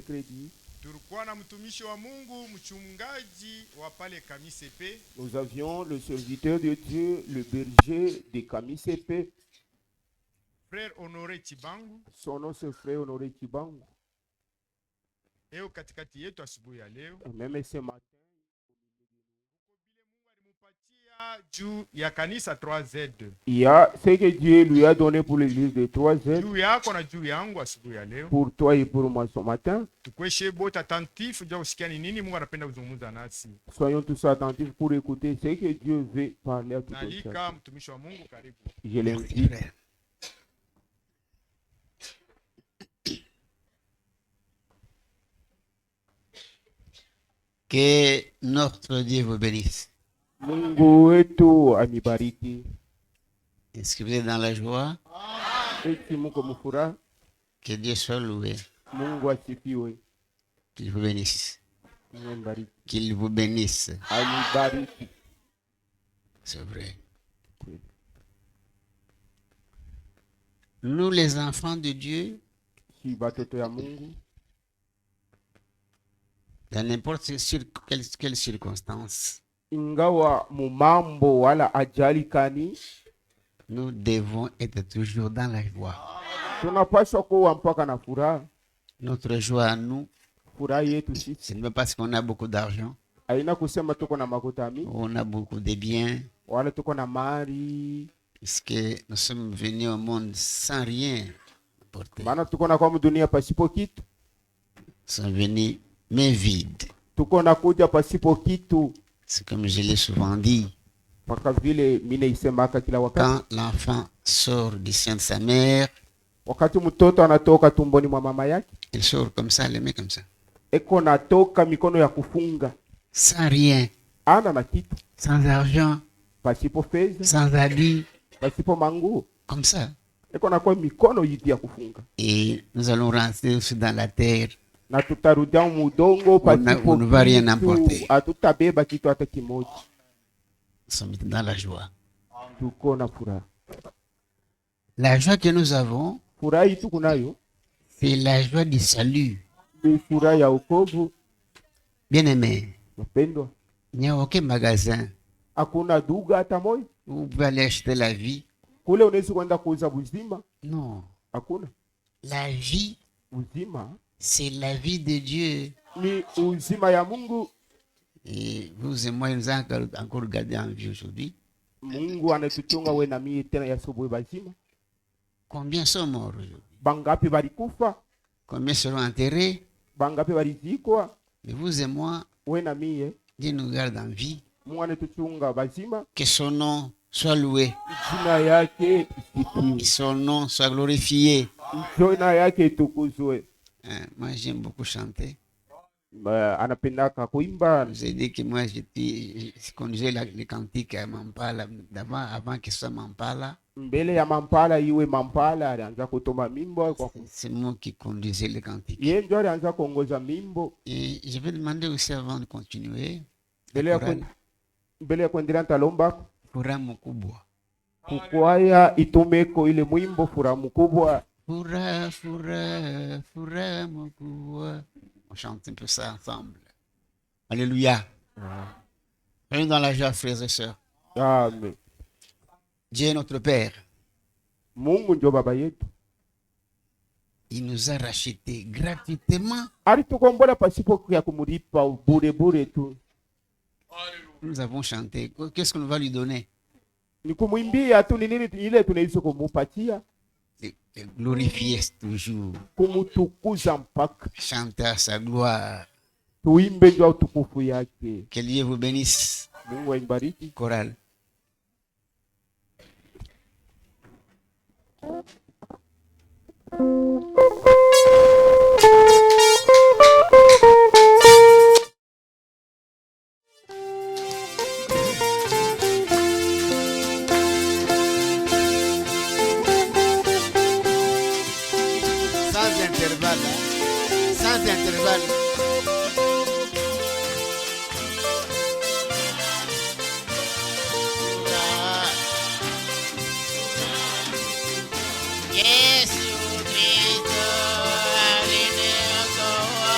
mercredi, tulikuwa na mtumishi wa Mungu mchungaji wa pale Kamisepe. Nous avions le serviteur de Dieu, le berger de Kamisepe, Frère Honoré Chibangu. son nom c'est frère Honoré Chibangu. Eo katikati yetu asubuhi ya leo. Et même ce matin, Juu ya kanisa 3Z. il y a ce que Dieu lui a donné pour l'église de 3Z, Juu yako na juu yangu asubuhi ya leo. pour toi et pour moi ce matin. Tukweshe bote attentif juu kusikia ni nini Mungu anapenda kuzungumza nasi. Soyons tous attentifs pour écouter ce que Dieu veut parler à tout le Nalika monde. mtumishi wa Mungu, karibu. Je l'invite. Que notre Dieu vous bénisse. Mungu wetu anibariki. Est-ce que vous êtes dans la joie? Eti muko mufuraha. Que Dieu soit loué. Mungu asifiwe. Qu'il vous bénisse. Mungu anibariki. Qu'il vous bénisse. Anibariki. C'est vrai. Nous, les enfants de Dieu, Si batoto ya Mungu, dans n'importe quelle circonstance, ingawa mumambo wala ajali kani, nous devons être toujours dans la joie. tunapaswa kuwa mpaka na furaha. Notre joie à nous, Furaha yetu sisi ce n'est pas parce qu'on a beaucoup d'argent, haina kusema tuko na makuta mingi on a beaucoup de biens, wala tuko na mali, puisque nous sommes venus au monde sans rien apporter. maana tuko na kwa dunia pasipo kitu, Nous sommes venus main vide. tuko na kuja pasipo kitu. C'est comme je l'ai souvent dit, Mpaka vile mine isemaka kila wakati, quand l'enfant sort du sein de sa mère, wakati mtoto anatoka tumboni mwa mama yake, il sort comme ça, les mains comme ça, eko natoka mikono ya kufunga, sans rien, ana na kitu, sans argent, pasipo fedha, sans habit, pasipo manguo, comme ça. eko na kwa mikono yiti ya kufunga. Et nous allons rentrer aussi dans la terre. Na tutarudia mudongo pasipo on ne va rien kitu, emporter. hatutabeba kitu hata kimoja. Nous sommes dans la joie. Tuko na furaha. La joie que nous avons, Furaha hii tuko nayo c'est la joie du salut. ni furaha ya wokovu. Bien-aimé, Wapendwa, il n'y a aucun magasin hakuna duga hata moja où vous pouvez aller acheter la vie. kule unaweza kwenda kuuza uzima, Non. hakuna. La vie, Uzima c'est la vie de Dieu. ni uzima ya Mungu. Et vous et moi, nous avons encore gardé en vie aujourd'hui. Mungu anatuchunga we na mie tena ya subuhi bazima. Combien sont morts aujourd'hui? Bangapi balikufa, Combien seront enterrés? bangapi balizikwa, Mais vous et moi, we na mie. Dieu nous garde en vie. Mungu anatuchunga bazima, Que son nom soit loué. jina yake isifiwe, Que son nom soit glorifié. jina yake itukuzwe. Moi, j'aime beaucoup chanter. Anapendaka kuimba. Je vous ai dit que moi, je conduisais les cantiques à Mampala d'avant, avant que ce soit Mampala. Mbele ya Mampala iwe Mampala alianza kutoma mimbo kwa C'est moi qui conduisais les cantiques. yeye ndio alianza kuongoza mimbo. Et je vais demander aussi avant de continuer, Mbele ya kuendelea nitalomba furaha mkubwa. kukwaya itumeko ile mwimbo furaha mkubwa. Furaha, furaha, furaha mkubwa. On chante un peu ça ensemble. Alléluia. Venez dans la joie, frères et sœurs. Amen. Dieu est notre Père. Mungu ndio baba yetu. Il nous a rachetés gratuitement. Alitukombola pasipo ya kumulipa bure bure tu. Nous avons chanté. Qu'est-ce qu'on va lui donner? Ni kumwimbia tu, ni nini ile tunaweza kumupatia? De glorifier toujours. Kumutukuza mpaka Chanter à sa gloire. tuimbe juu ya utukufu yake. Que Dieu vous bénisse. Mungu aibariki. Chorale. Sans intervalle. Sans intervalle. Yesu Kristo aliniokoa.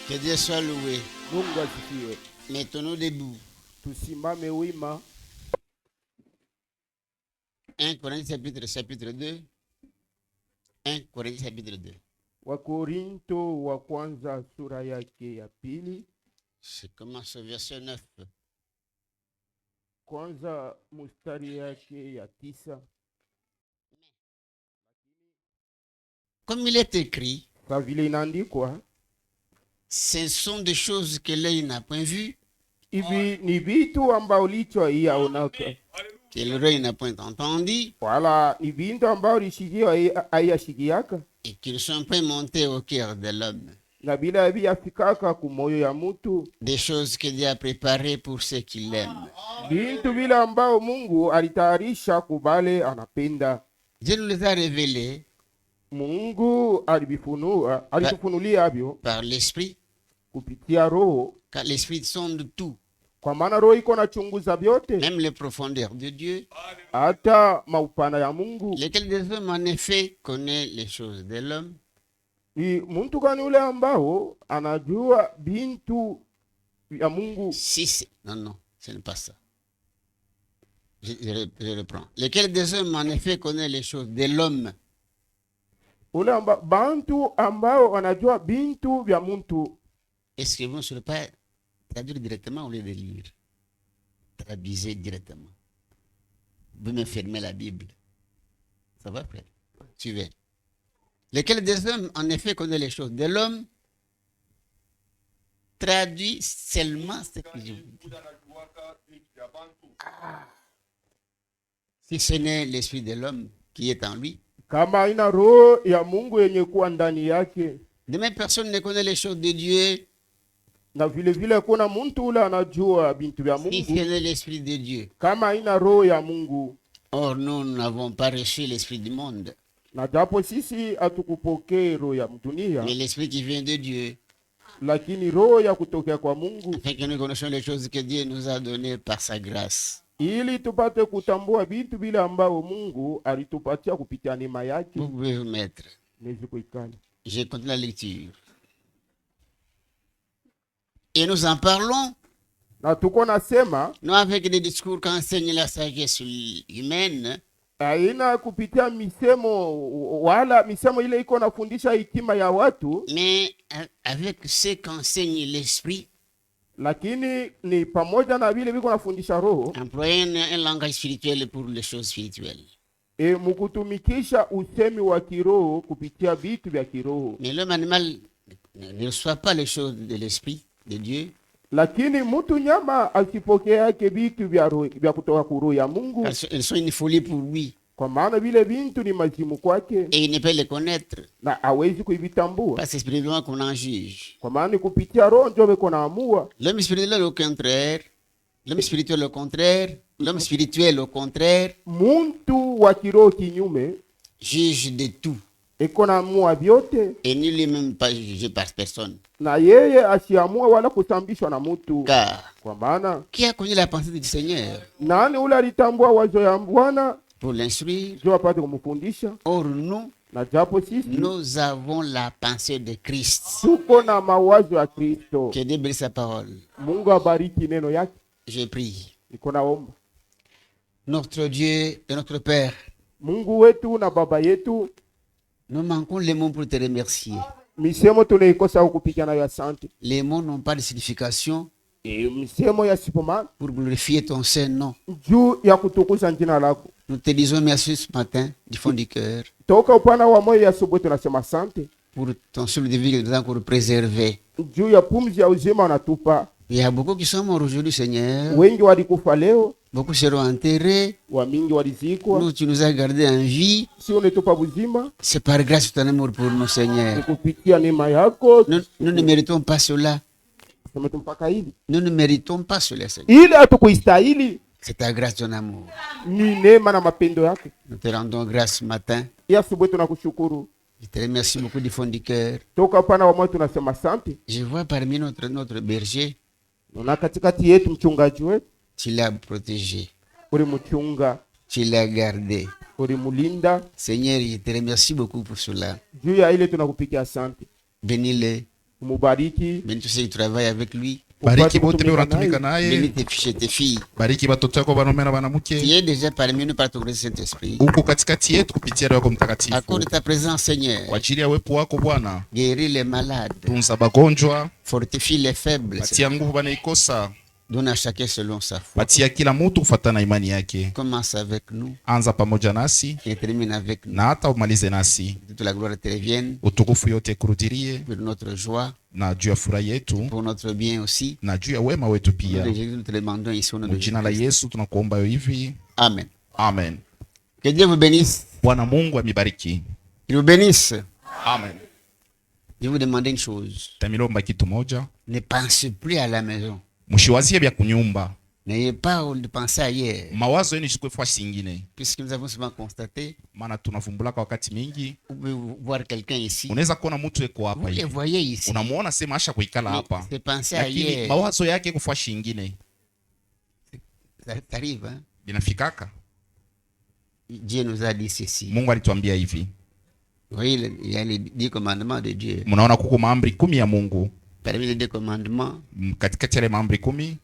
Que Dieu soit loué. Mungu asifiwe. Mettons-nous debout. Tusimame wima. 1 Corinthiens chapitre 2. 1 Corinthiens chapitre 2. Wakorinto wa kwanza sura yake ya pili. Je commence au verset 9. Kwanza mustari yake ya 9. Comme il est écrit, Kwa vile inaandikwa, ce sont des choses que l'œil n'a point vues, hivi ni vitu ambao licho haiyaonaka, que l'oreille n'a point entendu, wala ni vintu ambao lishikiwa haiyashikiaka, et qui ne sont point montés au cœur de l'homme. na bila viyafikaka kumoyo ya mutu, Des choses que Dieu a préparées pour ceux qui l'aiment. vintu vile ambao Mungu alitayarisha kubale anapenda. Dieu nous les a révélées Mungu alitufunulia avyo par l'Esprit, kupitia Roho, car l'Esprit sonde tout, kwa maana Roho iko na chunguza vyote, même les profondeurs de Dieu. hata maupana ya Mungu. Lesquels des hommes, en effet, connaît les choses de l'homme, Ni muntu gani ule ambao anajua bintu ya Mungu? si c'est... Non, ce n'est pas ça. Je reprends. Lesquels des hommes, en effet, connaît les choses de l'homme, Ule bantu ambao wanajua bintu vya muntu. écrivons sur le pas, traduire directement au lieu de lire. Traduisez directement. Vous me fermez la Bible. Ça va, frère? Suivez. Lesquels des hommes, en effet, connaît les choses de l'homme, traduit seulement ce que je vous dis. Si ce n'est l'esprit de l'homme qui est en lui, Kama ina roho ya Mungu yenye kuwa ndani yake, de même personne ne connaît les choses de Dieu, na vile vile kuna muntu ule anajua bintu vya si Mungu ce n'est l'esprit de Dieu. kama ina roho ya Mungu. Or, nous n'avons pas reçu l'esprit du monde, Na japo sisi hatukupokea roho ya dunia, mais l'esprit qui vient de Dieu, lakini roho ya kutokea kwa Mungu, afin que nous connaissions les choses que Dieu nous a données par sa grâce. ili tupate kutambua vitu vile ambao Mungu alitupatia kupitia neema yake. Vous pouvez vous mettre. Nezi kuikali. Je continue la lecture. Et nous en parlons, Na tuko nasema non avec des discours qu'enseigne la sagesse humaine, aina kupitia misemo, wala misemo ile iko nafundisha hekima ya watu, mais avec ce qu'enseigne l'esprit, lakini ni pamoja na vile viko nafundisha roho, employant un langage spirituel pour les choses spirituelles. mukutumikisha usemi wa kiroho kupitia vitu vya kiroho. Mais l'homme animal ne reçoit pas les choses de l'esprit de Dieu, Lakini mtu nyama asipokea yake vitu vya roho vya kutoka kwa roho ya Mungu, car elles sont une folie pour lui, kwa maana vile vintu ni mazimu kwake et il ne peut les connaître, na hawezi kuivitambua, parce que c'est spirituellement qu'on en juge. kwa maana ni kupitia roho ndio beko naamua. L'homme spirituel au contraire, l'homme spirituel au contraire, l'homme spirituel au contraire, Muntu wa kiroho kinyume juge de tout, iko naamua vyote, et ni lui-même pas jugé par personne. na yeye asiamua wala kusambishwa na mutu, Car kwa maana qui a connu la pensée du Seigneur nani ule alitambua wazo ya Bwana pour l'instruire? ndio apate kumfundisha? Or nous, Na japo sisi nous avons la pensée de Christ. tuko na mawazo ya Kristo. Que Dieu bénisse sa parole. Mungu abariki neno yake. Je prie. Niko naomba Notre Dieu et notre Père, Mungu wetu na baba yetu, nous manquons les mots pour te remercier. misemo tunaikosa kupiga nayo asante. Les mots n'ont pas de signification Misemo ya sipomana pour glorifier ton Saint-Nom. juu ya kutukuza jina lako. Nous te disons merci ce matin du fond du cœur Toka upana wa moyo ya asubuhi tunasema asante pour ton souffle de vie que nous as encore préservé. juu ya pumzi ya uzima unatupa. Il y a beaucoup qui sont morts aujourd'hui, Seigneur. Wengi walikufa leo, Beaucoup seront enterrés. wa mingi walizikwa. Nous, tu nous as gardés en vie. Si unatupa buzima C'est par grâce de ton amour pour nous, ni Seigneur. kupitia neema yako. Nous ne méritons pas cela. Sema tumpaka hili Nous ne méritons pas cela, Seigneur. ili hatukuistahili, C'est ta grâce, ton amour. ni neema na mapendo yake. Nous te rendons grâce ce matin. Hii asubuhi tunakushukuru. Je te remercie beaucoup du fond du cœur. Toka upana wa moyo tunasema asante. Je vois parmi notre berger, Na katikati yetu mchungaji wetu, tu l'as protégé, ulimchunga, tu l'as gardé. ulimulinda. Seigneur, je te remercie beaucoup pour cela. Juu ya ile tunakupigia asante. Bénis-le, umubariki, Bénis tous ceux qui travaillent avec lui. Bariki upate bote be kutumika unatumika naye. Bénis naye. tes fils et tes filles. Bariki batoto yako banaume na Tu banamuke. es déjà parmi nous par ton Grand Saint-Esprit. Uko katikati yetu kupitia Roho yako À Mtakatifu. cause de ta présence, Seigneur, Kwa ajili ya uwepo wako Bwana, guéris les malades, tunza bagonjwa, fortifie les faibles, patia nguvu banaikosa, donne à chacun selon sa foi. patia kila mtu kufuatana na imani yake. Commence avec nous Anza pamoja nasi et termine avec nous. na hata umalize nasi. Toute la gloire te revienne Utukufu yote kurudirie, pour notre joie, na juu ya furaha yetu pour notre bien aussi. na juu ya wema wetu Au nom pia. de Jésus, nous te demandons ici au nom de Kwa jina la Jésus. Yesu tunakuomba hivi. Amen. Amen. Que Dieu vous bénisse. Bwana Mungu amibariki. Il vous bénisse. Amen. Je vais vous demander une chose. Tamilomba kitu moja. Ne pensez plus à la maison. Mshiwazie vya kunyumba. N'ayez pas de penser ailleurs. Mawazo yenu isikwe fasi ingine. Puisque nous avons souvent constaté, Maana tunavumbulaka wakati mingi. vous pouvez voir quelqu'un ici. Unaweza kuona mtu eko Vous hapa les hivi. voyez ici. Unamuona sema asha kuikala Mais hapa. c'est penser Lakini ailleurs. mawazo yake kufashi ingine. Ça arrive, hein? Binafikaka. Dieu nous a dit ceci. Mungu alituambia hivi. Vous voyez, il y a les 10 commandements de Dieu. Mnaona kuko maamri 10 ya Mungu. Parmi les 2 commandements, Katikati ya maamri 10,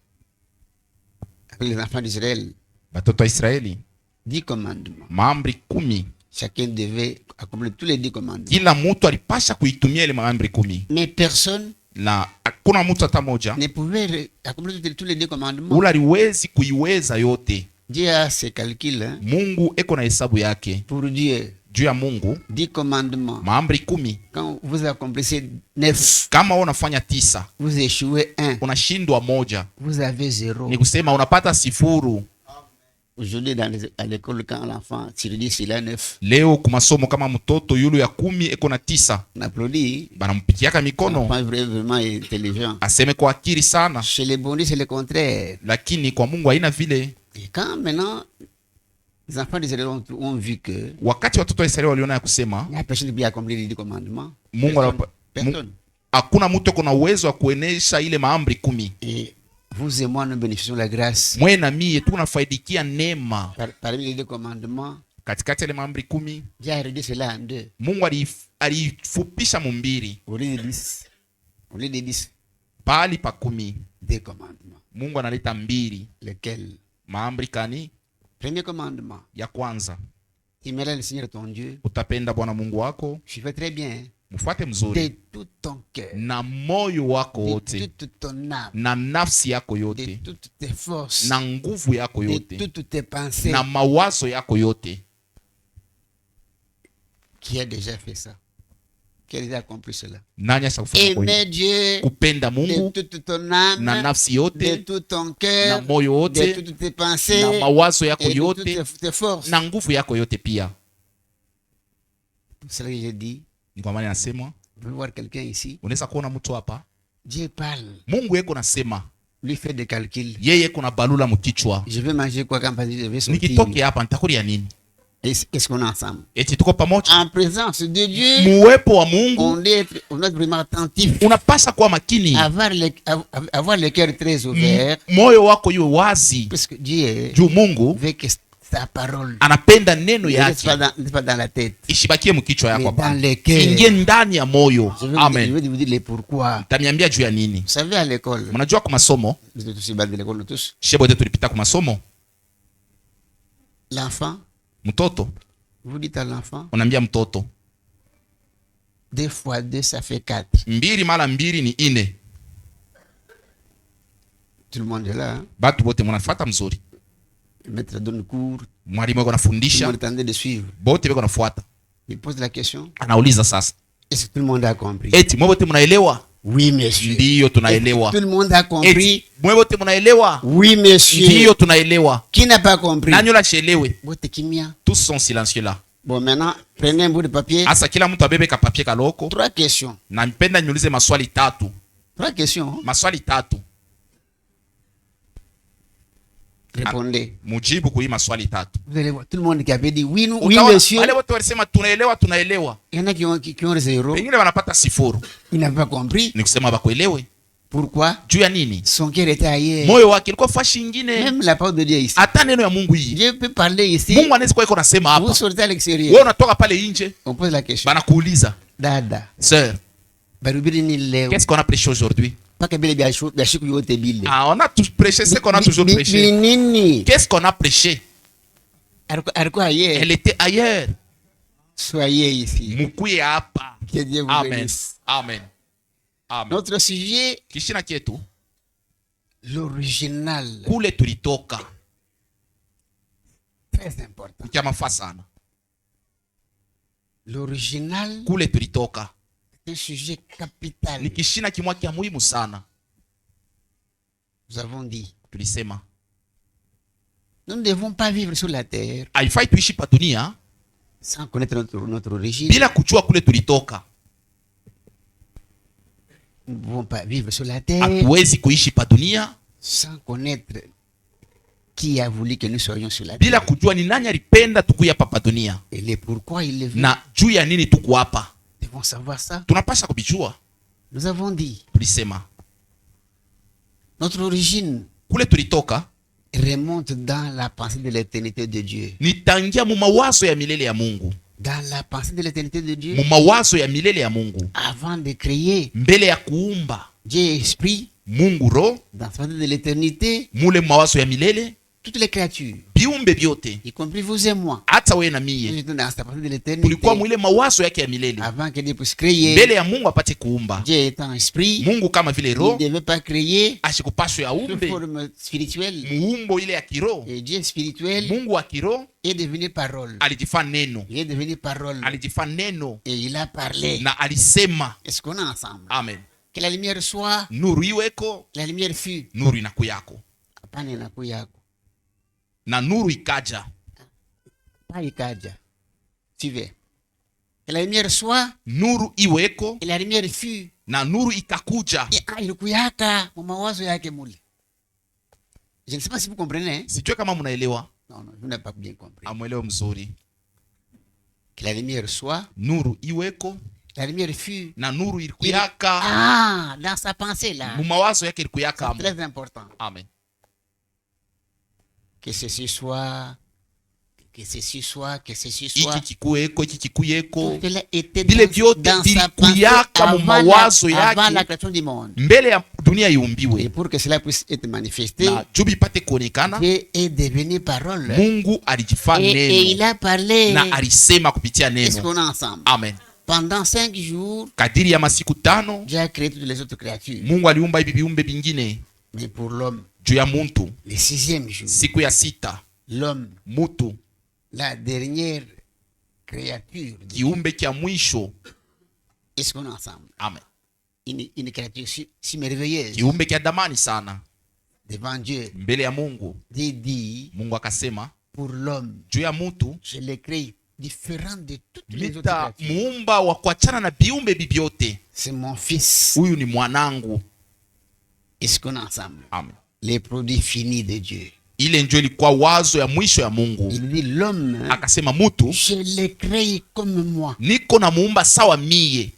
avec les enfants d'Israël, batoto wa Israeli, 10 commandements. maamri 10. Chacun devait accomplir tous les 10 commandements. Kila mtu alipasha kuitumia ile maamri 10. Mais personne Na hakuna mtu hata moja ne pouvait accomplir tous les 10 commandements. ula liwezi kuiweza yote. Dieu a ses calculs, hein? Mungu eko na hesabu yake. Pour Dieu, Juu ya Mungu 10 commandements. maamri 10. Quand vous accomplissez 9, Kama wewe unafanya 9, vous échouez 1, unashindwa moja, vous avez 0. ni kusema unapata sifuru. Aujourd'hui, à l'école, quand l'enfant sur 10, il a 9. Leo kumasomo kama mtoto yulu ya 10 eko na 9, On applaudit. banampikiaka mikono L'enfant est vraiment intelligent. aseme kwa akili sana, Chez les bondis, c'est le contraire. lakini kwa Mungu haina vile. Et quand maintenant, les enfants d'Israël ont vu que Wakati watoto wa Israeli waliona ya kusema il n'y a personne qui peut accomplir les 10 commandements. Mungu Personne. anapa- Personne. hakuna mtu eko na uwezo wa kuenesha ile maamri 10. Et vous et moi, nous bénéficions de la grâce. Mwe na mie tunafaidikia neema Parmi les 2 commandements, katikati ya ile maamri 10. Dieu a réduit cela en 2. Mungu alifupisha mumbiri Au lieu de 10. Au lieu de 10, pali pa 10. 2 commandements. Mungu analeta 2 Lequel? maamri kani. Premier commandement. Ya kwanza, Aimeras le Seigneur ton Dieu. utapenda Bwana Mungu wako, Je fais très bien. mfuate De mzuri tout ton cœur. na moyo wako De wote toute ton âme. na nafsi yako De yote toutes tes forces. na nguvu yako De yote toutes tes pensées. na mawazo yako yote. Qui a déjà fait ça? Qui a déjà accompli cela? Nani ashakufanya kwa Aimer hiyo? Dieu Kupenda de Mungu toute ton âme, na nafsi de yote tout ton na cœur, moyo de wote toutes tes pensées na mawazo yako et de toutes yote tes forces. na nguvu yako yote pia. C'est cela que j'ai dit. Ni kwa maana nasema, Vous pouvez voir quelqu'un ici. unaweza kuona mtu hapa, Dieu parle. Mungu yeko nasema, Lui fait des calculs. yeye kuna balula mkichwa. Je vais manger quoi quand je vais sortir? Nikitoke hapa nitakulia nini? Est-ce qu'on est ensemble? Eti tuko pamoja. En présence de Dieu, Muwepo wa Mungu on doit être vraiment attentif. unapasa kuwa makini. Avoir le cœur très ouvert. Moyo wako iwe wazi. Parce que Dieu Juu Mungu veut que sa parole anapenda neno ne reste yake pas dans la tête, ishibakie mkichwa mais yako dans hapa, le cœur. ingie ndani ya moyo. Je vais Amen. vous dire les pourquoi. Tamiambia juu ya nini? Vous savez, à l'école, Mnajua kwa masomo, vous êtes aussi bas de l'école, nous tous, shebo yetu tulipita kwa masomo. l'enfant, Mtoto, vous dites à l'enfant, unaambia mtoto 2 fois 2, ça fait 4. 2 mara 2 ni 4. Tout le monde est là. Hein? Batu bote mnafuata mzuri. Le maître donne cours, Mwalimu wako tout le anafundisha, monde est en train de suivre. bote wako nafuata. Il pose la question, Anauliza sasa, est-ce que tout le monde a compris? eti mwe bote mnaelewa? Oui, monsieur. Ndiyo Est-ce que tunaelewa. tout le monde a compris? Eti mwe bote mnaelewa? Oui, monsieur. Ndiyo tunaelewa. Qui n'a pas compris? Nani la chelewe? Bote kimia. Tous sont silencieux là. Bon, maintenant, prenez un bout de papier. Asa kila mtu abebe ka papier kaloko. 3 questions. Na mpenda niulize maswali 3. 3 questions. Hein? Maswali 3. Répondez. Mujibu kwa hii maswali 3. Vous allez voir, tout le monde qui avait dit oui, oui, Utaona monsieur. wale wote walisema tunaelewa tunaelewa. Il y en a qui ont 0. Wengine wanapata 0. Ils n'avaient pas compris. Ni kusema bakuelewe. Pourquoi? Juu ya nini? Son cœur était ailleurs. Moyo wake ulikuwa fashi ingine. Même la parole de Dieu ici. Hata neno ya Mungu hii. Dieu peut parler ici. Mungu anaweza kuwa iko nasema Vous hapa. sortez à Wewe l'extérieur. unatoka pale nje, On pose la question. banakuuliza, Dada, "Sir, Qu'est-ce qu'on a prêché aujourd'hui? Pas que bile bia shiku yote bile. Ah, on a tous prêché ce qu'on a toujours prêché. Nini? Qu'est-ce qu'on a prêché? Ariko ailleurs. Elle était ailleurs. Soyez ici. Mukuye hapa. Que Dieu vous Amen. bénisse. Amen. Amen. Notre sujet, Kishina kietu l'original. kule tulitoka. Très important. Nikiamafaa sana. L'original, Kule tulitoka. c'est un sujet capital. Ni kishina kimwa kia muhimu sana. Nous avons dit, Tulisema nous ne devons pas vivre sur la terre haifai tuishi pa dunia sans connaître notre origine. bila kujua kule tulitoka. Nous ne pouvons pas vivre sur la terre Hatuwezi kuishi pa dunia sans connaître qui a voulu que nous soyons sur la bila terre. kujua ni nani alipenda tukuya pa dunia Et les pourquoi il est venu. na juu ya nini tuko hapa. Nous devons savoir ça. Tunapasha kubijua. Nous avons dit, Tulisema notre origine kule tulitoka remonte dans la pensée de l'éternité de Dieu. ni tangia mu mawazo ya milele ya Mungu. Dans la pensée de l'éternité de Dieu, Mu mawazo ya milele ya Mungu. avant de créer, Mbele ya kuumba Dieu est esprit, Mungu roho, dans la pensée de l'éternité, mule mawazo ya milele, toutes les créatures, viumbe vyote, y compris vous et moi, hata wewe na nous mie, étions dans la pensée de l'éternité. tulikuwa mwile mawazo yake ya milele. Avant que Dieu puisse créer, Mbele ya Mungu apate kuumba. Dieu étant esprit, Mungu kama vile il ne roho devait pas créer ashikupashwe sous aumbe forme spirituelle. muumbo ile ya kiroho. Et Dieu spirituel Mungu wa kiroho est devenu parole. alijifanya neno, Il est devenu parole. alijifanya neno Et il a parlé. na alisema. Est-ce qu'on est ensemble? Amen. Que la lumière soit, Nuru iweko, que la lumière fut. nuru inakuyako, Hapana inakuyako. na nuru ikaja. Pas ikaja. Suivez. Que la lumière soit, Nuru iweko et la lumière fut. na nuru ikakuja. Ilikuyaka mu mawazo yake mule. Je ne sais pas si vous comprenez. Hein? Sijue kama mnaelewa. Non, vous n'avez pas bien compris. Amwelewe mzuri. Que la lumière soit, Nuru iweko la lumière fut. na nuru ilikuyaka. Ah, dans sa pensée là. Mu mawazo yake ilikuyaka. C'est très important. Amen. Que ceci soit, que ceci soit, que ceci soit. Iki kikuweko, iki kikuyeko. Tout cela était Vile vyote dans sa pensée vilikuyaka mu mawazo avant la yake création du monde. mbele ya dunia Et iumbiwe, pour que cela puisse être manifesté, na juu ipate kuonekana. Dieu est devenu parole. Mungu alijifanya Et il neno a parlé. na alisema kupitia Est-ce neno. qu'on est ensemble? Amen. Pendant 5 jours, Kadiri ya masiku 5 Dieu a créé toutes les autres créatures. Mungu aliumba hivi viumbe vingine. Mais pour l'homme, Juu ya muntu, le 6e jour, siku ya 6 l'homme, mutu, la dernière créature, de Dieu. kiumbe kya mwisho. Est-ce qu'on est ensemble? Amen. Une créature si merveilleuse Kiumbe kya damani sana devant Dieu. mbele ya Mungu. Dieu dit, Mungu akasema pour l'homme, juu ya mutu je l'ai créé différent de toutes les autres nita créatures. muumba wa kuachana na viumbe vyote. C'est mon fils. Huyu ni mwanangu. Est-ce qu'on est ensemble? Amen. Les produits finis de Dieu. Ile ndio ilikuwa wazo ya mwisho ya Mungu. Il dit l'homme, Akasema mutu je l'ai créé comme moi. niko na muumba sawa mie.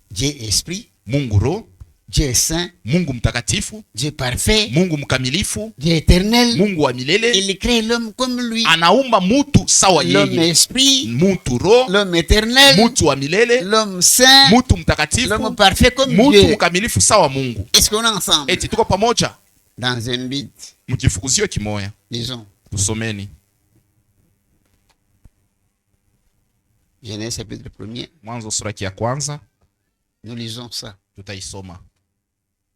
Dieu est esprit, Mungu roho, Dieu est saint, Mungu mtakatifu, Dieu parfait, Mungu mkamilifu, Dieu éternel. Mungu wa milele. Il crée l'homme comme lui. Anaumba mutu sawa L'homme yeye. esprit, Mutu roho, l'homme éternel, mutu wa milele, l'homme saint, mutu mtakatifu, l'homme parfait comme mutu Dieu. mkamilifu sawa Mungu. Est-ce qu'on est ensemble? Eti tuko pamoja Dans un but, mkifukuzio kimoya. disons, Tusomeni Genèse chapitre 1er, Mwanzo sura ya kwanza, nous lisons ça. tutaisoma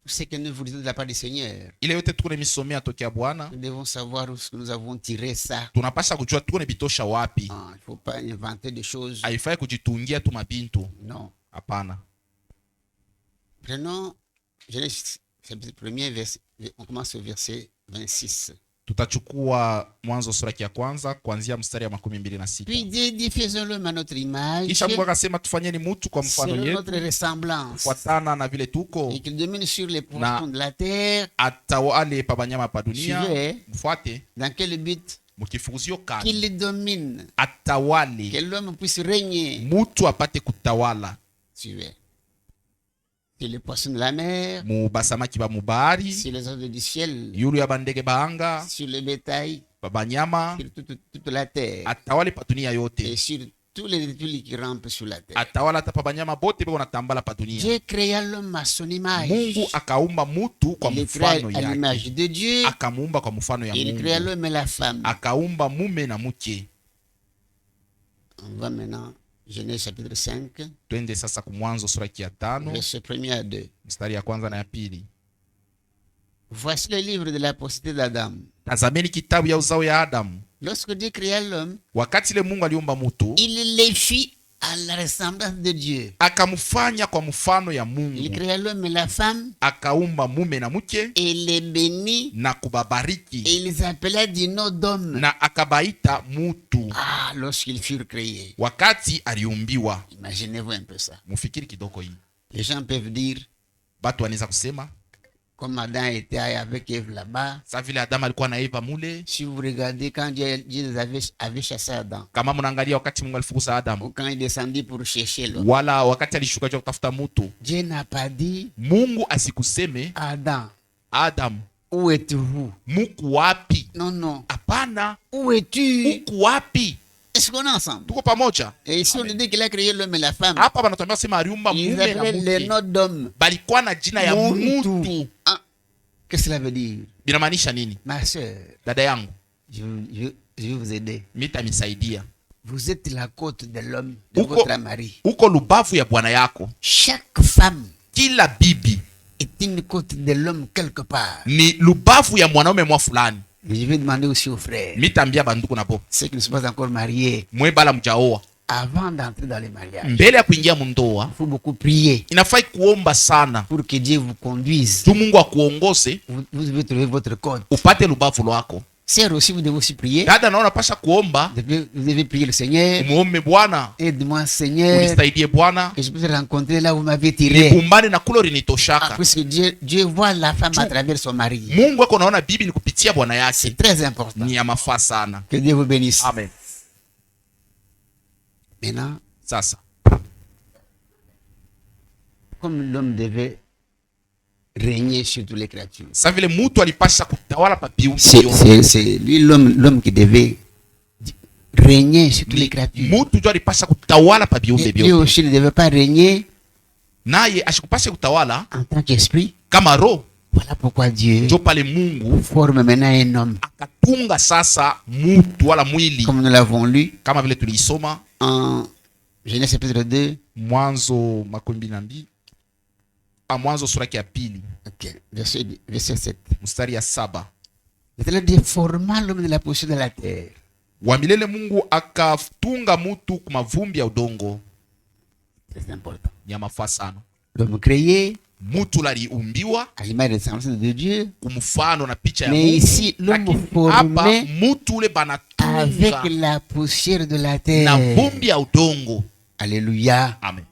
Tout ce que nous vous disons de la part du Seigneur, ile yote tuko nimesomea tokea Bwana. nous devons savoir où nous avons tiré ça. Tunapasha kujua tuko nebitosha wapi. Ah, il ne faut pas inventer des choses. Haifai kujitungia tu mabintu, Non. hapana. Prenons Genèse chapitre 1er, on commence au verset 26. Tutachukua Mwanzo sura ya kwanza kuanzia mstari ya 26. Puis Dieu dit, faisons l'homme à notre image, Kisha Mungu akasema tufanyeni mutu kwa mfano selon yetu, notre ressemblance, kufuatana na vile tuko, et qu'il domine sur les poissons de la terre. atawale pa banyama pa dunia. Suivez. Mfuate Dans quel but? mkifukuzio kani, Qu'il domine, atawale que l'homme puisse régner. mutu apate kutawala Suivez. Sur les poissons de la mer, mu basamaki ba mubari, sur les oiseaux du ciel, yulu ya bandege bahanga, sur le bétail, ba banyama, sur toute la terre, atawale pa dunia et yote sur tous les reptiles qui rampent sur la terre. atawala hata pa banyama bote beko natambala pa dunia. Dieu créa l'homme à son image. Mungu akaumba mutu kwa Il créa mfano à l'image yake, de Dieu. akamuumba kwa mfano ya Il créa Mungu, l'homme et la femme. akaumba mume na mke. On va maintenant, Genèse chapitre 5, Twende sasa kumwanzo sura ya 5 verset 1er à 2. mstari ya kwanza na ya pili. Voici le livre de la postérité d'Adam. Tazameni kitabu ya uzao ya Adamu. Lorsque Dieu créa l'homme, Wakati ile Mungu aliumba mutu, il les fit à la ressemblance de Dieu. akamfanya kwa mfano ya Il Mungu, créa l'homme et la femme akaumba mume na mke et les bénit na et kubabariki il les appela du nom d'homme. na akabaita mutu. Ah, lorsqu'ils furent créés. Wakati aliumbiwa, Imaginez-vous un peu ça. mufikiri kidogo hii. Les gens peuvent dire, Batu wanaweza kusema comme Adam était avec Ève là-bas, sa vile Adamu alikuwa na Eva mule. si vous regardez quand Dieu avait chassé Adam, Kama mnaangalia wakati Mungu alifukuza Adamu, ou quand il descendit pour chercher l'homme, wala wakati alishuka juu kutafuta mutu, Dieu n'a pas dit, Mungu asikuseme Adam, Adamu, où êtes-vous? muku wapi? Non, non. Hapana, Où es-tu? uku wapi? Est-ce qu'on est ensemble? Tuko pamoja. Et ici, on dit qu'il a créé l'homme et la femme. Hapa banatuambia sema aliumba Ils mume na appelaient le mke, nom d'homme. balikuwa na jina ya Muntu. mutu. Ah, qu'est-ce que cela veut dire? Binamaanisha nini? Ma soeur, Dada yangu, je vais vous aider. mitamisaidia. Vous êtes la côte de l'homme, de Uko- votre mari. Uko lubavu ya bwana yako. Chaque femme Kila bibi est une côte de l'homme quelque part. ni lubavu ya mwanaume mwa fulani. Mais je vais demander aussi aux frères, Mitambia banduku nabo, ceux qui ne sont pas encore mariés, mwe bala mjaoa, avant d'entrer dans le mariage, mbele ya kuingia mundoa il faut beaucoup prier inafai kuomba sana pour que Dieu vous conduise. tu Mungu akuongoze Vous devez trouver votre côte. upate lubavu lwako. Sœur aussi, vous devez aussi prier. Dada naona pasha kuomba, Vous devez prier le Seigneur. umuombe Bwana, Aide-moi, Seigneur, unisaidie Bwana, que je puisse rencontrer là où vous m'avez tiré. nibumbane na kulo Ah, rinitoshaka. puisque Dieu voit la femme à travers son mari. Mungu ako naona bibi ni kupitia bwana yake, C'est très important. ni ya mafaa sana. Que Dieu vous bénisse. Amen. Maintenant, Sasa comme l'homme devait régner sur toutes les créatures, sa vile mutu alipasha kutawala pa viumbe c'est vyote, lui l'homme qui devait régner sur toutes les créatures. mutu ndio alipasha kutawala pa viumbe Et lui vyote, aussi ne devait pas régner naye ashikupashe kutawala en tant qu'esprit. kama roho. Voilà pourquoi Dieu Ndio pale Mungu forme maintenant un homme, akatunga sasa mutu wala mwili, comme nous l'avons lu kama vile tuliisoma en Genèse chapitre 2, Mwanzo 12, Mwanzo sura ya pili okay, verset 7. mstari ya 7. Dieu forma l'homme de la poussière de la terre. Wa milele Mungu akatunga mutu kwa mavumbi ya udongo. Très important. Ni ya mafaa sana. L'homme créé Mutu laliumbiwa à l'image et semblance de Dieu. kumfano na picha ya Mais Mungu. ici, l'homme Lakini hapa formé mutu ule avec banatunga la poussière de la na terre. vumbi ya udongo. Alléluia. Amen.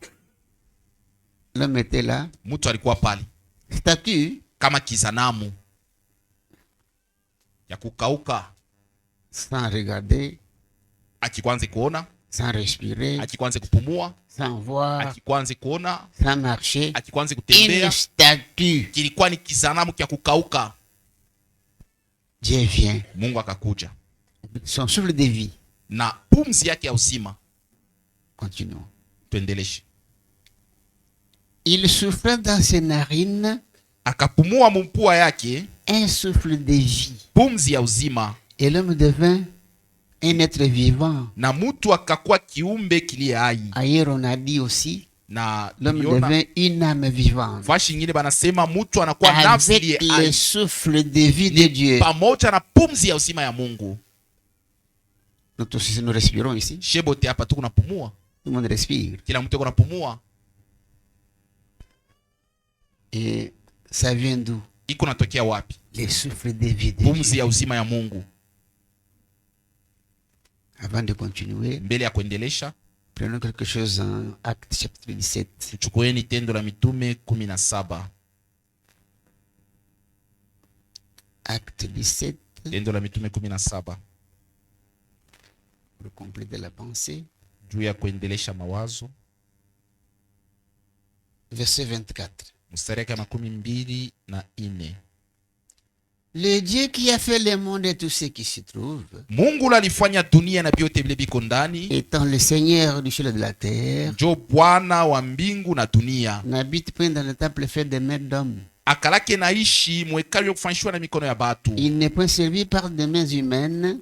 L'homme était là. Mutu alikuwa pale Statue, kama kisanamu ya kukauka, sans regarder, akikwanze kuona, sans respirer, akikwanze kupumua, sans voir, akikwanze kuona, sans marcher. akikwanze Une kutembea. statue. Kilikuwa ni kisanamu kya kukauka. Dieu vient. Mungu akakuja Son souffle de vie. na pumzi yake ya uzima. Continuons. Tuendeleshe. Il souffla dans ses narines Akapumua mumpua yake un souffle de vie. pumzi ya uzima, Et l'homme devint un être vivant. na mutu akakuwa kiumbe kiliye hai. Ailleurs, on a dit aussi, Na l'homme tuliona devint une âme vivante. fashi nyingine banasema mutu anakuwa nafsi Avec iliye le hai souffle de vie de Dieu. pamoja na pumzi ya uzima ya Mungu. Nous tous, nous respirons ici. Shebote hapa tu kunapumua, Tout le monde respire. kila mtu kunapumua. Et ça vient d'où? Iko natokea wapi? Le souffle de vie de Pumzi Dieu. ya uzima ya Mungu. Avant de continuer, Mbele ya kuendelesha, prenons quelque chose en Actes chapitre 17. tuchukueni Tendo la Mitume 17. Acte 17, Tendo la Mitume 17, pour compléter la pensée. juu ya kuendelesha mawazo. Verset 24. Mstari yake 24. Le Dieu qui a fait le monde et tout ce qui s'y trouve, Mungu ule alifanya dunia na vyote vile viko ndani, étant le Seigneur du ciel et de la terre, njo Bwana wa mbingu na dunia. n'habite point dans le temple fait des mains d'hommes. Akalake naishi mwekalu yokufanyishwa na mikono ya batu. Il n'est point servi par des mains humaines,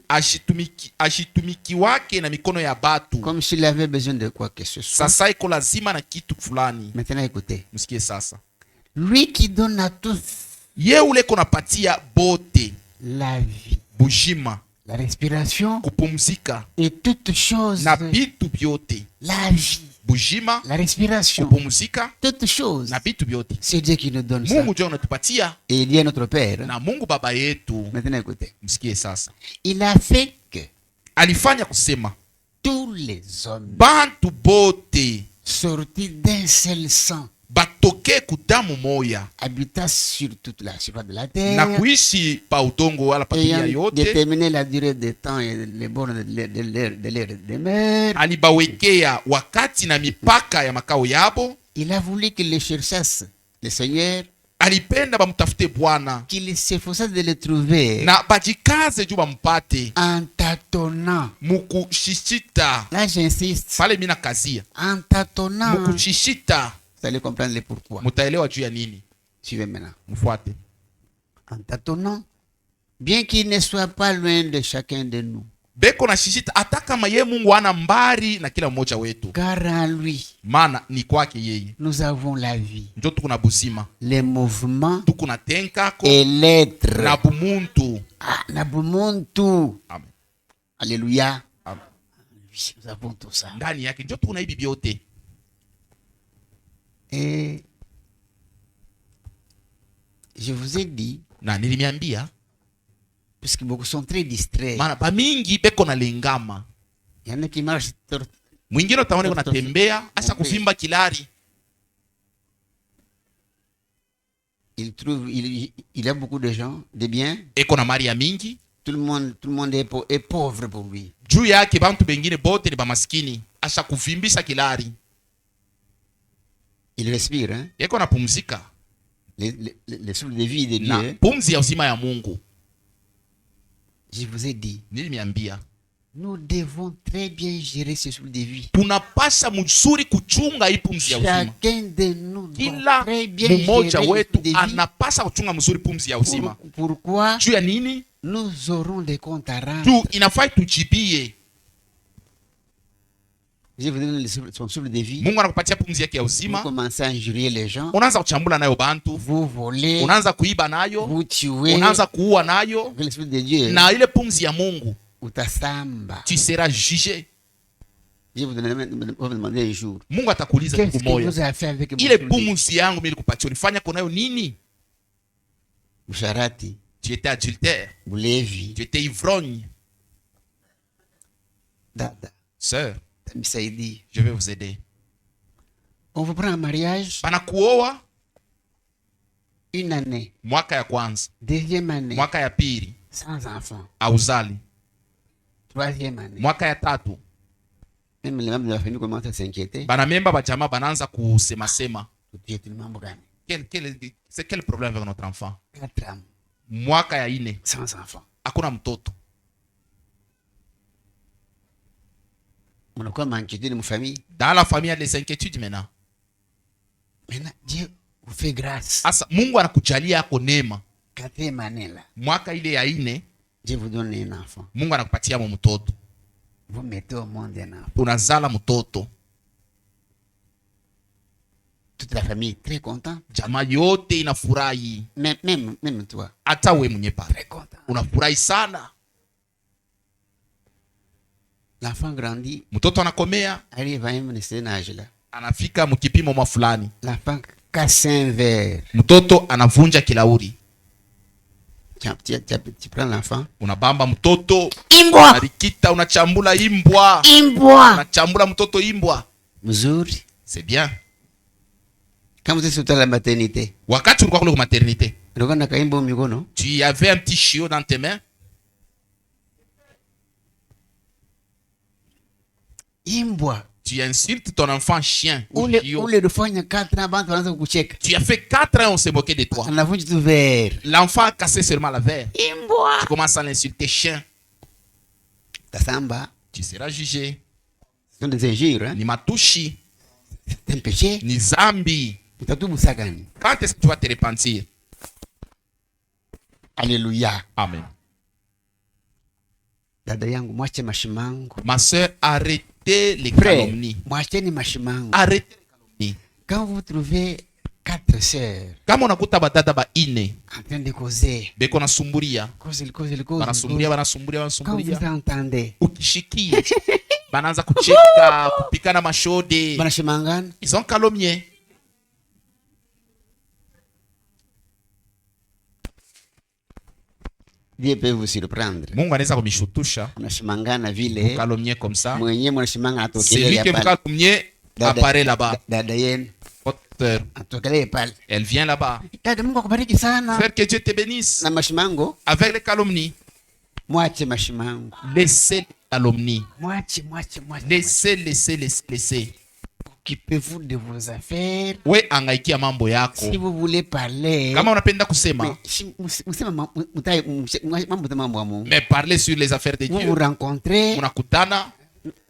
Ashitumiki wake na mikono ya batu. comme s'il avait besoin de quoi que ce soit. Sasa iko lazima na kitu fulani. Maintenant, écoutez. Msikie sasa. Lui qui donne à tous Ye ule konapatia bote la vie, bujima, la respiration kupumzika et toutes choses. na bitu byote. La vie, Bujima, la respiration, kupumzika toutes choses. na bitu byote. C'est Dieu qui nous donne ça. Mungu ndio anatupatia Et il est notre Père. na Mungu baba yetu. Maintenant, écoutez. Msikie sasa. Il a fait que Alifanya kusema tous les hommes bantu bote sortis d'un seul sang batoke kudamu moya habitassent sur toute la surface de la na terre, kuishi pa udongo wala pa dunia ayant yote. déterminé la durée des temps et les bornes de l'air des mers. Alibawekea wakati na mipaka ya makao yabo. Il a voulu qu'ils les cherchassent, le Seigneur, Alipenda bamtafute Bwana qu'ils s'efforçaient de le trouver na bajikaze juu bampate en tâtonnant. mukushishita. Là, j'insiste, Pale mina kazia en tâtonnant. mukushishita, Vous allez comprendre le pourquoi. mutaelewa juu ya nini. Suivez maintenant. Mfuate. En tâtonnant, bien qu'il ne soit pas loin de chacun de nous, Beko na shishita hata kama ye Mungu ana mbari na kila mmoja wetu, car en lui, maana ni kwake yeye nous avons la vie, njo tuko na buzima, les mouvements tuko na tenkako et l'être. na bumuntu. Ah, na bumuntu. Amen. Alléluia. Amen. Oui, nous avons tout ça. Ndani yake njo tuko na hivi vyote. Et je vous ai dit, Na nilimiambia puisque beaucoup sont très distraits, maana bamingi beko na lengama. il y en a qui marchent, Mwingine utaona kuna tembea asa kuvimba kilari. il trouve, il a beaucoup de gens, de biens, Eko na mali ya mingi. tout le monde est pauvre pour lui. Juu yake bantu bengine bote ni bamaskini. Asa kuvimbisha kilari. Il respire, hein? Eko na pumzika. Les souffles de vie de Dieu. Na pumzi ya uzima ya Mungu. Je vous ai dit, Nilimiambia nous devons très bien gérer ce souffle de vie. tunapasha mzuri kuchunga hii pumzi ya uzima. Chacun de nous doit Kila très bien gérer mmoja le wetu souffle de vie. anapasha kuchunga mzuri pumzi ya uzima. Pourquoi? Juu ya nini? Nous aurons des comptes à rendre. Juu inafai tujibie. Je vous donne son souffle de vie. Mungu anakupatia pumzi yake ya Vous uzima. commencez à injurier les gens. Unaanza kuchambula nayo bantu, Vous volez. unaanza kuiba nayo, Vous tuez. unaanza kuua nayo, Avec l'esprit de Dieu. na ile pumzi ya Mungu Utasamba. tu seras jugé. Je vous demander un jour. Mungu atakuuliza Qu'est-ce siku que moja, vous avez fait avec ile votre vie? pumzi yangu mimi nilikupatia ulifanya kunayo nini? Usharati. Tu étais adultère, Bulevi. tu étais ivrogne. Dada. Sœur, Tamisaidi. je vais vous aider. On vous prend en mariage Banakuoa une année. mwaka ya kwanza, Deuxième année. mwaka ya pili Sans enfant. auzali, Troisième année. mwaka ya tatu Même les membres de la famille commencent à s'inquiéter. banamemba bajamaa banaanza kusemasema Tu es tellement gagné. c'est quel problème avec notre enfant. 4 ans. Mwaka ya ine Sans enfant. hakuna mtoto, On a quoi m'inquiéter de ma famille. dans la famille il y a des inquiétudes maintenant. Maintenant, Dieu vous fait grâce. Asa Mungu anakujalia yako neema, 4e année là. mwaka ile ya ine Dieu vous donne un enfant. Mungu anakupatia mo mtoto, Vous mettez au monde un enfant. unazala mtoto, Toute la famille très content. jamaa yote inafurahi, Même toi. hata we mwenye pale Très content. unafurahi sana. L'enfant grandit. Mtoto anakomea, Arrive à un certain âge là. anafika mkipimo mwa fulani, L'enfant casse un verre. mtoto anavunja kilauri, Tu prends l'enfant. unabamba mtoto, Imbwa! unarikita, unachambula imbwa, Imbwa! unachambula mtoto imbwa. Mzuri. C'est bien. Quand vous êtes sur la maternité, Wakati ulikuwa kule kwa maternité, unakuwa na kaimbo mikono. tu avais un petit chiot dans tes mains. Imbwa. Tu insultes ton enfant chien. Ou Ule chiot. ulifanya 4 ans bantu wanaanza kukucheka. Tu as fait 4 ans, on s'est moqué de toi. Anavunja tu verre. L'enfant a cassé seulement la verre. Imbwa. Tu commences à l'insulter chien. Tasamba. Tu seras jugé. Ce sont des injures, hein. Ni matushi. C'est un péché. Ni zambi. Utatubu sagani. Quand est-ce que tu vas te repentir? Alléluia. Amen. Dada yangu mwache mashimangu. Ma soeur, arrêtez les Frère, calomnies. mwacheni mashimangu. Arrêtez les calomnies. Quand vous trouvez 4 sœurs Kama unakuta badada ba ine en train de causer, beko nasumburia, cause, banasumburia quand vous entendez, ukishikia banaanza kucheka, kupikana mashode, banashimangana, ils ont calomnié. Dieu peut vous surprendre. Mungu anaweza kumishutusha, Mnashimangana vile, calomnier comme ça. mwenyewe mnashimangana Celui atokelea qui me pale. calomnier apparaît là-bas. Dada yenu Votre sœur, atokelea pale. elle vient là-bas. Dada, Mungu akubariki sana. Frère, que Dieu te bénisse. Na mashimango, Avec les calomnies, mwache mashimango. laissez les calomnies. Mwache. Laissez. Occupez-vous de vos affaires. We angaikia mambo yako. Si vous voulez parler, Kama unapenda kusema, mais parlez sur les affaires de vous Dieu. vous rencontrez, Unakutana,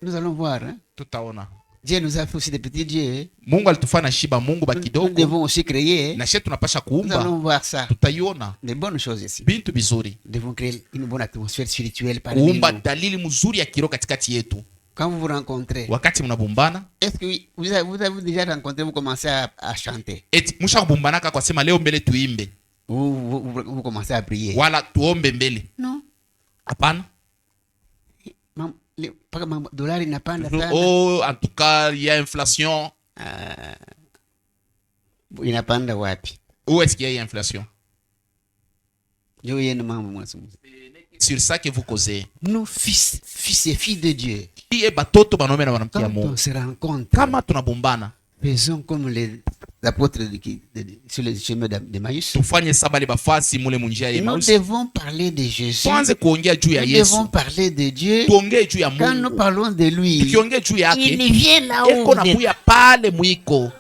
nous allons voir. Hein? tutaona. Dieu nous a fait aussi des petits dieux. Mungu alitufanya shiba Mungu ba Nous kidogo. devons aussi créer. Na shetu tunapasha Nous kuumba. allons voir ça. Tutaiona Des bonnes choses ici. bintu bizuri. Nous devons créer une bonne atmosphère spirituelle parmi Kuumba nous. dalili mzuri ya kiroho katikati yetu. Quand vous vous rencontrez, Wakati mnabumbana, est-ce que vous avez déjà rencontré, vous commencez à chanter eti musha kubumbanaka kwa sema leo mbele tuimbe ou vous commencez à prier? wala tuombe mbele. Non. Hapana. Paka dolari inapanda sana. Oh, en tout cas, il y a inflation. Inapanda wapi? Où est-ce qu'il y a inflation? Yo yenu mambo mwasimu. Sur ça que vous causez. Nous, fils et filles de Dieu, Qui est batoto banome na wanamkia quand on Mungu. se rencontre, Kama tunabumbana, faisons comme les apôtres sur le chemin d'Emmaüs. tufanye sabali bafasi mule munjia ya Nous Emmaüs. devons parler de Jésus. Tuanze kuongea juu ya Nous Yesu. devons parler de Dieu. Tuongee juu ya Quand nous Mungu. parlons de lui, Tukiongea juu yake, il vient là où eko na vous êtes. kuya pale mwiko.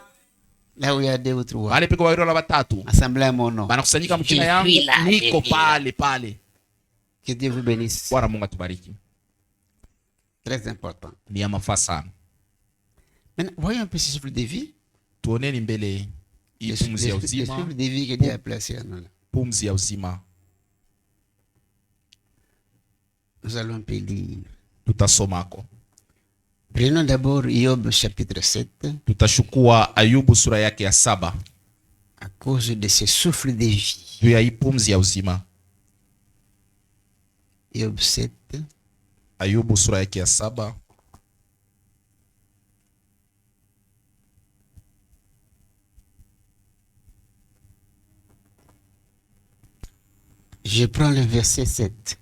Là où il y a 2 ou 3. Pale peko wawili wala watatu. Assemblée à mon nom. Banakusanyika mchina Je yangu, suis là, niko je suis pale. Que Dieu vous bénisse. Bwana Mungu atubariki. Très important. Ni ya mafaa sana. Maintenant, voyons un peu ce souffle de vie. Tuoneni mbele hii Le pumzi ya souffle uzima. de vie que Dieu a placé en nous. Pumzi ya uzima. Nous allons un peu lire. Tutasomako. Prenons d'abord Job chapitre 7. Tutashukua Ayubu sura yake ya 7. À cause de ce souffle de vie. Juu ya hii pumzi ya uzima. Job 7. Ayubu sura yake ya 7. Je prends le verset 7.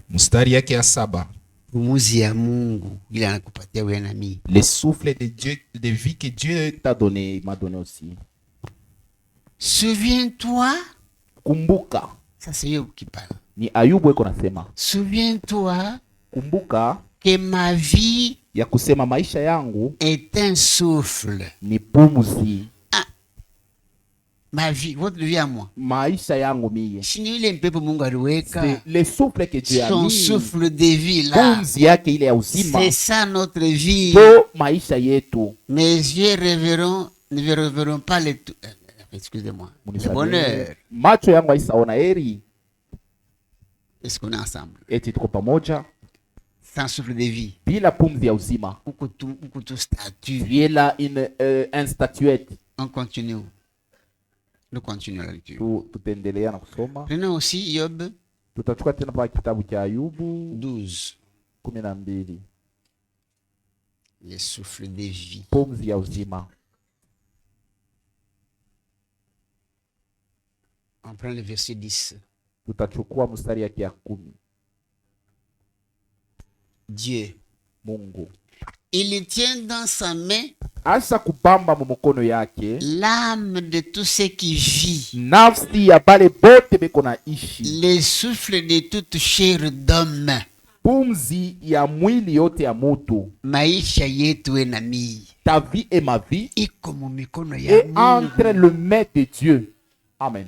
Mstari yake ya 7. Pumuzi ya Mungu ile anakupatia wewe na mimi. Le souffle de Dieu, de vie que Dieu t'a donné, m'a donné aussi. Souviens-toi. Kumbuka. Ça c'est Job qui parle. Ni Ayubu eko nasema. Souviens-toi Kumbuka que ma vie ya kusema maisha yangu est un souffle. ni pumzi. Ma vie, votre vie à moi. Maisha yangu mie. Si ni ile mpepo Mungu aliweka, C'est le souffle que Dieu a son mis. souffle de vie là. Pumzi yake ile ya uzima. C'est ça notre vie. To maisha yetu. Mes yeux ne reverront pas excusez-moi. Le bonheur. Macho yangu haisaona heri. Est-ce qu'on est ensemble? Eti tuko pamoja. Sans souffle de vie. Bila pumzi ya uzima. Uko tu statue. Bila un statuette. On continue. Nous continuons la lecture. Tutaendelea na kusoma. Prenons aussi Job Tutachukua tena pa kitabu cha Ayubu 12. 12. Le souffle de vie. Pumzi ya uzima. On prend le verset 10. Tutachukua mstari yake ya 10. Dieu, Mungu il tient dans sa main asa kubamba mu mkono yake l'âme de tout ce qui vit, nafsi ya bale bote beko na ishi, le souffle de toute chair d'homme. pumzi ya mwili yote ya mutu, maisha yetu na mii ta vie et ma vie iko mu mikono ya est entre Mungu. le maître de Dieu. Amen.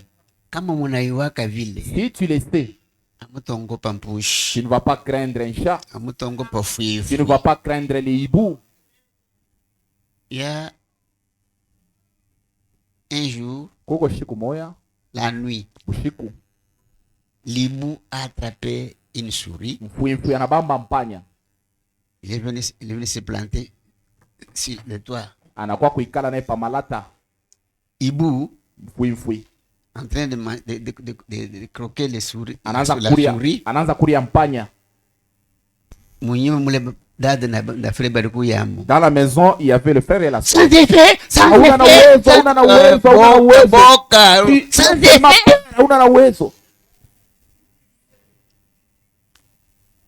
Kama munaiwaka vile, Si tu le sais, amutongopa mpushi, tu ne vas pas craindre un chat, amutongopa tu fuifu. ne vas pas craindre les hiboux. Ya un jour, Koko shiku moya, la nuit, ushiku, l'hibou a attrapé une souris. mfuimfui anabamba mpanya, Il est venu se planter sur le toit. anakuwa kuikala naye pamalata, Hibou, mfuimfui en train de croquer les souris, anaanza sur la kuria, souris. anaanza kuria mpanya. Mwenyewe mule dada na frère baliku yamu. Dans la maison, il y avait le frère et la sœur. Sans effet, sans Hauna na uwezo, hauna na uwezo, hauna na uwezo. boka, Tu- sans sema effet. pera, hauna na uwezo.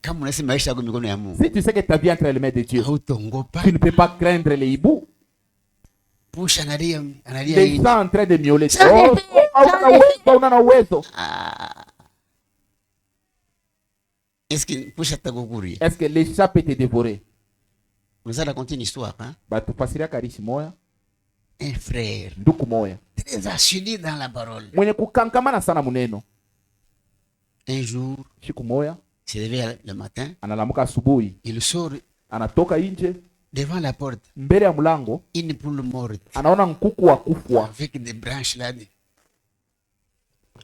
Kama unasema maisha yako mikono ya Mungu, Si tu sais que ta vie entre les mains de Dieu, hautongopa. tu ne peux pas craindre les hiboux. Pusha analia Les hivi. gens en train de miauler. Ça Oh, fait- hauna na uwezo, hauna na uwezo. Ah. Est-ce que pusha takukuria? Est-ce que les chats peuvent te dévorer? Nous allons raconter une histoire, hein? Batufasiria karishi moya, Un frère nduku moya, très assidu dans la parole. mwenye kukankamana sana muneno. Un jour, Siku moya il s'est levé le matin, analamuka asubuhi, il sort anatoka nje devant la porte, mbele ya mlango, une poule morte anaona nkuku wa kufwa, avec des branches là.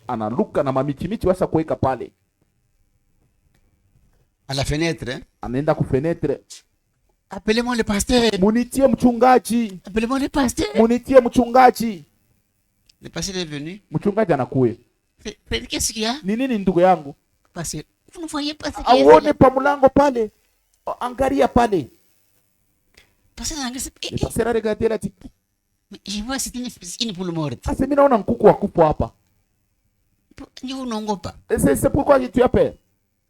analuka na mamichimichi washa kuweka pale, À la fenêtre, hein? anaenda kufenetre, Appelez-moi le pasteur. munitie mchungaji, Appelez-moi le pasteur. munitie mchungaji. Le pasteur est venu. Mchungaji anakuya, Frère, qu'est-ce qu'il y a? ni nini ndugu yangu? Pasteur, vous ne voyez pas ce qu'il y a? Auone pa mlango pale, angalia pale. Pasteur, Le pasteur a regardé la tiki, je vois c'est une poule morte. asa mimi naona nkuku wa kufwa hapa. Vous n'en pas. C'est pourquoi tu as peur.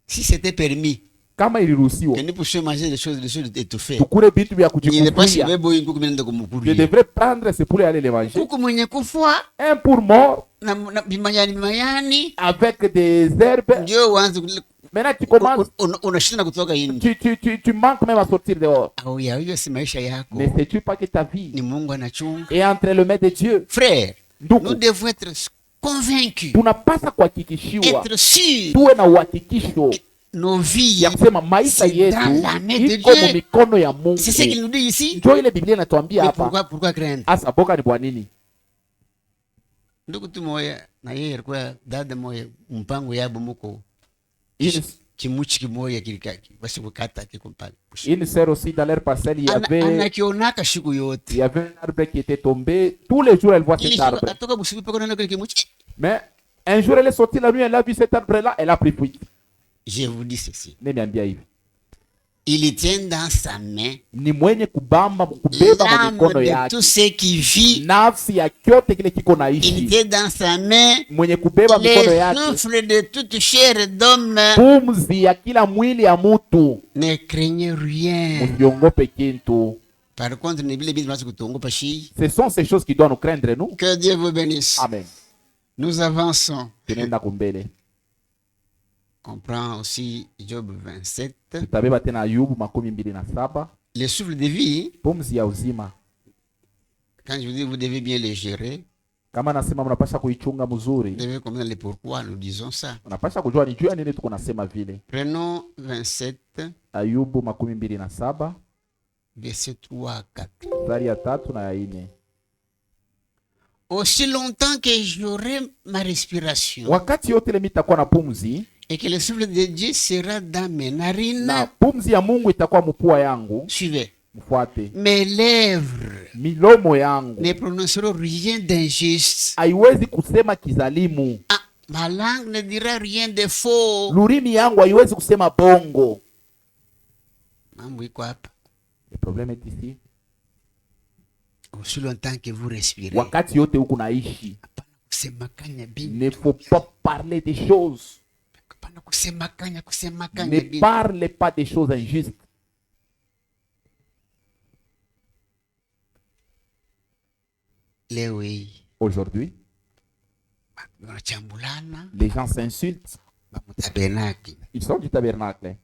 Si c'était permis Kama iliruhusiwa que nous puissions manger des choses étouffées, tukule vitu vya il n'est pas si kujikufuria, beau une coupe de je kumukuria. devrais prendre ce poulet et aller le manger. Kuku mwenye kufwa Un pour mort na bimayani avec des herbes. ndio uanze Maintenant tu commences, unashinda kutoka nje. tu manques même à sortir dehors. Au ya hiyo si maisha yako. Ne sais-tu pas que ta vie Ni Mungu anachunga. est entre les mains de Dieu? Frère, nous Ndugu, devons être convaincus, tunapasa kuhakikishiwa, être sûrs tuwe na uhakikisho nos vies. ya kusema maisha C'est yetu dans la main de iko mu Dieu. mikono ya Mungu. C'est ce qu'il nous dit ici. Ndio ile Biblia inatuambia Mais hapa. pourquoi craindre? Asa boka ni kwa nini? Ndugu tu moya na yeye alikuwa dada moya mpango yabo muko Une, kimuchi kimoya kilikaki basi kukata kikumpana. une sœur aussi dans leur parcelle, Anakionaka siku yote. il y avait un arbre qui était tombé. Tous les jours, elle voit cet arbre. Atoka busiku pako na kile kimuchi. Mais un jour, elle est sortie la nuit, elle a vu cet arbre-là, elle a pris fuite. Je vous dis ceci. Neniambia hivi, Il tient dans sa main ni mwenye kubamba kubeba mu l'âme mikono de yake tout ce qui vit. nafsi ya kyote kile kiko Il naishi, tient dans sa main mwenye kubeba mikono les yake souffles de toute chair d'homme. pumzi ya kila mwili ya mutu. Ne craignez rien. Musiongope kintu. Par contre, ne vile bizi basi kutongopa shi. Ce sont ces choses qui doivent nous craindre, nous. Que Dieu vous bénisse. Amen. Nous avançons. Tunaenda kumbele, On prend aussi Job 27. tutabeba tena Ayubu 27, Les souffles de vie, pumzi ya uzima. quand je vous dis vous devez bien les gérer, Kama nasema mnapasha kuichunga vous mzuri, devez comprendre le pourquoi nous disons ça. unapasha kujua ni juu ya nini tuko nasema vile. Prenons 27, Ayubu 27 versets 3 à 4. mstari ya 3 na ya 4. Aussi longtemps que j'aurai ma respiration Wakati yote ile mitakuwa na pumzi, et que le souffle de Dieu sera dans mes narines, na pumzi ya Mungu itakuwa mpua yangu, suivez. mfuate. Mes lèvres Milomo yangu ne prononceront rien d'injuste. haiwezi kusema kizalimu, Ah, ma langue ne dira rien de faux. lurimi yangu haiwezi kusema bongo. Mambo iko hapa. Le problème est ici. Aussi longtemps que vous respirez. Wakati yote huku naishi, Hapana kusemakanya bintu. ne faut pas parler des choses. Hapana kusemakanya Ne bintu. parle pas des choses injustes. Leo hii Aujourd'hui, wanachambulana les gens s'insultent. bamutabenaki. Ils sont du tabernacle.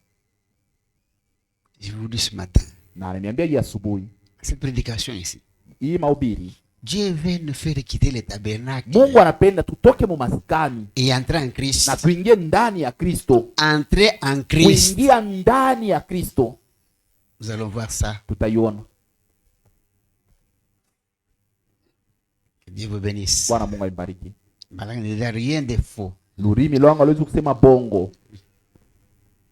Je vous dis ce matin, Na ananiambia hii asubuhi, cette prédication ici, hii mahubiri, Dieu veut nous faire quitter le tabernacle Mungu anapenda tutoke mu maskani et entrer en Christ. na tuingie ndani ya Kristo. Entrer en Christ. Kuingia ndani ya Kristo. Nous allons voir ça. Tutaiona. Que Dieu vous bénisse. Bwana Mungu aibariki. Ma langue ne dit rien de faux. Lurimi lwangu haliwezi kusema bongo.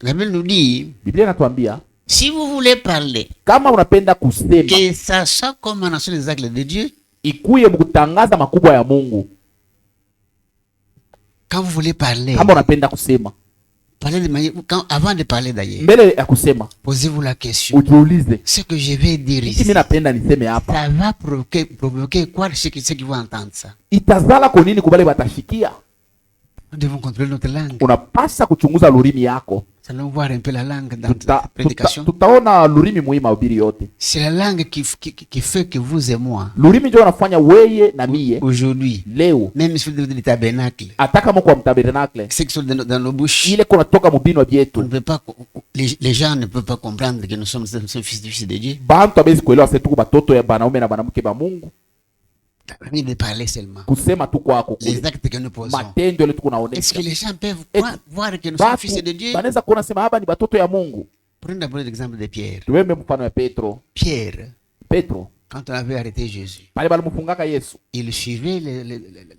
La Bible nous dit, Biblia inatuambia si vous voulez parler, kama unapenda kusema, que ça soit comme annoncer les actes de Dieu. ikuye mkutangaza makubwa ya Mungu. Quand vous voulez parler, Kama unapenda kusema, parlez de manière, avant de parler d'ailleurs, mbele ya kusema, posez-vous la question. ujiulize, Ce que je vais dire hiki ici, mimi napenda niseme hapa, ça va provoquer quoi ceux qui vont entendre ça? itazala kwa nini kubale batashikia? Nous devons contrôler notre langue. Unapasa kuchunguza lurimi yako. Nous allons voir un peu la langue dans la prédication. Tutaona lurimi muhimu mahubiri yote. C'est la langue qui fait que vous et moi, Lurimi ndio unafanya weye na mie aujourd'hui, leo, même sur le tabernacle, hata kama kwa mtabernacle, c'est que sont dans nos bouches, ile kunatoka mubinwa on ne byetu, peut pas, les gens ne peuvent pas comprendre que nous sommes fils de Dieu. bantu abezi kuelewa sasa tuko batoto ya banaume na banamke ba Mungu. Ni de parler seulement. Kusema tu kwako Les kule, actes que nous posons. matendo ile tuko Est-ce que naonesha, les gens peuvent Et- voir que nous sommes fils de batu Dieu? banaweza kuona sema hapa ni batoto ya Mungu. Prenons d'abord l'exemple de Pierre. Tuweme mfano ya Petro. Pierre, Petro quand on avait arrêté Jésus, pale balimfungaka Yesu, il suivait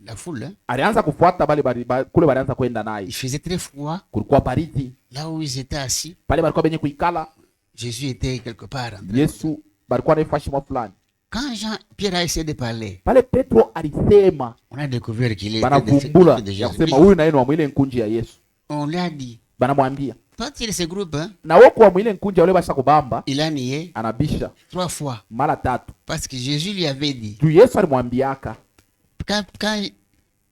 la foule. Hein. alianza kufuata kule, balianza kwenda Il naye, faisait très froid. kulikuwa baridi Là où ils étaient assis, pale, balikuwa benye kuikala. Jésus était quelque part. Yesu balikuwa naifashi mwa fulani Quand Pierre a essayé de parler, pale, Petro alisema, on a découvert qu'il était banavumbula de ya Jésus. kusema huyu naye ni wa mwile nkunji ya Yesu. On lui a dit, Banamwambia toi tu es de ce groupe, hein? na woku wa mwile nkunji ule basha kubamba, Il a nié anabisha 3 fois. mara 3 Parce que Jésus lui avait dit, juu Yesu alimwambiaka, quand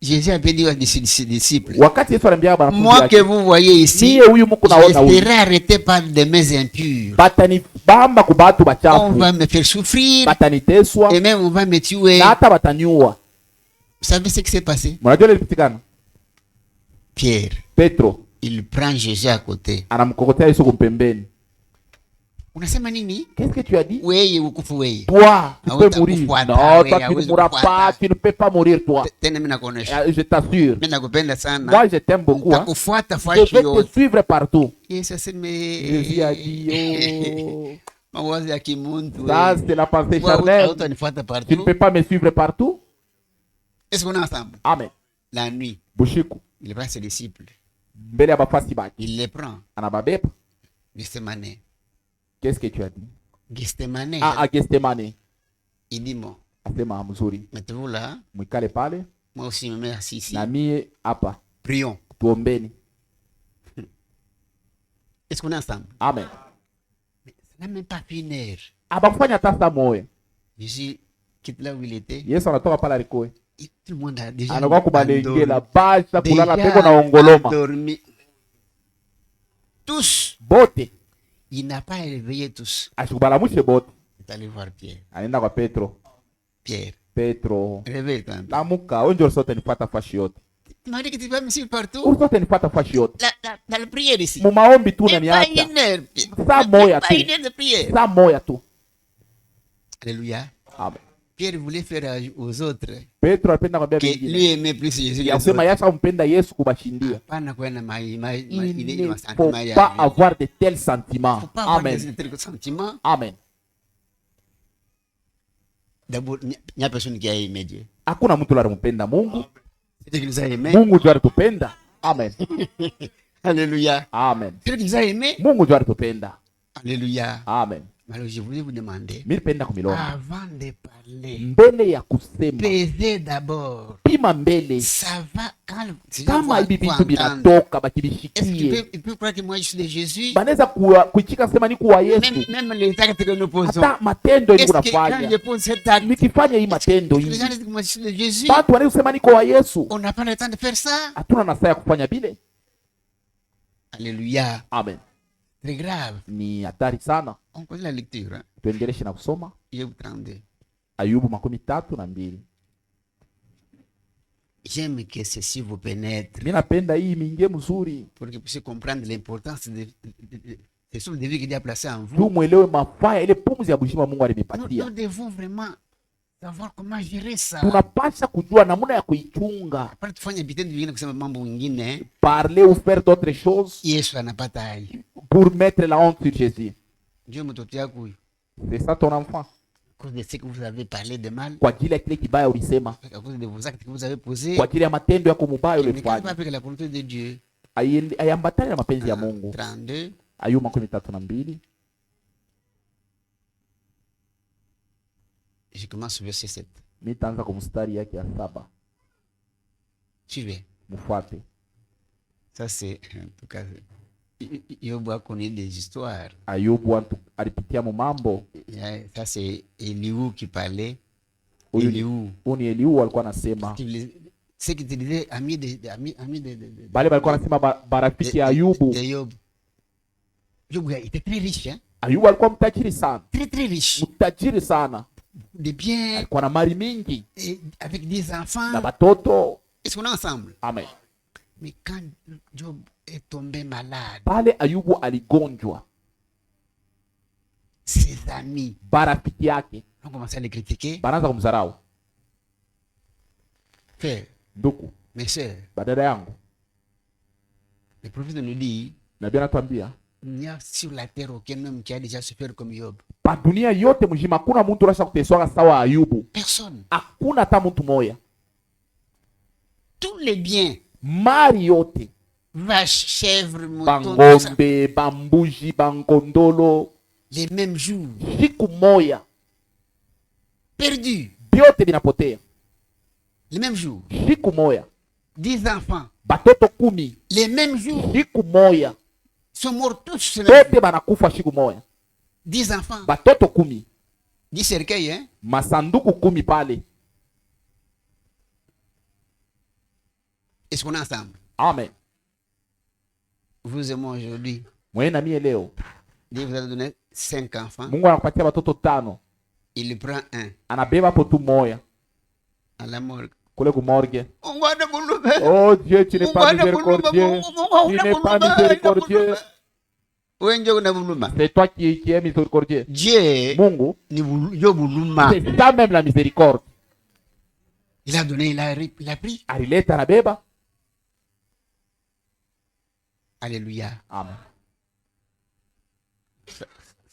Jésus avait dit à ses disciples, wakati Yesu alimwambia banafunzi moi que yake, vous voyez ici, niye huyu muko je naona huyu serai arrêté par des mains impures. batanibamba ku batu On bachafu, va me faire souffrir bataniteswa et même on va me tuer. na hata bataniua. Vous savez ce qui s'est passé? Mnajua ile ilipitikana, Pierre, Petro il prend Jésus à côté. anamkokotea Yesu kumpembeni. Unasema nini? Qu'est-ce que tu as dit? Wewe ukufu wewe. Toi, tu Hauta peux mourir. kufuata, Non, wewe, toi, tu ne hauwezi mourras kufuata. pas, tu ne peux pas mourir, toi. Tena mimi nakuonesha. Je t'assure. Mimi nakupenda sana. Moi, je t'aime beaucoup. Hein. Nitakufuata Je fashi vais te yote. suivre partout. Yesu aseme Jésus a dit, oh, mawazo ya kimuntu. ça c'est la pensée Wewe charnelle. hautanifuata Tu ne partout. peux pas me suivre partout. Est-ce qu'on est ensemble? Amen. La nuit, Bushiku. il prend ses disciples. Mbele ya bafasi baki. Il les prend. Anababeba. Gethsemane. Qu'est-ce que tu as dit? Gethsemane. Ah, Gethsemane. Il dit bon, Asema mzuri. mettez-vous là. Mwikale pale. Moi aussi, je me mets assis ici. Na mie hapa. Prions. Tuombeni. Est-ce qu'on est ensemble? Amen. Mais ça n'a même pas fait 1 heure. Abakufanya hata saa moja. Jésus quitte là où il était. Yesu anatoka pale alikoe. Tout le monde a déjà Anakuwa kubalengela endormi. basha kulala Déjà peko na ongoloma. endormi. Tous. Bote. Il n'a pas réveillé tous. Ashikubalamushe bote. Il est allé voir Pierre. Anaenda kwa Petro. Pierre, Petro. réveille-toi un peu. Lamuka, wewe ndio sote nipata fashi yote. Tu m'as dit que tu vas me suivre partout. Wewe sote nipata fashi yote. Dans la prière ici. Mu maombi tu Même pas unaniacha. 1 heure. Saa moja Pas tu. 1 heure de prière. Saa moja tu. Alléluia. Amen. Pierre voulait faire aux autres Petro alipenda kwambia que wengine. lui aimait plus Jésus. Ya kusema yasha kumpenda Yesu kubashindia. Hapana kuwa na Il ile ne masentiment faut ya. pas avoir de tels sentiments. Faut pas avoir Amen. des tels sentiments. Amen. D'abord, il n'y a personne qui a aimé Dieu. Hakuna mtu anampenda Mungu. C'est Dieu qui nous a aimés. Mungu ndio alitupenda. Amen. Alléluia. Amen. C'est Dieu qui nous a aimés. Mungu ndio alitupenda. Alléluia. Amen. Alors, je voulais vous demander, Mimi nipenda kumilona. avant de parler, Mbele ya kusema. pesez d'abord. Pima mbele. Ça va quand Kama hivi vitu vinatoka est-ce qu'il bakibishikie. peut, il peut croire que moi je suis de Jésus? Banaweza kuichika sema ni kuwa Yesu. Même les actes que nous posons. Hata matendo yenye Est-ce que quand je unafanya. pose cet acte, Nikifanya hii matendo les hii. gens disent que moi je suis de Jésus? Watu wanaosema niko wa Yesu. On n'a pas le temps de faire ça. Hatuna nasaa ya kufanya vile. Alléluia. Amen. Très grave. Ni hatari sana. On connaît la lecture. Hein? Tuendeleshe na kusoma. Job 32. Ayubu 32. J'aime que ceci vous pénètre Mimi napenda hii mingie mzuri pour que vous puissiez comprendre l'importance C'est sur le devis qu'il a placé en juu vous. mwelewe mafaa ya ile pumzi ya bujima Mungu Nous alinipatia. devons vraiment savoir comment gérer ça. Tunapasha kujua namna ya kuichunga. Apart tufanye vitendo vingine kusema mambo mengine, Parler ou faire d'autres choses Yesu anapata aibu. pour mettre la honte sur Jésus. Ndio mtoto yako huyu. C'est ça ton enfant. À cause de ce que vous avez parlé de mal, Kwa ajili ya kile kibaya ulisema, à cause de vos actes que vous avez posés, kwa ajili ya matendo yako mubaya il ne calme pas ulifanya, avec la volonté de Dieu. aiambatane na mapenzi ya Mungu. 32, Ayubu 32. je commence au verset 7. Nitaanza kwa mstari yake ya 7. Suivez. Mfuate. Ça c'est, en tout cas, Yob a connu des histoires. Ayubu alipitia mambo. Ça c'est Elihu qui parlait. Huyu Elihu. ni Elihu alikuwa anasema. Ce qui te disait ami de Bale balikuwa anasema barafiki ya Ayubu. de Yob. Yob était très riche, hein? Ayubu alikuwa mtajiri sana. Très riche. Mtajiri sana. De biens. Alikuwa na mali mingi. Et avec des enfants. Na batoto. Ils sont ensemble. Amen. Mais quand Job est tombé malade, Pale Ayubu aligonjwa, ses amis barafiki yake ont commencé à le critiquer. banaanza kumdharau. Frère, Ndugu, mes sœurs, badada yangu, le prophète nous dit, nabii anatuambia il n'y a sur la terre aucun homme qui a déjà souffert comme Job. pa dunia yote mjima hakuna mtu anaweza kuteswa sawa Ayubu. Personne. Hakuna hata mtu moya. Tous les biens, Mali yote, vaches, chèvres, moutons, bangombe, bambuji, bangondolo, les mêmes jours, siku moya perdus, vyote vinapotea. les mêmes jours, Siku moya 10 enfants, batoto 10 les mêmes jours, siku moya sont morts tous ce même jour. wote banakufa siku moya. 10 enfants, Batoto 10, 10 cercueils, hein? masanduku 10 pale. Est-ce qu'on est ensemble? Amen. Vous et moi aujourd'hui, Mwenye na mie leo Dieu vous a donné 5 enfants, Mungu anakupatia batoto 5, il prend un anabeba hapo tu moya à la morgue. kule ku morgue. On va de Oh Dieu, tu n'es pas miséricordieux. Tu n'es pas miséricordieux. C'est toi qui es miséricordieux. Dieu, Mungu, c'est ça même la miséricorde. il a donné, il a pris. Alileta anabeba. Alléluia. Amen.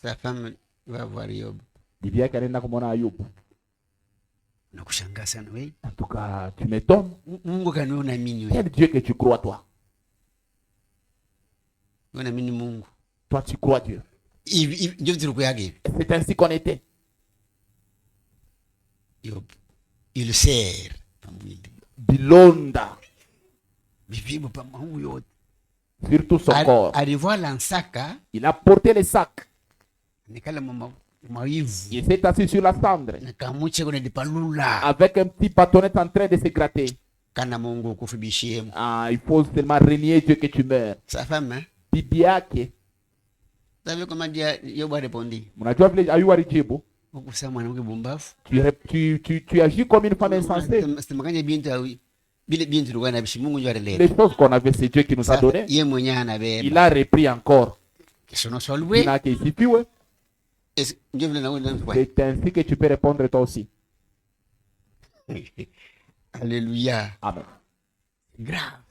Sa femme va voir Yob. Bibi yake anaenda kumwona Ayubu. Nakushangaa sana wewe. En tout cas, tu m'étonnes. Mungu kaniona mimi wewe. Quel Dieu que tu crois toi? Unaamini Mungu. Toi tu crois Dieu. Ndio tulikuwa yake. C'est ainsi qu'on était. Yob. Il sert. Bilonda. Bibi mpa Mungu yote. Surtout son corps. Alivoa lansaka. Il a porté les sacs. Nikala mama maivu. Il s'est assis sur la cendre. Nikamuche kwenye dipalula. Avec un petit bâtonnet en train de se gratter. Kana Mungu kufibishie. Ah, il faut seulement renier Dieu que tu meurs. Sa femme, hein? Bibi yake. Vous savez comment Dieu Yob a répondu? Unajua vile Ayubu alijibu? Ukusa mwanamke bumbafu. Tu agis comme une femme insensée. Simakanye bintu awi. Bile bintu tulikuwa na bishi Mungu ndio alileta. Les choses qu'on avait, c'est Dieu qui nous a donné. Yeye mwenyewe anabeba. Il a repris encore. Kesho soit loué. Il n'a qu'isifiwe. Dieu vile na wewe. C'est ainsi que tu peux répondre toi aussi. Alléluia. Amen. Grave.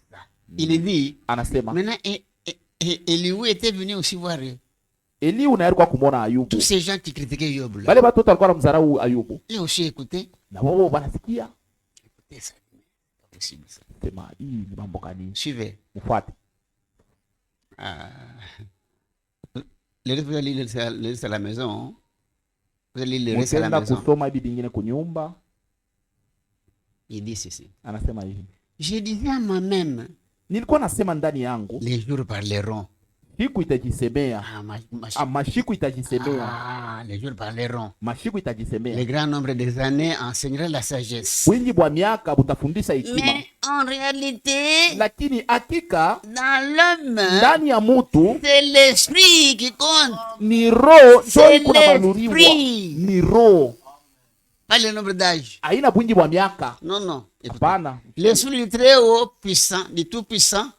Il est dit. Anasema. Maintenant Elihu était venu aussi voir Eli unaerwa kumwona Ayubu. tous ces gens qui critiquaient Yob là. Wale watoto walikuwa wanamdharau Ayubu. Ils aussi écouté. Na wao wanasikia. Écoutez ça. Pas possible ça. Sema hii ni mambo gani? Suivez. Mfuate. Les vous allez lire à la maison. Vous allez lire à la Mtenda maison. kusoma hivi vingine kunyumba. Il dit ceci. Anasema hivi. Je disais à moi-même. Nilikuwa nasema ndani yangu. Les jours parleront. Siku itajisemea. Mashiku itajisemea. Les jours parleront. Mashiku itajisemea. Le grand nombre des années enseignera la sagesse. Wingi bwa miaka butafundisha hekima. Mais en réalité, Lakini hakika dans l'homme, ndani ya mutu c'est l'esprit qui compte. ni roho C'est ndio kuna baluriwa. l'esprit. Ni roho. Pas le nombre d'âge. Haina bwingi bwa miaka. Non, non. Écoutez. Hapana. L'esprit du très haut puissant, du tout puissant.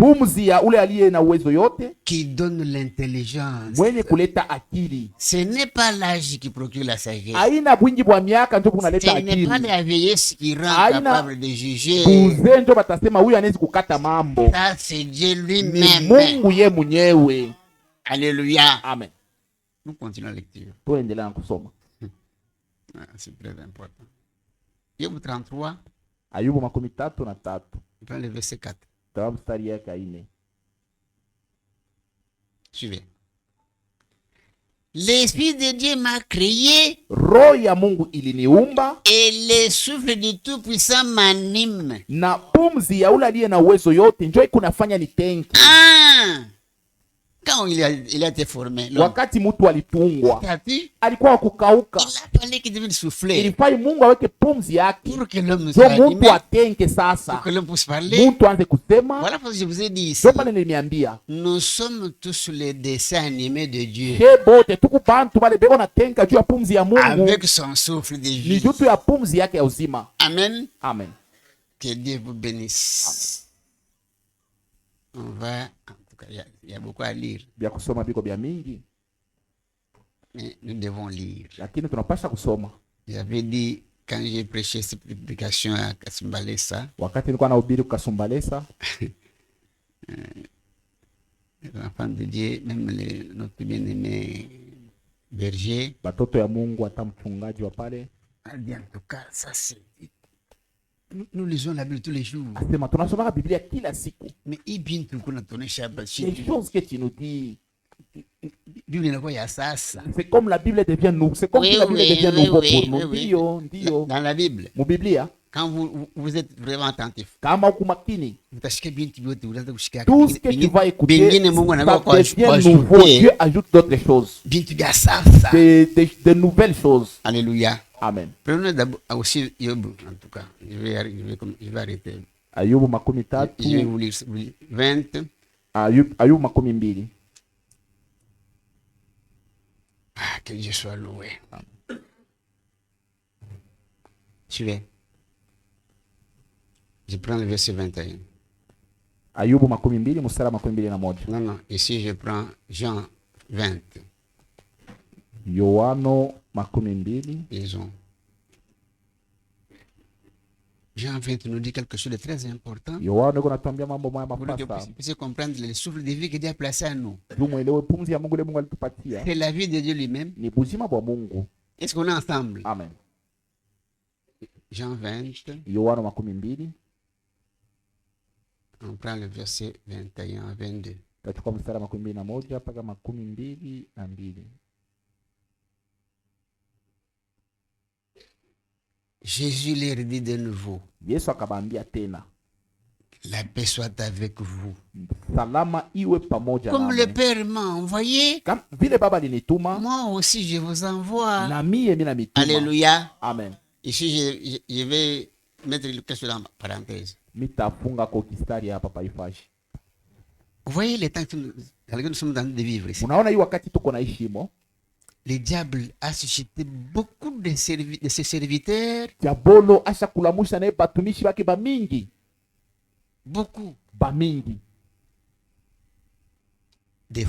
pumzi ya ule aliye na uwezo yote, qui donne l'intelligence. mwenye kuleta akili. Ce n'est pas l'âge qui procure la sagesse. Haina bwingi bwa miaka ndio kunaleta Ce n'est pas akili. la vieillesse qui rend Aïna. capable de juger. Buzee ndio batasema huyu anawezi kukata mambo. Ça, c'est Dieu Ni lui-même. Mungu ye mwenyewe. Alléluia. Amen. Nous continuons la lecture. Tuendelea na kusoma. C'est très important. Yob 33, Ayubu 33. prends le verset 4. Tawa mstari yake ya 4. Suivez. L'Esprit de Dieu m'a créé Roho ya Mungu iliniumba et le souffle du Tout-Puissant m'anime. na pumzi ya ule aliye na uwezo yote njoo kunafanya nitenke. Ah! Quand il a été formé, l'homme, Wakati mtu alitungwa t'as vu? alikuwa wa kukauka. Il a fallu qu'il devienne souffler Ilifai Mungu aweke pumzi yake pour que l'homme ndio soit animé, mtu atenke pour sasa, que l'homme puisse parler. mtu aanze kusema. Voilà pourquoi je vous ai dit ici, Ndio pale nilimiambia nous sommes tous les dessins animés de Dieu ke bote tuku bantu bale beko natenka juu ya pumzi ya Mungu, avec son souffle de ni vie. juu ya pumzi yake ya uzima. Amen. Amen. Que Dieu vous bénisse. On va, en tout cas, il y a beaucoup à lire, Bya kusoma biko bya mingi, mais nous devons lire. lakini tunapasha kusoma. J'avais dit, quand j'ai prêché cette prédication à Kasumbalesa, Wakati nilikuwa nahubiri Kasumbalesa, les enfants de Dieu, même notre bien-aimé berger, batoto ya Mungu, hata mchungaji wa pale a dit en tout cas, ça c'est. Nous lisons la Bible tous les jours. asema tunasoma Biblia kila siku. Mais il vient tout qu'on a tourné Shabbat. Les choses que tu nous dis, Bible n'a pas ça. c'est comme la Bible devient nouveau, c'est comme si la Bible devient nouveau pour nous. Ndio, ndio. Dans la Bible, Mu Biblia quand vous êtes vraiment attentif, kama uko makini, vous tâchez bien tu vas kushika. tout ce que tu vas écouter, ça devient nouveau. Dieu ajoute d'autres choses, Bien tu dis ça. de nouvelles choses. Alléluia. Amen. Prenons d'abord aussi Yob, en tout cas. Je vais arrêter. Ayubu 13, Je vais vous lire 20. Ayubu 12. Ah, que Dieu soit loué. Suivez. Je prends le verset 21. Ayubu 12 mstari 21. Non, non. Ici, je prends Jean 20. Yohano 20. Lisons. Jean 20 nous dit quelque chose de très important. Yohano iko natuambia mambo moya Pour que vous mafasa. puissiez comprendre le souffle de vie que Dieu a placé à nous. Juu mwelewe pumzi ya Mungu ile Mungu alitupatia. C'est la vie de Dieu lui-même. Ni buzima bwa Mungu. Est-ce qu'on est ensemble? Amen. Jean 20, Yohano 12. on prend le verset 21 à 22. Tutachukua mstari 21 mpaka 22. Jésus leur dit de nouveau, Yesu akabambia tena, la paix soit avec vous. salama iwe pamoja Comme le nami. Père m'a envoyé, Kama vile Baba alinituma, moi aussi je vous envoie. na mie mimi namituma. Alléluia. Amen. Ici, je vais mettre quelque chose en parenthèse. Mitafunga kwa kistari hapa paifashi. Vous voyez les temps dans lesquels nous sommes en train de vivre ici. Unaona hii wakati tuko naishi mo, Le diable a suscité beaucoup de ses serviteurs, Diabolo asha kulamusha naye batumishi bake bamingi, beaucoup bamingi, de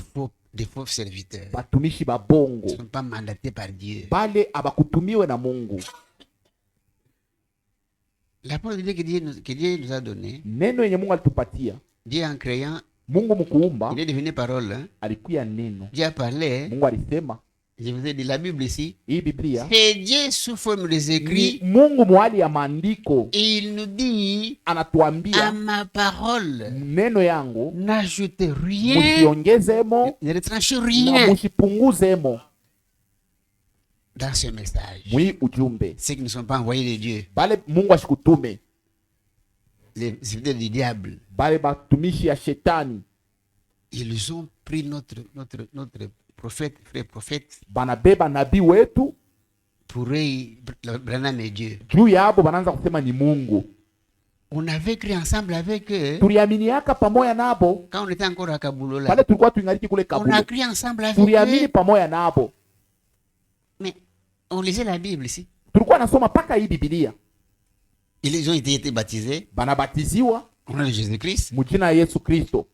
faux serviteurs. batumishi Ils babongo. ne sont pas mandatés par Dieu. Bale abakutumiwe na Mungu. La parole de Dieu que Dieu nous a donnée, Neno yenye Mungu alitupatia, Dieu en créant, Mungu mkuumba il est devenu parole. Hein? alikuya neno. Dieu a parlé. Mungu alisema, Je vous ai dit la Bible ici. hii Biblia C'est Dieu sous forme des ni écrits. Mungu mwali ya maandiko, Et il nous dit, à anatuambia ma parole, neno yangu n'ajoutez rien, musiongezemo ne retranchez na rien musipunguzemo dans ce message. mwi ujumbe. Ceux qui ne sont pas envoyés de Dieu, Bale Mungu ashikutume, les serviteurs du diable, bale batumishi ya shetani ils ont pris notre prophète, frère prophète, banabeba nabii wetu, pour eux, Branham et Dieu. juu yabo banaanza kusema ni Mungu. On avait cru ensemble avec eux Tuliaminiaka pamoja nabo quand on était encore à Kabulola. pale tulikuwa tuingaliki kule On a Kabulo, cru ensemble avec tuliamini eux. pamoja nabo, Mais on lisait la Bible ici. tulikuwa nasoma paka hii Biblia, Ils ont été baptisés. banabatiziwa Au nom de Jésus-Christ. mujina ya Yesu Kristo.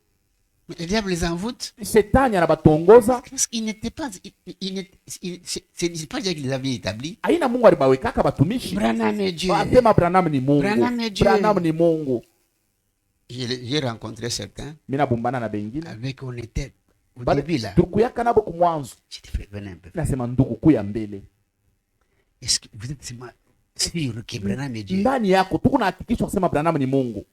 Mais le diable les envoûte. Shetani anabatongoza. Parce qu'il n'était pas, c'est pas Dieu qui les avait établis. Aina Mungu alibawekaka batumishi. Branham est Dieu. Asema Branham ni Mungu. Branham est Dieu. Branham ni Mungu. J'ai rencontré certains Mina bumbana na bengine. avec on était au Bale début là. tukuyaka nabo kumwanzo. J'ai dit, frère, venez un peu. Nasema ndugu kuya mbele. Est-ce que vous êtes sûr que Branham est Dieu? Ndani yako tuko na hakikisho kusema Branham ni Mungu.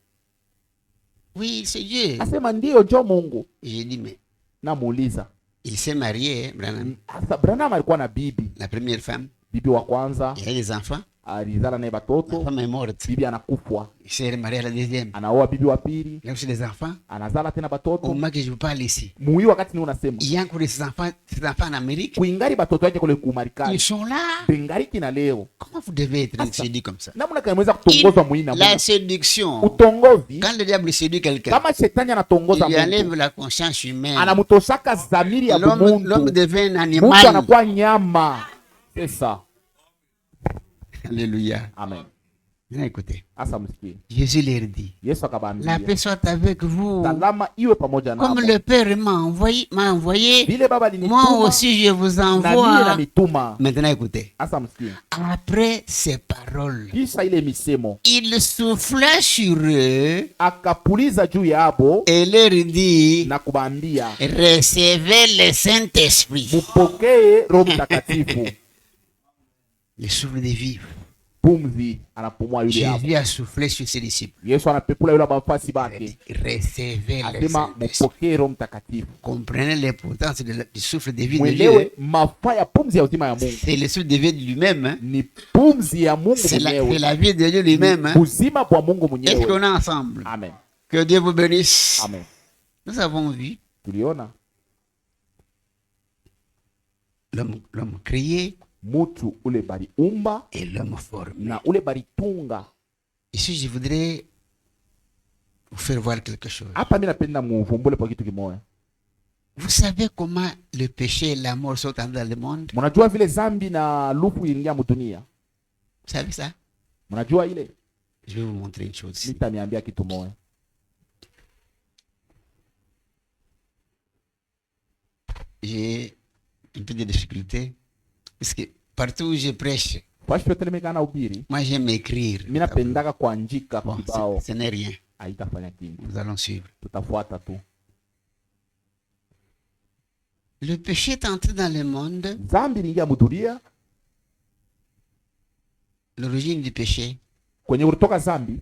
Oui, c'est Dieu. Asema ndio jo Mungu. J'ai dit, mais Namuuliza. il s'est marié, Branham. Asa Branham alikuwa na bibi. La première femme. Bibi wa kwanza Il a des enfants. alizala naye La batoto. femme est morte. Bibi anakufwa. Il s'est marié à la deuxième. Anaoa bibi wa pili. Il a aussi des enfants. Anazala tena Au batoto. moment que je vous parle ici. Mui wakati ni unasema. Il y a encore ces enfants en Amérique. Kuingari batoto yake kule Ils kumarikani. sont là. Bengariki na leo. Comment vous devez être séduit comme ça? Namna kanaweza kutongozwa muina La Mungu. séduction. Utongozi Quand le diable séduit quelqu'un, kama shetani anatongoza il lui enlève mtu. la conscience humaine. Anamtoshaka zamiri ya L'homme bumuntu. devient un Mtu animal. anakuwa nyama. C'est ça. Alléluia. Amen. Bien écoutez. Asa msikie. Jésus leur dit, Yesu la akabambia. paix soit avec vous. Salama iwe pamoja nao. Comme le Père m'a envoyé, Vile baba moi alinituma aussi je vous na mimi envoie. nanituma. Maintenant écoutez. Asa msikie. Après ces paroles, Kisha ile misemo il souffla sur eux akapuliza juu yabo et leur dit, na kubambia recevez le Saint-Esprit. mupokee Roho Mtakatifu. Le souffle de vie. Pumzi anapumua yule hapo. Jésus a soufflé sur ses disciples. Yesu anapepula yule bafasi Il bake. dit, recevez le Asema Saint-Esprit. mupokee Roho Mtakatifu. Comprenez l'importance du souffle de vie de Mwelewe Dieu. mafaa ya pumzi ya uzima ya Mungu. C'est le souffle de vie de lui-même. Hein. Ni pumzi ya Mungu C'est mwenyewe. la vie de Dieu lui-même. Hein. Uzima bwa Mungu Est-ce mwenyewe. qu'on est ensemble? Amen. Que Dieu vous bénisse. Amen. Nous avons vu Tuliona l'homme créé mutu ule baliumba et l'homme formé. na ule balitunga. Ici, je voudrais vous faire voir quelque chose. Hapa mimi napenda muvumbule kwa kitu kimoja. Vous savez comment le péché et la mort sont entrés dans le monde? Mnajua vile zambi na lufu iliingia mudunia? Vous savez ça? Mnajua ile? Je vais vous montrer une chose. Nitaniambia kitu moja. J'ai un peu de difficulté parce que partout où je prêche, Kwa hiyo telemekana ubiri, moi j'aime écrire. mimi napendaka kuandika Bon, kibao. ce n'est rien. Haitafanya kintu. Nous allons suivre. Tutafuata tu. Le péché est entré dans le monde. Zambi iliingia mudunia. L'origine du péché, Kwenye ulitoka zambi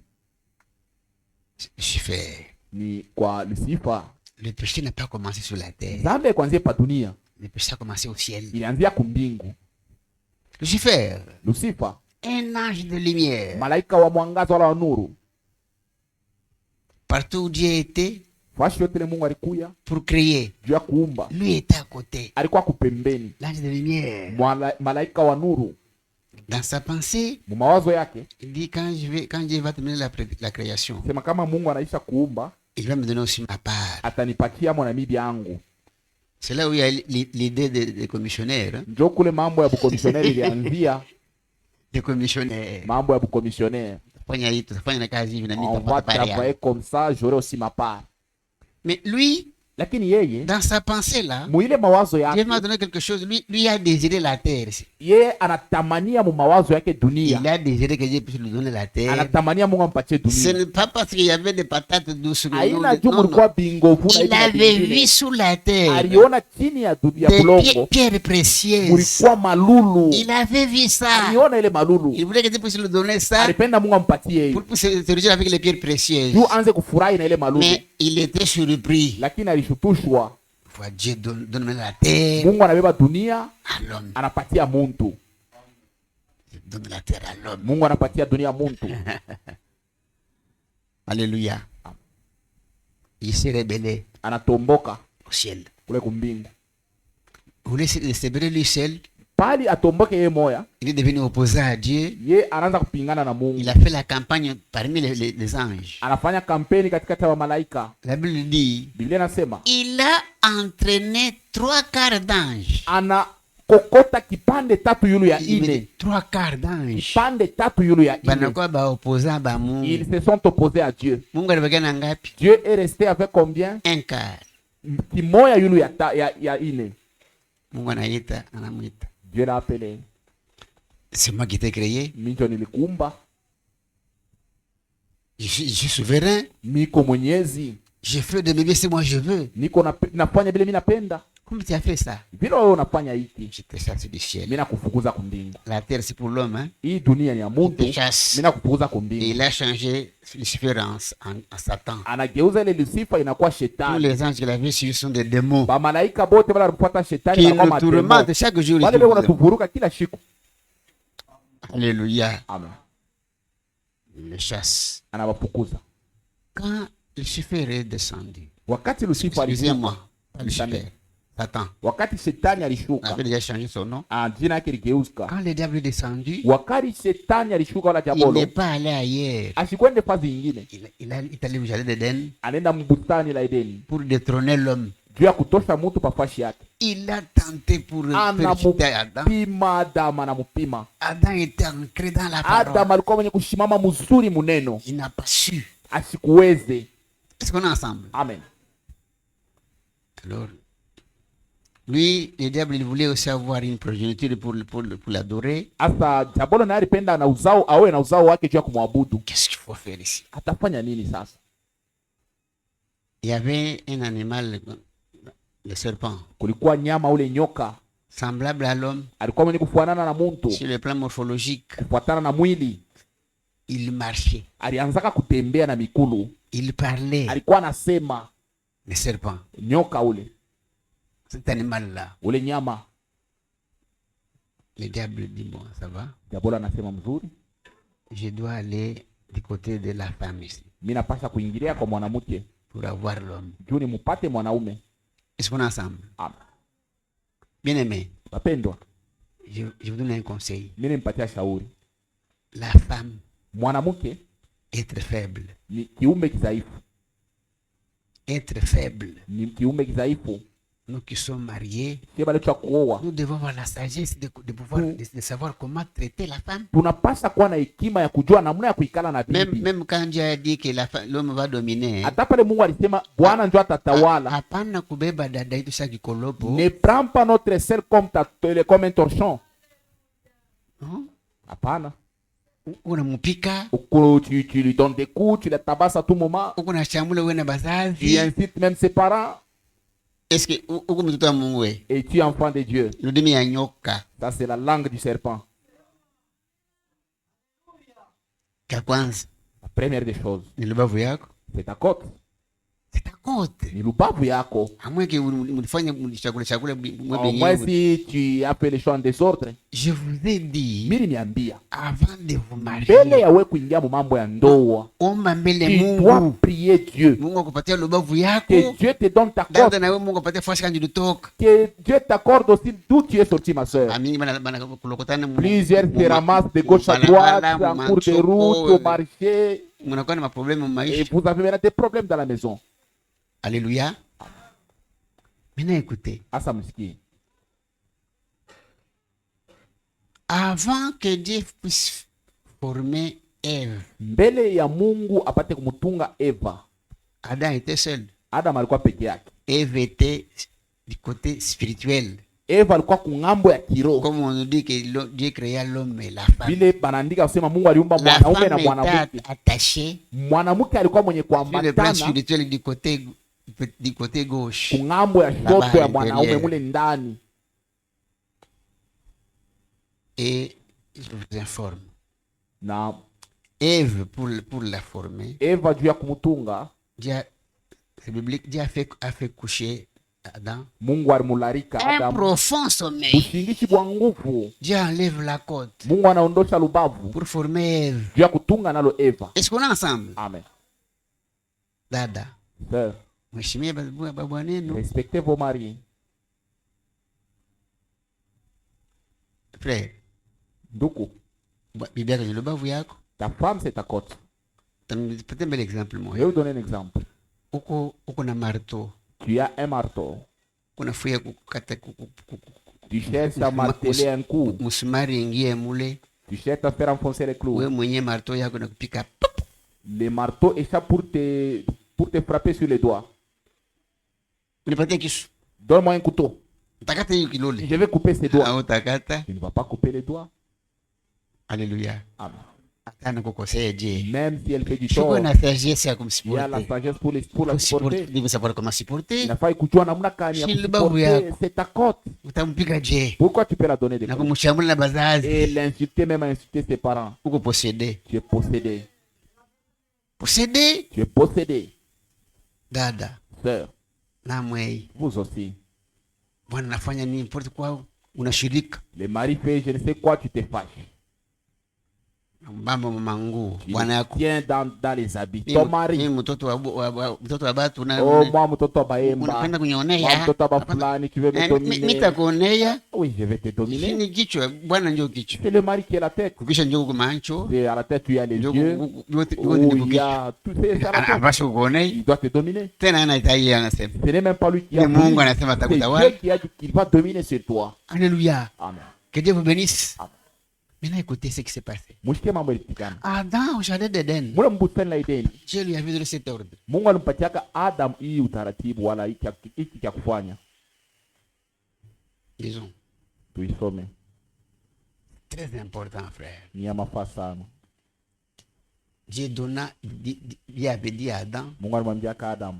Lucifer. ni kwa Lucifer. Le péché n'a pas commencé sur la terre. Zambi haikuanzia pa dunia, Le péché a commencé au ciel. ilianzia kumbingu. Lucifer, Lucifer, un ange de lumière. malaika wa mwangaza wala wa nuru. Partout où Dieu était Fashi yote ile Mungu alikuya pour créer, juu ya kuumba, lui était à côté. alikuwa kupembeni. L'ange de lumière. Malaika wa nuru Dans sa pensée, mu mawazo yake il dit quand Dieu va terminer la création, sema kama Mungu anaisha kuumba, il va me donner aussi ma part. atanipatia mwana bibi yangu. C'est là où il y a l'idée des commissionnaires. Hein? Njo kule mambo ya bukomisioneri ilianzia. Des commissionnaires. Mambo ya bukomisioneri, Fanya hii, tutafanya kazi hivi na mimi on va nitapata pare yangu. travailler comme ça, j'aurai aussi ma part. Mais lui, Lakini yeye dans sa pensée là, muile mawazo Dieu m'a yake, donné quelque chose. Lui a désiré la terre. yeye anatamania mu mawazo yake dunia, Il a désiré que Dieu puisse lui donner la terre. anatamania Mungu ampatie Ce dunia. n'est pas parce qu'il y avait des patates douces. Haina juu Non, non. mulikuwa bingovu na Il hivi na avait vingine. vu sous la terre Aliona chini ya dunia des bulongo pierres précieuses. mulikuwa malulu. Il avait vu ça. Aliona ile malulu, Il voulait que Dieu puisse lui donner ça alipenda Mungu ampatie pour hiyo se réjouir avec les pierres précieuses. juu anze kufurahi na ile malulu. Mais il était surpris. Lakini alishutushwa, Voilà, Dieu donne la terre Mungu anabeba dunia à l'homme. anapatia muntu. Donne la terre à l'homme. Mungu anapatia dunia muntu. Alléluia. Il s'est rebellé Anatomboka au ciel. kule kumbingu. Vous voulez se rebelle lui seul? Pali atomboke yeye moya, Il est devenu opposé à Dieu. ye anaanza kupingana na Mungu. Il a fait la campagne parmi les anges. Anafanya kampeni katikati ya malaika. La Bible dit, Biblia inasema il a entraîné 3 quarts d'anges. kokota kipande tatu yulu ya Il met ine, 3/4 d'ange. kipande tatu yulu ya ine. Banakuwa ba opposant ba Mungu. Ils se sont opposés à Dieu. Mungu alibaki na ngapi? Dieu est resté avec combien? 1/4. Kimoya yulu ya ine. Mungu anaita, anamwita. Dieu l'a appelé. C'est moi qui t'ai créé. Minjo nilikumba. Je suis souverain. Miko mwenyezi. Je fais de bébé si moi je veux. Niko nafanya vile mimi napenda. Comment tu as fait ça? Vile wewe unafanya hiki. Je te chasse du ciel. Mimi nakufukuza kumbingu. La terre c'est pour l'homme, hein? Hii dunia ni ya Il mtu. te chasse. Mimi nakufukuza Et kumbingu. il a changé Lucifer en Satan. Anageuza ile Lucifer inakuwa Tous shetani. les anges qu'il avait suivis sont des démons. Ba malaika bote wala wanafuata shetani Qui na kama nous tourmentent chaque jour. wale wao wanatuvuruka kila siku. Alléluia. Amen. Il le chasse. Anawafukuza. Quand Lucifer est descendu, Wakati Lucifer alishuka, excusez-moi, pas Lucifer, Satan wakati shetani alishuka, avait déjà changé son nom. jina yake ligeuka. Quand le diable est descendu, Wakati shetani alishuka wala il diabolo, n'est pas allé ailleurs. asikwende fazi nyingine, Il est allé au jardin d'Éden anaenda mbustani la Edeni pour détrôner l'homme. juu ya kutosha mtu pafashi yake. Il a tenté pour féliciter Adam. Anamupima Adamu, anamupima Adam était ancré dans la parole. Adamu. Alikuwa mwenye kushimama mzuri muneno, Il n'a pas su. asikuweze. Est-ce qu'on est ensemble? Amen. Alors, lui, le diable, il voulait aussi avoir une progéniture pour l'adorer. Asa diabolo naye alipenda na uzao awe na uzao wake juu ya kumwabudu. Qu'est-ce qu'il faut faire ici? Atafanya nini sasa? Il y avait un animal, le serpent, Kulikuwa nyama ule nyoka, semblable à l'homme alikuwa mwenye kufuanana na muntu sur le plan morphologique. kufuatana na mwili. Il marchait, Alianzaka kutembea na mikulu, il parlait. alikuwa anasema. Le serpent, Nyoka ule cet animal-là, ule nyama, le diable dit, bon, ça va, diabolo anasema mzuri, je dois aller du côté de la femme ici, mimi napasha kuingilia kwa mwanamke pour avoir l'homme. juu ni mupate mwanaume. Est-ce qu'on est ensemble? Amen. Bien aimé, Wapendwa, je vous donne un conseil. mimi nimpatia shauri. La femme Mwanamke est très faible. ni kiumbe kidhaifu, Être faible. ni kiumbe kidhaifu. Nous qui sommes mariés, Sio bale cha kuoa, nous devons avoir la sagesse de pouvoir de savoir comment traiter la femme. tunapasha kuwa na hekima ya kujua namna ya kuikala na bibi. Même quand Dieu a dit que l'homme va dominer, Hata pale Mungu alisema Bwana ndio atatawala. hapana kubeba dada yetu sa kikolobo. Ne prends pas notre sel comme un torchon. Non? Hapana. Unamupika, Tu lui donnes des coups, tu le tabasses à tout moment. unashamula wewe na Tu bazazi. incites même ses parents. Est-ce que uko mtoto wa Mungu wewe? Et tu es enfant de Dieu. Ludimi ya nyoka. Ça, c'est la langue du serpent. Cha kwanza La première des choses, ni lubavu yako. c'est ta côte. C'est ta côte. Ni lubavu yako. Amweke mlifanya chakula Au moins si tu as fait les choses en désordre. Je vous ai dit, Mimi niambia, avant de vous marier, mbele ya wewe kuingia mambo ya ndoa, omba mbele tu dois Mungu. prier Dieu. Mungu akupatia lubavu Que yako. Dieu te donne ta Dada côte. na wewe Mungu akupatie fasi kanji lutoka. Que Dieu t'accorde aussi d'où tu es sorti, ma soeur. Amingi bana kulokotana Plusieurs se ramassent de gauche à droite, en cours de route, au marché. Mnakuwa na maproblème Et maisha. vous avez maintenant des problèmes dans la maison. Alléluia. Maintenant écoutez, Asa msikie. avant que Dieu puisse former Ève, Mbele ya Mungu apate kumutunga Eva, Adam était seul. Adam alikuwa peke yake. Ève était du côté spirituel. Eva alikuwa kungambo ya kiroho. Comme on nous dit que Dieu créa l'homme et la femme. Vile banaandika kusema Mungu aliumba La mwanaume na femme mwanamke. était attachée Mwanamke alikuwa mwenye sur le plan kuambatana spirituel du côté gauche. kungambo ya shoto ya mwanaume mule ndani. Et je vous informe, Na Ève, pour la former, Eva juu ya kumutunga, c'est biblique, Dieu a fait coucher Adam. Mungu alimularika Un Adamu profond sommeil. ushingishi bwa nguvu. Dieu enlève la côte Mungu anaondosha lubavu pour former Ève. juu ya kutunga nalo Eva. Est-ce qu'on est ensemble? Amen. Dada, Sœur, mheshimie babwanenu. respectez vos maris. Frère, Nduku, bibi yako ni lubavu yako. ta femme c'est ta côte. Peut-être un bel exemple Je moi. vais vous donner un exemple. Uko na marteau. Tu as un marteau. Kuna fuya Tu cherches à marteler un coup. Musumari ingie mule. Tu cherches à faire enfoncer les clous. Wewe mwenye marto yako na kupika. Les marteaux échappent pour te frapper sur les doigts. Unipatie kisu. Donne-moi un couteau. Utakata hiyo kilole. Je vais couper ses doigts. Au utakata. Tu ne vas pas couper les doigts. Alléluia. Amen. Atana kukosea je. Même si elle fait du Shuko tort, na sagesse ya il y a la kumsupporter. sagesse pour la supporter. Ndivyo sababu kama supporter. Inafai kujua namna gani ya Shile babu supporter. yako. C'est ta cote. Utampika je. Pourquoi tu peux la donner des Na coups? kumshambulia na bazazi. Et l'insulter, même insulter ses parents. Uko possédé. Tu es possédé. Possédé. Tu es possédé. Dada. Sœur, Na mwei. vous aussi. Bwana nafanya nini? Importe kwa unashirika. Les maris fait je ne sais quoi, tu te fâches. Mbamba mangu. Tu Bwana le yako. tiens dans les habits. Ton mari. Mimi mtoto wa batu na Oh, moi, mtoto wa Baemba. unapenda Moi, kunionea. mtoto wa fulani, tu veux me dominer. Nitakuonea. Oui, je vais te dominer. Ni kichwa, bwana njoo kichwa. C'est le mari qui est la tête. Kukisha njoo kwa mancho. Et à la tête, tu as les Njoo yeux. yote Oh, il y kukisha. a tout ça à la tête. Anapasha kuonea. Il doit te dominer. Tena anahitaji anasema. Ce n'est même pas lui qui Ni a Mungu dit. anasema C'est atakutawala. Dieu qui a dit qu'il va dominer sur toi. Alléluia. Amen. Que Dieu vous bénisse. Amen. Maintenant écoutez ce qui s'est passé. Msikie mambo yalitikana. Adam au jardin d'Éden. Mule mbustani la Edeni. Dieu lui avait donné cet ordre. Mungu alimpatiaka Adam hii utaratibu wala hiki cha kufanya. Disons. Tuisome. Très important, frère. Ni ya mafaa sana. Dieu avait dit à Adam, Mungu alimwambiaka Adam,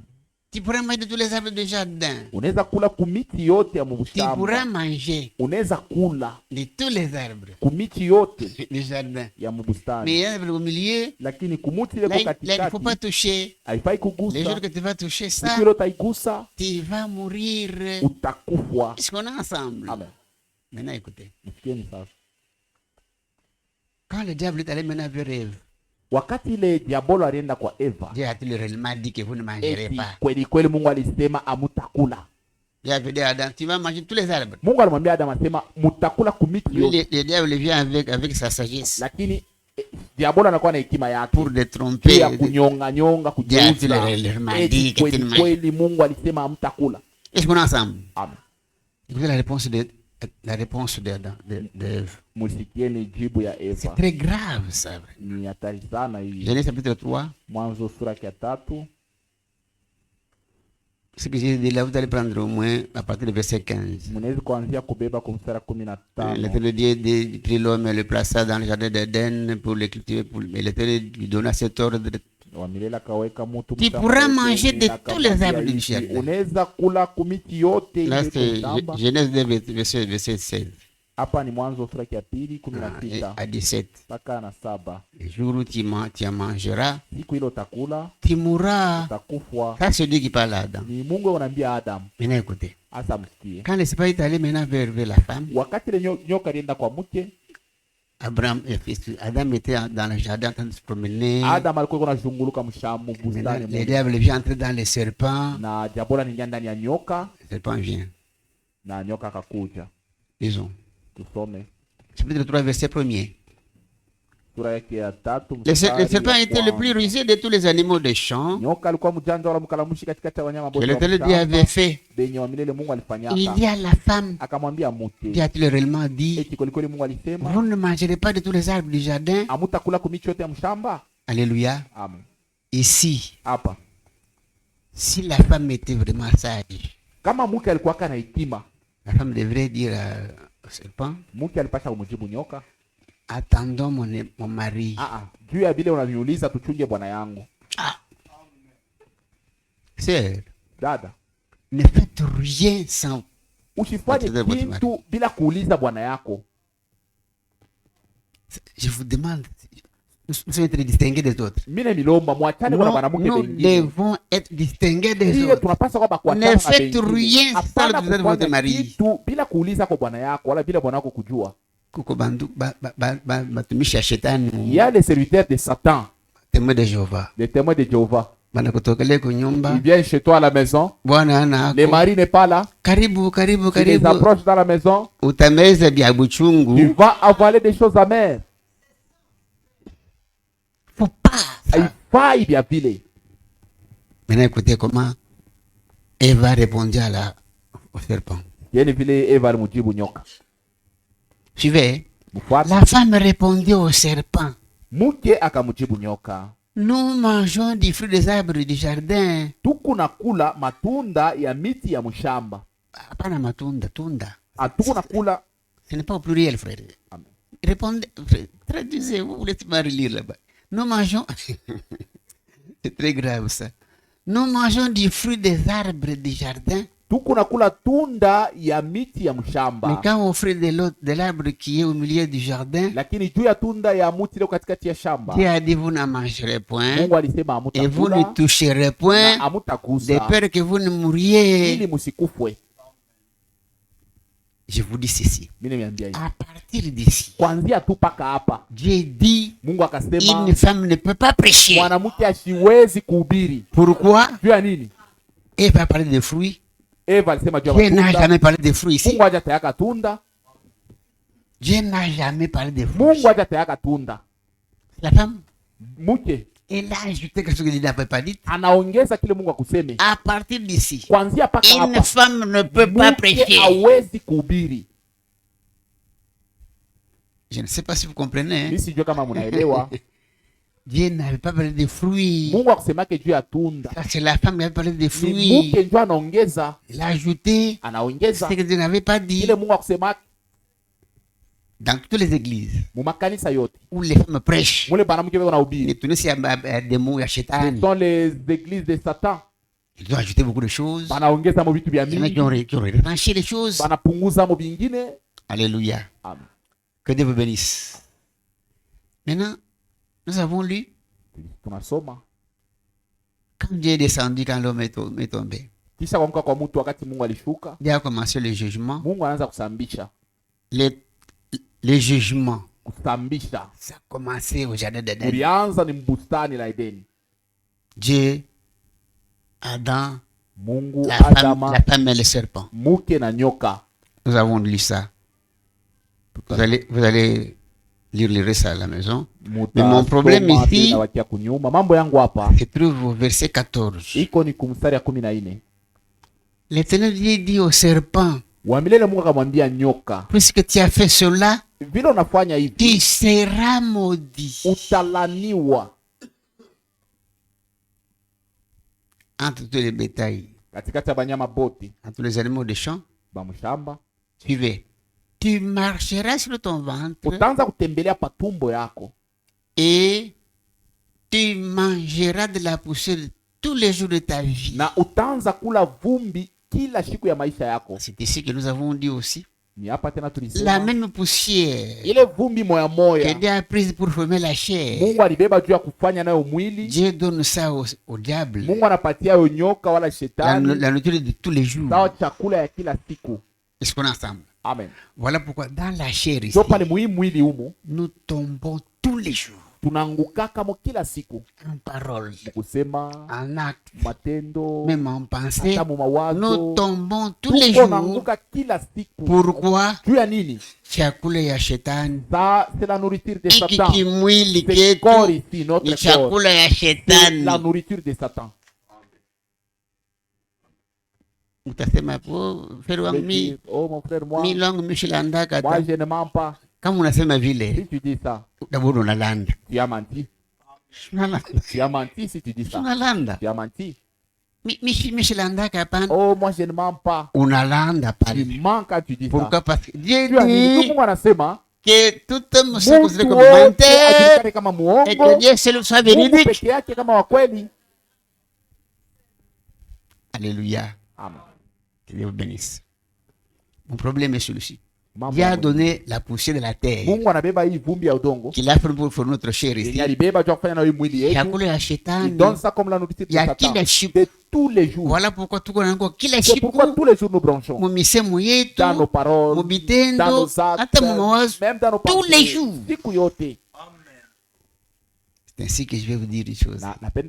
tu pourras manger de tous les arbres du jardin. unaweza kula kumiti yote ya Tu pourras mshamba. manger Unaweza kula de tous les arbres kumiti yote du jardin. ya Mais il mbustani. y a un arbre au milieu, Lakini kumuti là, leko là, il ne faut pas katikati toucher. haifai Les kugusa. jours que tu vas toucher ça, Siku ile utaigusa tu vas mourir. utakufwa. Est-ce qu'on est ensemble? Amen. Maintenant, écoutez. Msikieni sasa. Quand le diable est allé maintenant vers Ève, Wakati ile diabolo alienda kwa Eva, Dieu a-t-il réellement dit que vous ne mangerez eti pas? kweli kweli Mungu alisema amutakula. Dieu avait dit à Adam, tu vas manger tous les arbres. Mungu alimwambia Adam asema mutakula kumiti Lui, yote. le diable vient avec sa sagesse Lakini diabolo anakuwa na hekima yake pour le tromper. ya kunyonga nyonga kugeuza. Dieu Eti kweli kweli Mungu alisema amtakula. Est-ce qu'on est ensemble? Amen. Écoutez la réponse d'Ève. Musikieni jibu ya C'est Eva. très grave, ça. Ni hatari sana hii. Genèse chapitre 3. Mwanzo sura ya 3. Ce que j'ai dit là, vous allez prendre au moins à partir du verset 15. Mnaweza kuanzia kubeba kwa mstari 15. L'Éternel Dieu prit l'homme et le plaça dans le jardin d'Éden pour le cultiver. Et l'Éternel lui donna cet ordre. Wa milele akaweka mtu Tu pourras manger de tous les arbres du jardin. Unaweza kula kumiti yote Là, ile c'est shamba. Genèse 2, verset 16 Hapa ni Mwanzo sura ya 2 et 16 à 17. mpaka na 7. Le jour où tu en mangeras, Siku ile utakula tu mourras. utakufwa. Ça, c'est Dieu qui parle à Adam. Ni Mungu anaambia Adam, Maintenant, écoutez. hasa msikie. Quand le serpent est allé maintenant vers la femme, Wakati ile nyoka alienda kwa mke, Adam était dans le jardin en train de se promener. Adam alikuwa anazunguluka mshamu Maintenant, bustani le moja. diable vient entrer dans le serpent. Na diabolo anaingia ndani ya nyoka Le serpent vient. na nyoka akakuja. Disons. Tusome Chapitre 3, verset 1er. sura yake ya 3 Le mstari serpent ya était le kwanza. plus rusé de tous les animaux des champs Nyoka alikuwa mjanja wala mkalamushi katikati ya wanyama que wote wa l'Éternel Dieu mshamba, avait fait. benye wa milele Mungu Il alifanyaka. dit à la femme, Akamwambia mke, Dieu a-t-il réellement dit, eti kweli kweli Mungu alisema vous ne mangerez pas de tous les arbres du jardin? amutakula kumiti yote ya mshamba? Alléluia. Amen. Ici, Hapa si la femme était vraiment sage, kama mke alikuwa kana hekima, la femme devrait dire au serpent, mke alipasha kumjibu nyoka, attendons mon mari. juu ya vile unaniuliza tuchunge bwana yangu. Sœur, Dada, ne faites rien sans. usifanye Atende bwana kitu bila kuuliza bwana yako. Je vous demande, nous sommes très distingués des autres. Mimi milomba mwachane kwa bwana mke Nous wengine. devons être distingués des Hiyo autres. tunapaswa kwamba Ne kuachana na faites wengine. rien sans Hapana le désir de votre kufanya mari. kitu bila kuuliza kwa bwana yako wala bila bwana yako kujua. Kuko bandu batumishi ya shetani, Il y a les serviteurs de Satan, témoins de Jéhovah, les témoins de Jéhovah. banakutokele kunyumba, Ils viennent chez toi à la maison. bwana ana Le mari n'est pas là. karibu karibu Tu les karibu, approches dans la maison. utameza vya Tu buchungu. vas avaler des choses amères. Faut pas ça. Haifai vya vile. Maintenant écoutez comment Eva répondit au serpent. yani vile Eva alimjibu nyoka. Suivez. Mfuata. La femme répondit au serpent. Mke akamjibu nyoka, Nous mangeons du fruit des arbres du jardin. tuku na kula matunda ya miti ya mshamba. Hapana matunda, tunda. Atuku na kula. Ce n'est pas au pluriel, frère. Amen. Répondez, traduisez, vous laissez-moi relire là-bas. Nous mangeons, c'est très grave ça. Nous mangeons du fruit des arbres du jardin. Tuku na kula tunda ya miti ya Mais mshamba. quand au fruit de l'arbre qui est au milieu du jardin, Lakini juu ya tunda ya muti leo katikati ya shamba, Dieu a dit vous n'en mangerez point Mungu alisema et vous ne hamutakula toucherez na point de hamutagusa peur que vous ne mouriez. ili musikufwe. Je vous dis ceci. Mimi nimeambia hivi. À partir d'ici, Kuanzia tu paka hapa, Dieu dit Mungu akasema une femme ne peut pas prêcher. mwanamke asiwezi kuhubiri. Pourquoi? Juu ya nini? Eve va parler de fruits. Eva alisema juu ya Dieu n'a matunda. jamais parlé de fruits ici. Mungu hajatayaka tunda. Dieu n'a jamais parlé de fruits. Mungu hajatayaka tunda. La femme, Mke elle a ajouté quelque chose que Dieu n'avait pas dit. anaongeza kile Mungu akuseme. À partir d'ici, Kuanzia paka une hapa, femme ne peut pas mke prêcher. hawezi kuhubiri. Je ne sais pas si vous comprenez. Mimi Hein? sijui kama mnaelewa. Dieu n'avait pas parlé de fruits. Mungu akusemake juu ya tunda. Parce que la femme avait parlé de Ni fruits. mke ndio anaongeza, Elle a ajouté anaongeza ce que Dieu n'avait pas dit. kile Mungu akusemake Dans toutes les églises mu makanisa yote. où les femmes prêchent, Mule banamuke beko na les ubiri. tournées s'il y a des mots à Ce Chétan, sont les églises de Satan. ils ont ajouté beaucoup de choses. Banaongeza mu vitu vya Il y en a mingi. qui ont retranché les choses. Banapunguza mu bingine. Alléluia. Amen. Que Dieu vous bénisse. Maintenant, nous avons lu Tunasoma. quand Dieu est descendu, quand l'homme est tombé. Kisha kuamka kwa mtu wakati Mungu alishuka, Dieu a commencé le jugement. Mungu anaanza kusambisha. Les jugements, Kusambisha. ça a commencé au jardin d'Éden. Ulianza ni mbustani la Edeni. Dieu, Adam, Mungu, la Adama, femme et le serpent. mke na nyoka. Nous avons lu ça. Vous allez lire ça à la maison. Mais mon problème Mutasoma ici tena wakia kunyuma. Mambo yangu hapa se trouve au verset 14. iko ni kumstari ya 14. L'Éternel Dieu dit au serpent, Wa milele Mungu akamwambia nyoka, puisque tu as fait cela, vile unafanya hivi tu seras maudit utalaniwa entre tous les bétails, katikati ya banyama bote entre les animaux des champs. ba mshamba. Suivez. Tu marcheras sur ton ventre Utaanza kutembelea patumbo yako et tu mangeras de la poussière tous les jours de ta vie. na utaanza kula vumbi kila siku ya maisha yako. C'est ici que nous avons dit aussi. Ni hapa tena La tulisema même poussière ile vumbi moya que moya Dieu a prise pour former la chair. Mungu alibeba juu ya kufanya nayo mwili. Dieu donne ça au diable. Mungu anapatia yo nyoka wala shetani La nourriture de tous les jours. sawa chakula ya kila siku. Est-ce qu'on est ensemble? Amen. Voilà pourquoi dans la chair ici, Ndio pale muhimu mwili humo nous tombons tous les jours tunaangukaka mo kila siku en parole, kusema en acte, matendo même en pensée. hata mu Nous mawazo. tombons tous les Tuko jours. naanguka kila siku. Pourquoi? Juu ya nini? Chakula ya shetani. Ça c'est la nourriture de Hiki Satan. kimwili C'est corps ketu ici, notre ni corps. chakula ya C'est shetani. la nourriture de Satan. Utasema po frère wangu mi Oh mon frère, moi longo mishilandaka je hata. ne mens pas. Kama unasema Si vile, tu dis ça, d'abord unalanda. tu as menti. Unalanda. Tu as menti si tu dis ça. Unalanda. Tu as menti. Mishilandaka hapana. Oh, moi je ne mens pas. Unalanda Tu pale. mens quand tu dis Pourquoi? ça. Parce que Dieu Tu as dit, dit Mungu anasema que tout homme soit considéré mtu comme wote menteur ajulikane kama et que muongo. Dieu seul soit Mungu véridique. peke yake kama wa kweli. Alléluia. Amen. Que Dieu vous bénisse. Mon problème est celui-ci. Mambo Dieu a ya donné la poussière de la terre Mungu anabeba hii vumbi ya udongo qu'il a fait pour notre chair yenye ici. alibeba juu ya kufanya nayo hii mwili yetu. Chakula ya Il shetani donne ça comme la nourriture de ya Satan. kila siku. De tous les jours. Voilà pourquoi tuko nango kila C'est pourquoi siku tous les jours nous branchons. mu misemo yetu, Dans nos paroles, mu dans bitendo, nos actes, hata mu mawazo, même dans nos tous pensées. les jours. Siku yote. C'est ainsi que je vais vous dire une chose.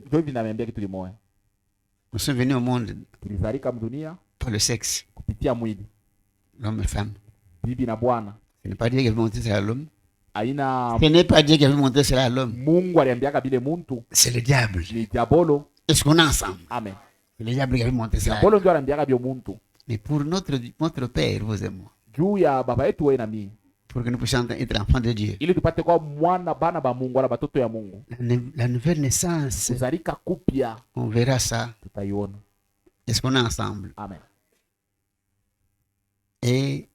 Ndio hivi naambia kitu kimoja. Nous sommes venus au monde Tulizalika mdunia par le sexe, kupitia mwili. l'homme et femme. Bibi na bwana. Ce n'est pas Dieu qui avait montré cela à l'homme. Aina Ce n'est pas Dieu qui avait montré cela à l'homme. Mungu aliambiaka bile muntu C'est le diable. ni diabolo. Est-ce qu'on est ensemble? Amen. C'est le diable qui avait montré cela. Diabolo ndio aliambiaka bio muntu. mais pour notre Père, vous et moi, juu ya baba yetu wewe na mimi, pour que nous puissions être enfants de Dieu. ili tupate kuwa bana ba Mungu wala batoto ya Mungu. La nouvelle naissance, Kuzalika kupya on verra ça. tutaiona. Est-ce qu'on est ensemble? Amen. Et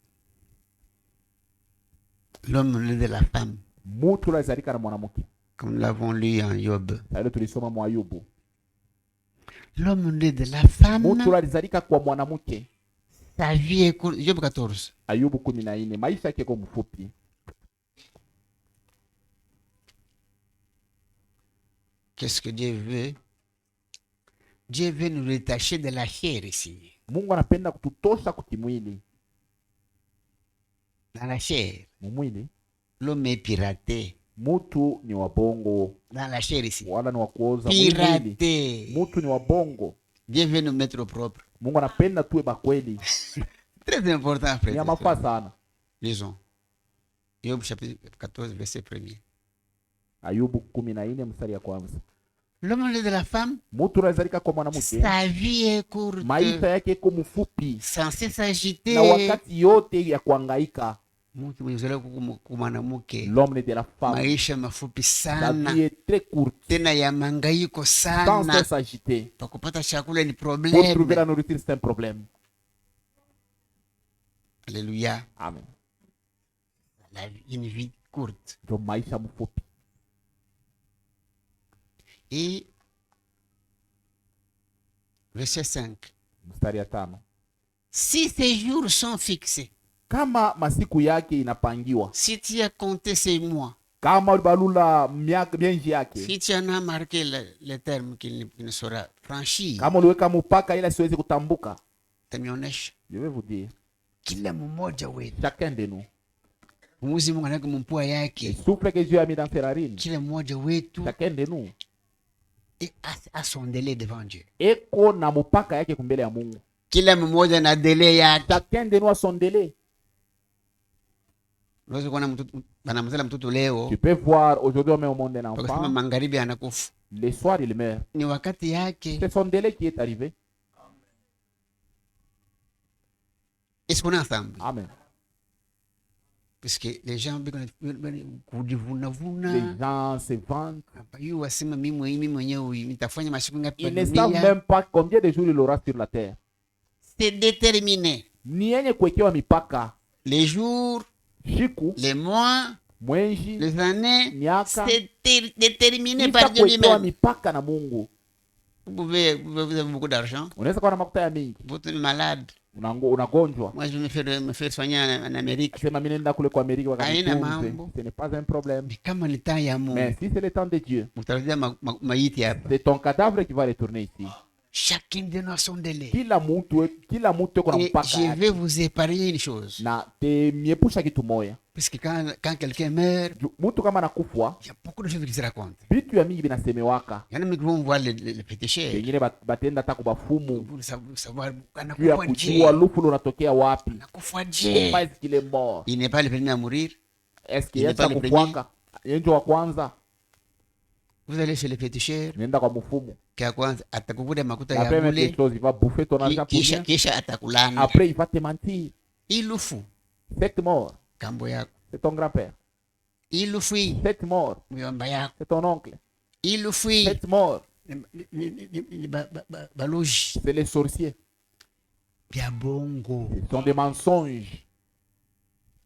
l'homme né de la femme, Mutu alizalika na mwanamke. comme nous l'avons lu en Job. Ile tulisoma mwa Ayubu. L'homme né de la femme, Mutu alizalika kwa mwanamke. sa vie est courte. Job 14. Ayubu 14. Maisha yake kwa mfupi. Qu'est-ce que Dieu veut? Dieu veut nous détacher de la chair ici. Mungu anapenda kututosha kukimwili. Dans la chair, Mumwili l'homme est piraté. mutu ni wabongo Dans la chair ici. wala ni wakuoza mwili. Piraté. Mutu ni wabongo. Dieu veut nous mettre au propre. Mungu anapenda tuwe bakweli. Très important, frère. Ni ya mafaa sana. Lisons. Job chapitre 14, verset 1er. Ayubu 14 mstari ya kwanza. L'homme né de la femme, Mutu anazalika kwa mwanamke. sa vie est courte. Maisha yake iko mfupi Censé s'agiter. na wakati yote ya kuhangaika. Mtu mwenye kuzaliwa kwa mwanamke, L'homme de la femme, maisha mafupi sa sana, vie est très courte. tena ya mangaiko Sans sana. s'agiter. Kwa kupata chakula ni Pour trouver problème. la nourriture, c'est un problème. Alléluia. Amen. Une vie courte. Ndio maisha mfupi. Et verset 5. Mstari ya 5. Si ces jours sont fixés, Kama masiku yake inapangiwa, si tu as compté ces mois, kama ulibalula mienji yake, si tu en as marqué le terme qu'il ne sera franchi, kama uliweka mpaka ila siwezi kutambuka, tamionyesha je vais vous dire, kila mmoja wetu chacun de nous, Mwenyezi Mungu anaweka mpua le yake, souffle que Dieu a mis dans ses narines, kila mmoja wetu chacun de nous a son délai devant Dieu. eko na mpaka yake kumbele ya Mungu. Kila mmoja na delay yake. Chacun de nous a son délai. Unaweza kuona mtoto banamzala mtoto leo, Tu peux voir aujourd'hui on met au monde un wakasema enfant, magharibi anakufa, le soir il meurt. ni wakati yake. C'est son délai qui est arrivé. Est-ce qu'on est ensemble? Amen. Parce que les gens Les kujivunavuna, gens se vantent. yu wasema mimi mwenyewe nitafanya masiku ngapi Ils kwa ne savent dunia. même pas combien de jours il aura sur la terre. C'est déterminé. Ni yenye kuwekewa mipaka. Les jours, Shiku, les mois, mwenji, les années, miaka, c'est déterminé par Dieu kuwekewa lui-même. mipaka na Mungu. Vous avez beaucoup d'argent, Unaweza kuwa na makuta ya mingi, vous êtes malade. unagonjwa. Moi, je vais me faire soigner en Amérique. Sema mimi nenda kule kwa Amerika Haina wakanitunze. mambo. Ce n'est pas un problème. Mais kama ni temps ya Mais Mungu, si c'est le temps de Dieu, mtarudia maiti hapa. c'est ton cadavre qui va retourner ici. Chacun de nous a son délai. Kila mtu yuko na Et mpaka je yake. vais vous épargner une chose. Na miepusha kitu moya. Parce que quand quelqu'un meurt, Mtu kama anakufwa, il y a beaucoup de choses qui se racontent. vitu ya mingi vinasemewaka. Il y en a qui vont voir les féticheurs. Wengine batenda hata kubafumu. Pour savoir, Juu ya kujua lufu lunatokea wapi. anakufa Pourquoi est-ce qu'il est mort? Il n'est pas le premier à mourir. Est-ce qu'il Il n'est est pas le kufwaka? Yenjo wa kwanza, Vous allez chez les féticheurs, nenda kwa mfumu. kia kwanza atakuvuta makuta La ya première bule, chose, il va bouffer ton argent pour rien. kisha atakulana. Après, il va te mentir. Ilufu Cette mort, kambo yako, c'est ton grand-père. ilufu Cette mort, myomba yako, c'est ton oncle. ilufu Cette mort, baloji c'est les sorciers. bya bongo. Ce sont des mensonges.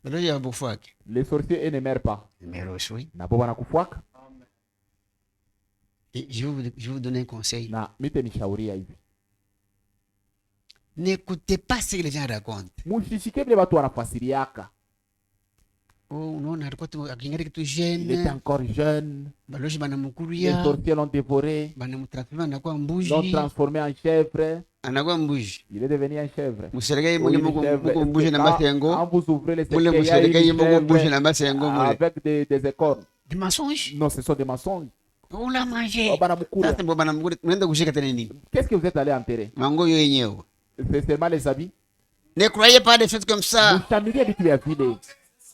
Baloji ya bufwake Les sorciers, eux, ne meurent pas. meroshwi. Na bo wanakufwaka. Et je vais vous donner un conseil. Na mite nishauria hivi. N'écoutez pas ce que les gens racontent. Musishike vile watu wanafasiriaka. Oh, unaona alikuwa tu akingali kitu Il était jeune, encore jeune. baloji Les banamkuria, sorciers l'ont dévoré. banamtransforma anakuwa L'ont mbuji, transformé en chèvre. anakuwa mbuji. Il est devenu un chèvre. Musergai Oui, mwenye une muko chèvre. muko mbuji na masengo, Quand vous ouvrez les mule cercueils, il y a musergai une muko mbuji na chèvre masengo mule. avec des écornes. Des mensonges. Non, ce sont des mensonges. On l'a mangé. Oh, banamukula. Sasa mbona mnaenda kushika tena nini? Qu'est-ce que vous êtes allé enterrer? Mango yo yenyewe. C'est seulement les habits. Ne croyez pas des choses comme ça. Mshangilie vitu vya vile.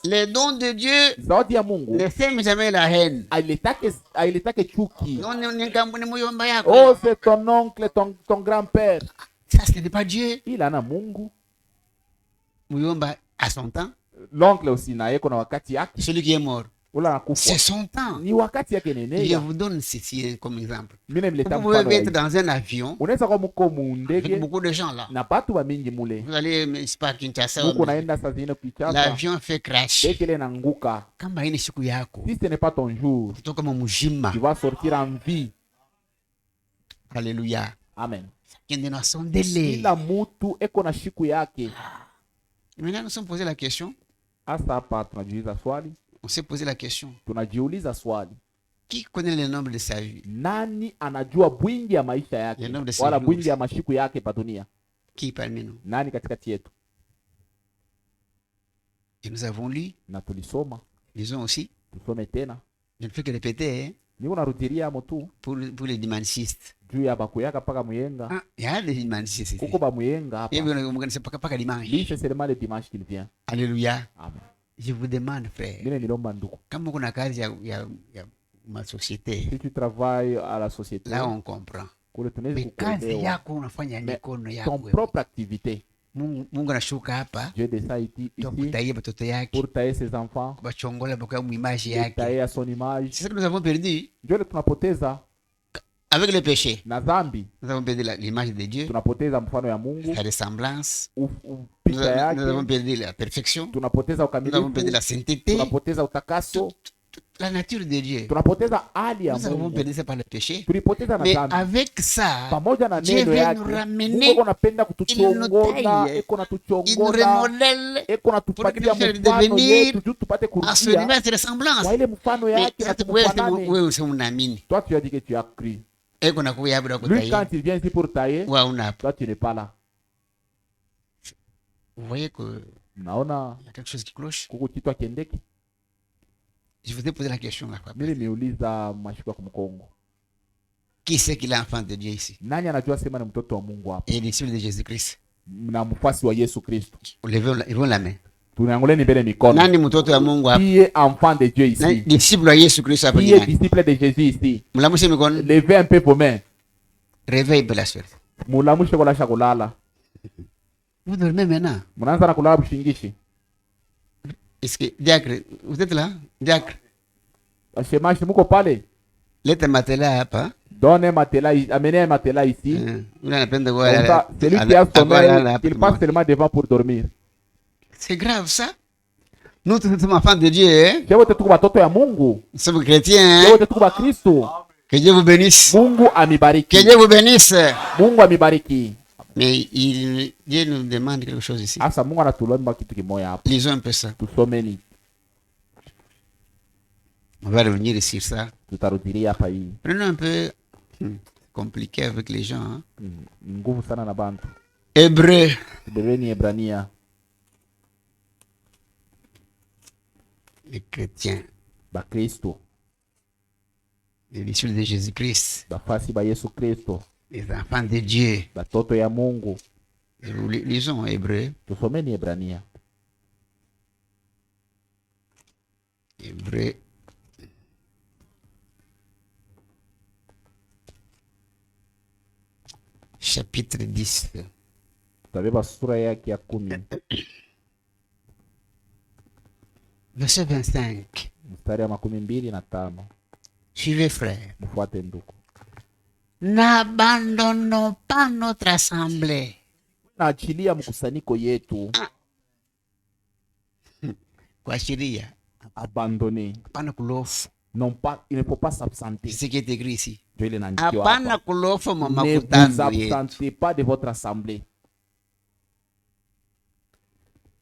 Les dons de Dieu Zawadi ya Mungu ne sèment jamais la haine. ailitake chuki. Non, ni kambo ni muyomba yako. Oh, c'est ton oncle, ton grand-père. Ça ce n'est pas Dieu. Il ana Mungu. Muyomba à son temps. L'oncle aussi na yeko na wakati yake. Celui qui est mort. Ula C'est nakufa. son temps. Ni wakati yake Je nenega. vous donne ceci comme exemple. Mimi nimleta Vous pouvez mfano ya être hivi. dans un avion Unaweza kuwa mko avec muundege beaucoup de gens là. na batu ba mingi mule. Vous allez, je sais pas, Kinshasa. Muko naenda saa zingine Kinshasa. L'avion fait crash. Dès qu'elle nanguka. Kama hii ni siku yako. Si ce n'est pas ton jour, Kutoka mujima. tu vas sortir en vie. Alléluia. Amen. Kende na sondele. Kila mutu eko na shiku yake. Maintenant, nous sommes posé la question. Hasa hapa tunajiuliza swali. On s'est posé la question. Tunajiuliza swali. Qui connaît le nombre de sa vie? Nani anajua bwingi ya maisha yake? Le nombre de ses Wala jours. bwingi ya mashiku yake pa dunia? Qui parmi nous? Nani katikati yetu? Et nous avons lu, Na tulisoma, lisons aussi. tusome tena. Je ne fais que répéter, hein, Niko narudiria amo tu pour les dimancistes. juu ya bakuyaka paka muyenga. Ah, il y a des dimancistes ici. Kuko ba muyenga Et hapa. vous ne connaissez pas dimanche. Lui c'est seulement le dimanche qu'il vient. Alléluia. Amen. Je vous demande, frère, Mimi nilomba ndugu. kama kuna kazi ya ma société, Si tu travailles à la société, là on comprend. kule tunaweza Mais kazi kukuelewa. yako unafanya Mais mikono Ton yako. propre activité. Mungu anashuka hapa Dieu descend ici kutaia batoto yake, pour tailler ses enfants, bachongola baka muimage pour yake. tailler à son image. C'est ça que nous avons perdu Ndio ile tunapoteza avec le péché. na dhambi, Nous avons perdu l'image de Dieu, tunapoteza mfano ya Mungu, la ressemblance. picha Nous avons yake, perdu la perfection. tunapoteza Nous avons perdu ukamilifu, la sainteté. tunapoteza utakaso, Toute la nature de Dieu. tunapoteza hali ya Nous avons Mungu, perdu ça par le péché. tulipoteza na Mais dhambi. avec ça, Pamoja na Dieu neno veut yake, nous Mungu ramener, eko napenda il nous kutuchongola, taille, eko il nous natuchongola, remodèle eko natupatia pour que nous mfano devenir yetu juu tupate à son kurudia image et ressemblance. kwa ile mfano Mais yake na wewe tumufanane. usema unaamini. Toi tu as dit que tu as cru. Eko na kuya bila Lui kutaia. quand il vient ici pour tailler, Wa una. toi tu n'es pas là. Vous voyez que Naona il y a quelque chose qui cloche. kuko kitu akiendeki. Je vous ai posé la question là. Papa. Mimi nimeuliza mashiko ya kumkongo. Qui c'est qui est l'enfant de Dieu ici? Nani anajua sema ni mtoto wa Mungu hapa? Et les disciples de Jésus-Christ. Na mfuasi wa Yesu Kristo. Levons la main. Tunaangoleni mbele mikono. Nani mtoto wa Mungu hapa? Qui est enfant de Dieu Nani ici? disciple wa Yesu Kristo hapa? Qui est disciple de Jésus ici? Mlamushe mikono. Levez un peu vos mains. Réveille bela soeur. Mulamushe kulasha kulala. Vous dormez maintenant. Mnaanza na kulala bushingishi. Est-ce que diacre, vous êtes là? Diacre. Shemashi muko pale? Leta matela hapa. Donne matela, amenez un matelas ici. Ule anapenda Comme ça, celui qui a sommeil, il passe seulement devant pour dormir. C'est grave ça. Nous tous sommes enfants de Dieu, hein? Je wote tuko watoto ya Mungu. Nous sommes chrétiens, Je hein? wote tuko wa Kristo. Que Dieu vous bénisse. Mungu amibariki. Que Dieu vous bénisse. Mungu amibariki. Mais Dieu nous demande quelque chose ici. Asa Mungu anatulomba kitu kimoja hapa. Lisons un peu ça. Tusomeni. On va revenir sur ça. Tutarudilia hapa hii. Prenons un peu compliqué avec les gens. Hein? Nguvu sana na bantu. Hébreu. Bebeni Ebrania. Les chrétiens. Ba Kristo. Les disciples de Jésus-Christ. Bafasi ba Yesu Kristo. Les enfants de Dieu. Batoto ya Mungu. Lisons Hébreu. Tusomeni Ebrania. Hébreu. Chapitre 10. Tutabeba sura yake ya 10. Verset 25. Mstari ya 25. Suivez, frère. Mfuate ndugu. N'abandonnons pas notre assemblée. Naachilia mkusanyiko yetu. Kuashiria. Abandonner. Hapana kulofu. Non pas, il ne faut pas s'absenter. C'est ce qui est écrit ici. Ndio ile inaandikiwa Hapana hapa. kulofu Ne mamakutano vous yetu. absentez pas de votre assemblée.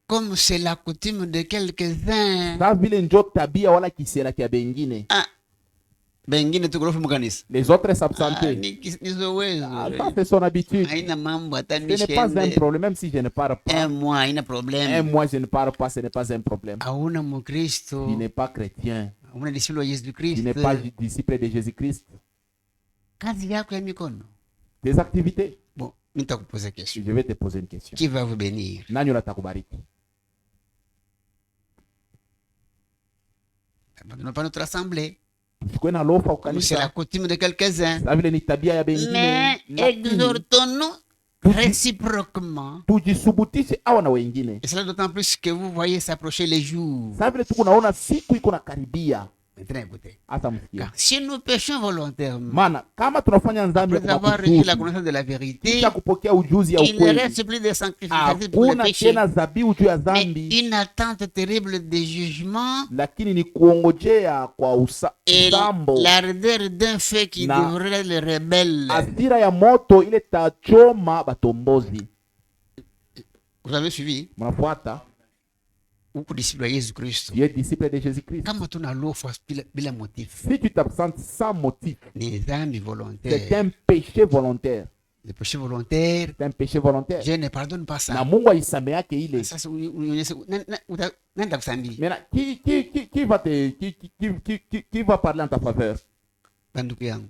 Comme c'est la coutume de quelques-uns. Sasa vile ndio tabia wala kisera kia bengine. Ah. Bengine tu kulofu mkanisa. Les autres Ah, s'absenter. ni zowezo. Ça c'est son habitude. Haina mambo hata Ce n'est pas un mishende. problème même si je ne parle pas. Un mois haina Un problème. mois je ne parle pas, ce n'est pas un problème. Hauna mkristo. Il n'est pas chrétien. Hauna disciple wa Yesu Il Kristo. n'est pas disciple de Jésus-Christ. Kazi yako ya mikono. Des activités. Bon, nitakupoza question. Je vais te poser une question. Qui va vous bénir? Nani atakubariki? Abandonnons pas notre assemblée. Tuchukue na lofa Comme c'est la ukanisa. coutume de quelques-uns. Sasa vile ni tabia ya Mais bengine. Lakini exhortons-nous réciproquement. tujisubutishe awa na wengine. Et cela d'autant plus que vous voyez s'approcher les jours. Sasa vile tuko naona siku iko na karibia. Maintenant, écoutez. Hata msikie. Car si nous péchons volontairement, Maana kama tunafanya dhambi après kwa avoir reçu makusudi, la connaissance de la vérité, kisha kupokea ujuzi ya il ne ukweli, reste plus de sanctification pour le hakuna péché, tena dhabihu juu ya mais dhambi, une attente terrible de jugement lakini ni kuongojea kwa et usambo, l'ardeur d'un feu qui Na- devrait les rebelles. hasira ya moto ile tachoma batombozi. Vous avez suivi? Mnafuata? Ou disciple de Jésus-Christ. Tu es disciple de Jésus-Christ. Kama tuna lofa bila motif, Si tu t'absentes sans motif, ni dhambi c'est volontaire. un péché volontaire. Le péché volontaire, C'est un péché volontaire. je ne pardonne pas Na ça. Mungu aisameake ile. Sasa nenda kusambi. Maintenant, qui va parler en ta faveur? Banduku yangu,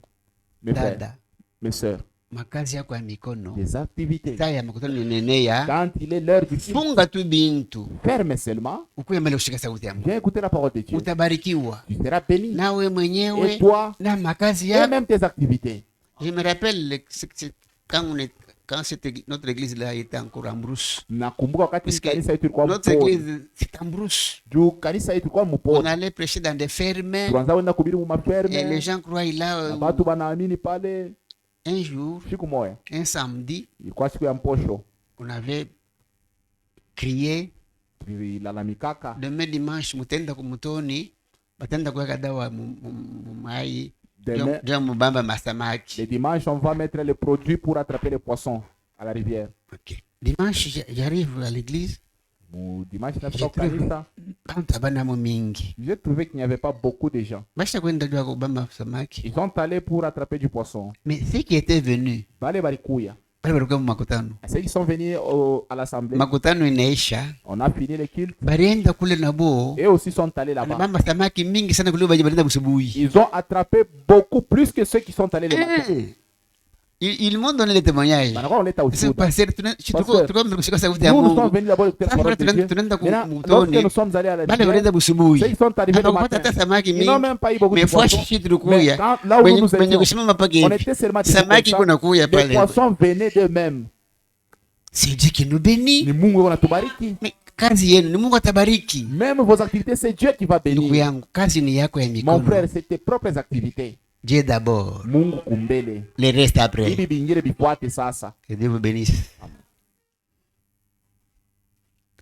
Mes frères, dada, mes sœurs. makazi yako ya mikono, Des activités. saa ya makutano nenea, Quand il est l'heure du culte, funga tu bintu, ferme seulement. ukuye mbele ushika sauti ya Mungu. Viens écouter la parole de Dieu. Utabarikiwa Tu seras béni. nawe Et mwenyewe toi, na makazi et yako. même tes activités. Je me rappelle quand notre église là était encore en brousse. Nakumbuka wakati Parce que kanisa yetu ilikuwa notre mpori. église c'est en brousse. Juu kanisa yetu ilikuwa On mpori. allait prêcher dans des fermes Tuanza wenda kubiri mu et les maferme. gens croyaient là. Na watu wanaamini pale. Un jour, Siku moja un samedi, ilikuwa siku ya mposho. on avait crié Tulilalamikaka. demain dimanche mutenda kumutoni batenda kuweka dawa mumai Demain, ndio mubamba masamaki. le dimanche, on va mettre les produits pour attraper les poissons à la rivière. Ok. Dimanche j'arrive à l'église, Mu dimanche nafika kwa kanisa. bantu abanamo mingi. J'ai trouvé qu'il n'y avait pas beaucoup de gens. Basha kwenda jua kubamba samaki. Ils sont allés pour attraper du poisson. Mais ceux qui étaient venus, Bale balikuya. bali walikuwa mu makutano. Ceux qui sont venus à l'assemblée, Makutano inaisha, on a fini le culte. balienda kule nabo. Et aussi sont allés là-bas. Bamba samaki mingi sana kuliko baje balienda busubuhi. Ils ont attrapé beaucoup plus que ceux qui sont allés le matin. Ils m'ont donné le témoignage. Banakuwa wanaleta C'est ushuhuda. passer tulikuwa mekushika sauti ya Nous, nous sommes Mungu. venus d'abord écouter la parole de Dieu. Tunaenda Maintenant, kumutoni. lorsque nous sommes allés à la Bale rivière, walienda ceux busubuhi. qui sont arrivés le Hakupata matin, hata samaki ils n'ont mingi. même pas eu beaucoup de Mais fois poissons. sisi Mais tulikuya. quand, là où nous nous Wenye étions, kusimama pake on hivi. était seulement des Samaki kuna kuya Les pale. poissons venaient d'eux-mêmes. C'est Dieu qui nous bénit. Ni Mungu anatubariki. Mais kazi yenu ni Mungu atabariki. Même vos activités, c'est Dieu qui va Ndugu bénir. yangu, kazi ni yako ya Mon mikono. frère, c'est tes propres activités. Dieu d'abord, Mungu kumbele. le reste après. Hivi vingine vifuate sasa. Que Dieu vous bénisse.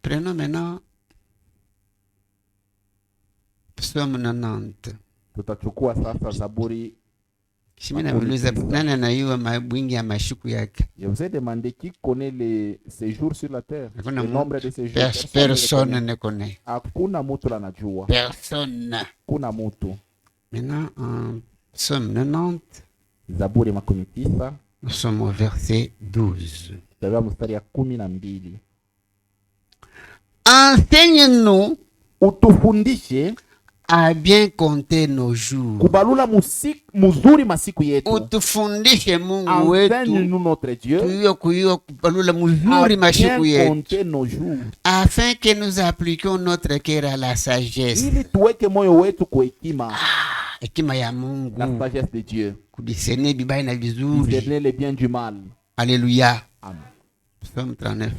Prenons maintenant Psaume 90. Tutachukua sasa Zaburi. Shimi nauliza nani anayua mabwingi ya mashuku yake? Je vous ai demandé qui connaît les séjours sur la terre. Hakuna Le mu- nombre de séjours. Personne ne le ne connaît. connaît. Hakuna mutu anajua. Personne. Hakuna mutu. Maintenant, en Psaume 90, Zaburi 19. nous sommes au verset 12. Tazama mstari ya 12. Enseigne-nous Utufundishe à bien compter nos jours. kubalula muzuri masiku yetu. Utufundishe Mungu wetu Enseigne-nous notre Dieu tuyo kuyua kubalula muzuri à mashiku bien yetu, compter nos jours. afin que nous appliquions notre cœur à la sagesse. Ili tuweke moyo wetu kwa hekima. Hekima ya Mungu, La sagesse de Dieu. kudiscerner vibaya na vizuri. Discerner le bien du mal. Alléluia. Amen. Psaume 39.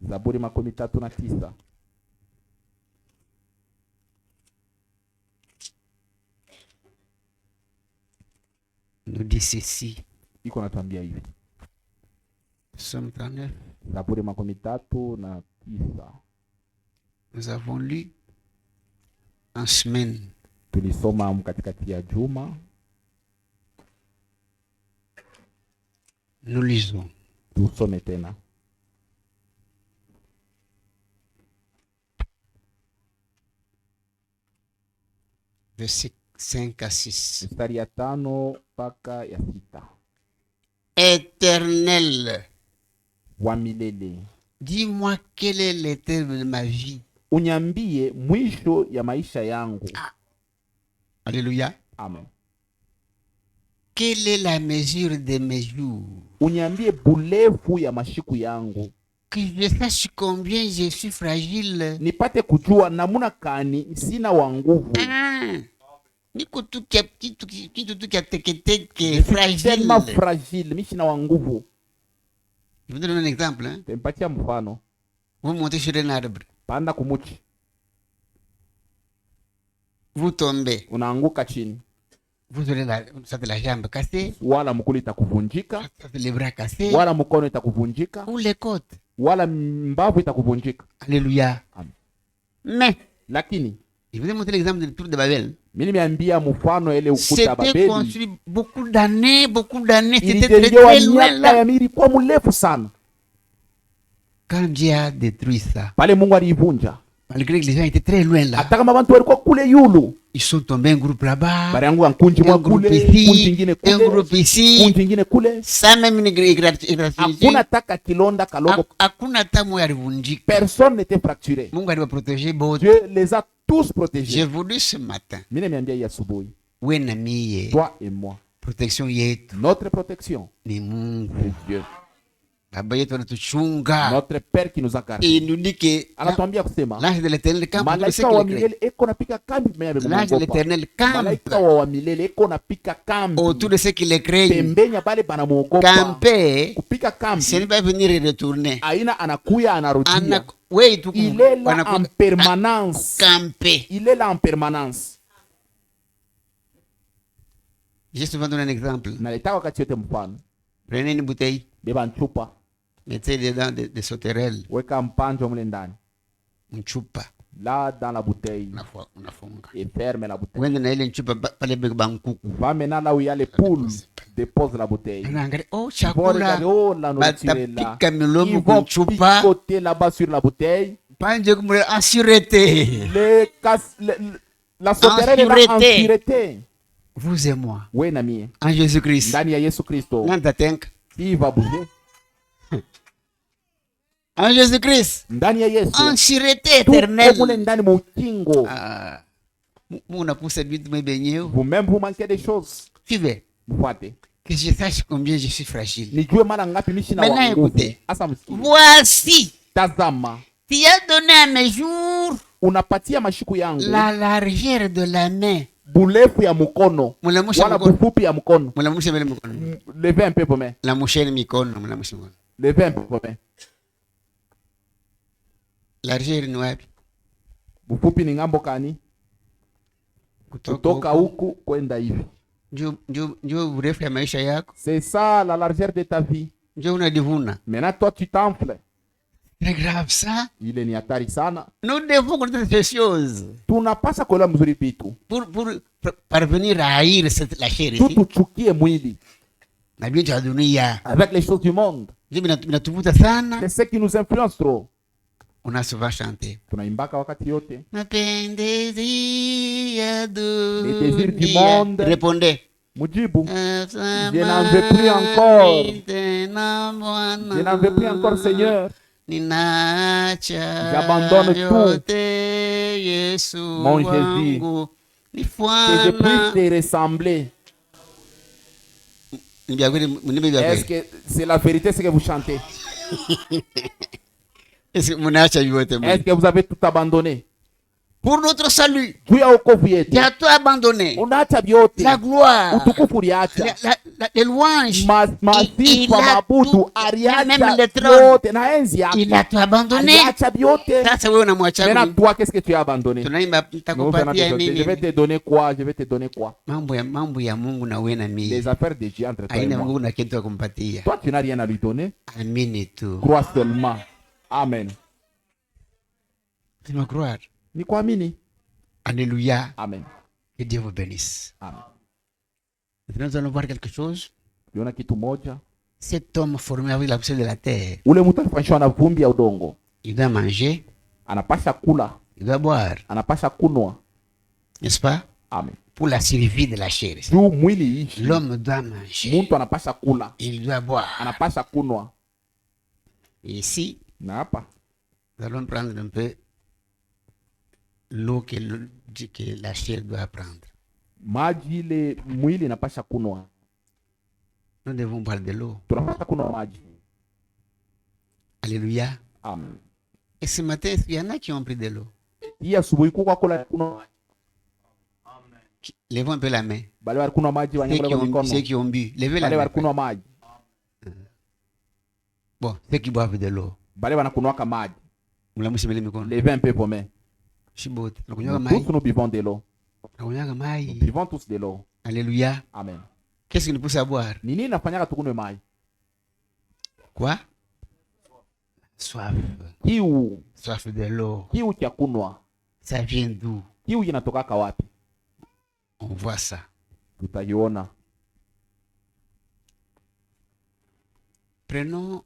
Zaburi 39. Nous dit ceci. Iko natuambia hivi. Psaume 39. Zaburi 39. Nous avons lu en semaine. Tulisoma katikati ya juma. Nous lisons. Tusome tena. Verset 5 à 6. Mstari ya 5 mpaka ya 6. Éternel, Wa milele. dis-moi quel est le terme de ma vie. Unyambie mwisho ya maisha yangu. Alléluia. Amen. Quelle est la mesure de mes jours? Unyambie bulefu ya mashiku yangu. Que je sache combien je suis fragile. Nipate kujua namuna kani sina wa nguvu. Niko tu kitu tu kia teketeke Je suis tellement fragile. fragile, mi sina wa nguvu. Je vous donne un exemple. Hein. Tempatia mfano. Vous montez sur un arbre. Panda kumuchi. Vous tombez. Unaanguka chini. Vous aurez la jambe cassée. Wala mkono itakuvunjika. Les bras cassés. Wala mkono itakuvunjika. Ou les côtes. Wala mbavu itakuvunjika. Alléluia. Amen. Mais, Lakini je vous ai montré l'exemple du tour de Babel. mimi nimeambia mfano ile ukuta C'était Babeli. construit beaucoup d'années. C'était Ilijengewa très loin miaka là. ya mili kwa mrefu sana. Quand Dieu a détruit ça, Pale Mungu aliivunja. malgré que les gens étaient très loin là, Hata kama watu walikuwa kule yulu. ils sont tombés un groupe là-bas, Bari yangu nkunji un mwa groupe kule, kunji ici, ingine un kule, groupe ici, kunji ingine kule. sans même une gratuité. Hakuna taka kilonda kalogo. Hakuna tamu yarivunjika. Personne n'était fracturé. Mungu aliwaproteger bote. Dieu les a tous J'ai protégés. voulu ce matin, Mimi nimeambia hii asubuhi, we na mie, toi et moi, protection yetu notre protection, ni Mungu. c'est Dieu. Baba yetu anatuchunga. Notre Père qui nous a Et gardés. il nous dit que Anatuambia kusema l'ange de l'éternel campe pour ceux malaika qui wa le craignent. milele eko napika kambi mwenye L'ange de amemuogopa. l'éternel campe Malaika wa milele eko napika kambi autour de ceux qui le craignent. pembeni ya bale banamuogopa. Camper, Kupika kambi ce n'est pas venir et retourner. aina anakuya anarudia. Oui, tout Il est là en permanence. Camper. Il est là en permanence. J'ai souvent donné un exemple. Nalitaka wakati yote mfano. Prenez une bouteille, Beba nchupa, mettez dedans des sauterelles, weka mpanjo mle ndani. une chupa, Là dans la bouteille unafunga. et ferme la bouteille. Uende na ile nchupa pale bankuku. Va maintenant là où il y a les poules, dépose la bouteille. Anaangalia, oh Ils vont regarder, chakula. oh la nourriture est là. Batapika milomo Ils vont kuchupa. picoter là-bas sur la bouteille. Panje kumule assurete. La sauterelle est là en Sûreté. sûreté. Vous et moi, We na mie. en Jésus-Christ. Ndani ya Yesu Kristo. Nantatenka. Qui va bouger? En Jésus-Christ. Ndani ya Yesu. En sûreté Tuko mule éternelle. ndani mwa ukingo. Ah, Mungu pousse vitu mwebenyewe. Vous-même vous manquez des choses. Suivez. Mfuate. Que je sache combien je suis fragile. Nijue mara ngapi mimi sina Maintenant, nguvu. écoutez. Asa msikie. Voici, Tazama. tu as donné à mes jours Unapatia mashiku yangu la largeur de la main. burefu ya mkono Mulamusha wala mikono. bufupi ya mkono. Mulamusha mbele mikono. Levez un peu vos mains. La mouchelle mikono. Mulamusha mikono. Levez un peu vos mains. Largeur ni wapi? Bufupi ni ngambo kani? Kutoka huku kwenda hivi. Ndio urefu ya maisha yako. C'est ça la largeur de ta vie. Ndio unadivuna. Maintenant toi tu t'enfles. C'est grave ça. Ile ni hatari sana. Nous devons connaître ces choses Tunapasa kuelewa mzuri vitu. pour parvenir à haïr la chair ici. Tuchukie mwili Na vitu ya dunia. avec les choses du monde. Ndio vinatuvuta sana. C'est ce qui nous influence trop. On a souvent chanté. Tunaimbaka wakati yote. Mapendezi ya Les désirs du dunia. monde. Répondez. Mujibu. Je n'en veux plus encore. Je n'en veux plus encore, Seigneur. J'abandonne tout. Mon Jésus. Que je puisse te ressembler. Est-ce que c'est la vérité ce que vous chantez? Est-ce que vous avez tout abandonné? Pour notre salut, Juu ya wokovu yetu tu as tout abandonné. unaacha vyote, La gloire, utukufu uliacha, les louanges, masifa, mabudu même le aliacha trône. yote, na enzi il yake a tout abandonné. aliacha vyote. Sasa wewe unamwacha Maintenant nini? toi, qu'est-ce que tu as abandonné? Tunaimba Nous, nitakupatia je vais te mimi. donner quoi? Je vais te donner quoi? Mambo ya Mungu na wewe na mimi. Les affaires de Dieu entre toi et Haina moi. Mungu na kitu ya kumpatia. Toi, tu n'as rien à lui donner. Amini tu. Crois seulement. Amen. Tu dois croire. Ni kuamini. Alléluia. Amen. Que Dieu vous bénisse. Amen. Maintenant, nous allons voir quelque chose. Tuliona kitu moja. Cet homme formé avec la poussière de la terre, Ule mtu alifanyishwa na vumbi ya udongo. il doit manger, Anapasha kula, il doit boire, anapasha kunwa. n'est-ce pas? Amen. Pour la survie de la chair. Juu mwili ishi, L'homme doit manger, mtu anapasha kula, il doit boire. anapasha kunwa. Et ici, Na hapa nous allons prendre un peu l'eau que la chair doit prendre. maji ile mwili inapasha kunwa. Nous devons boire de l'eau. Tunapasha kunwa maji. Alléluia. Amen. Et ce matin, il y en a qui ont pris de l'eau. Hii asubuhi kuko kula kunwa maji. Levons un peu la main. Bale wali kunwa maji wanyangula kwa mikono. Ceux qui ont bu. Levez la Bale main. wali kunwa maji. Bon, ceux qui boivent de l'eau. bale wanakunwaka maji. Mulamushimele mikono. Levez un peu vos mains. Shibote. Nous tous nous buvons de l'eau. Nous buvons tous de l'eau. Alléluia. Amen. Qu'est-ce qui nous pousse à boire? Nini nafanyaka tukunywe mai? Quoi? Soif. Kiu. Soif de l'eau. Kiu cha kunwa. Ça vient d'où? Kiu inatokaka wapi? On voit ça. Tutaiona. Prenons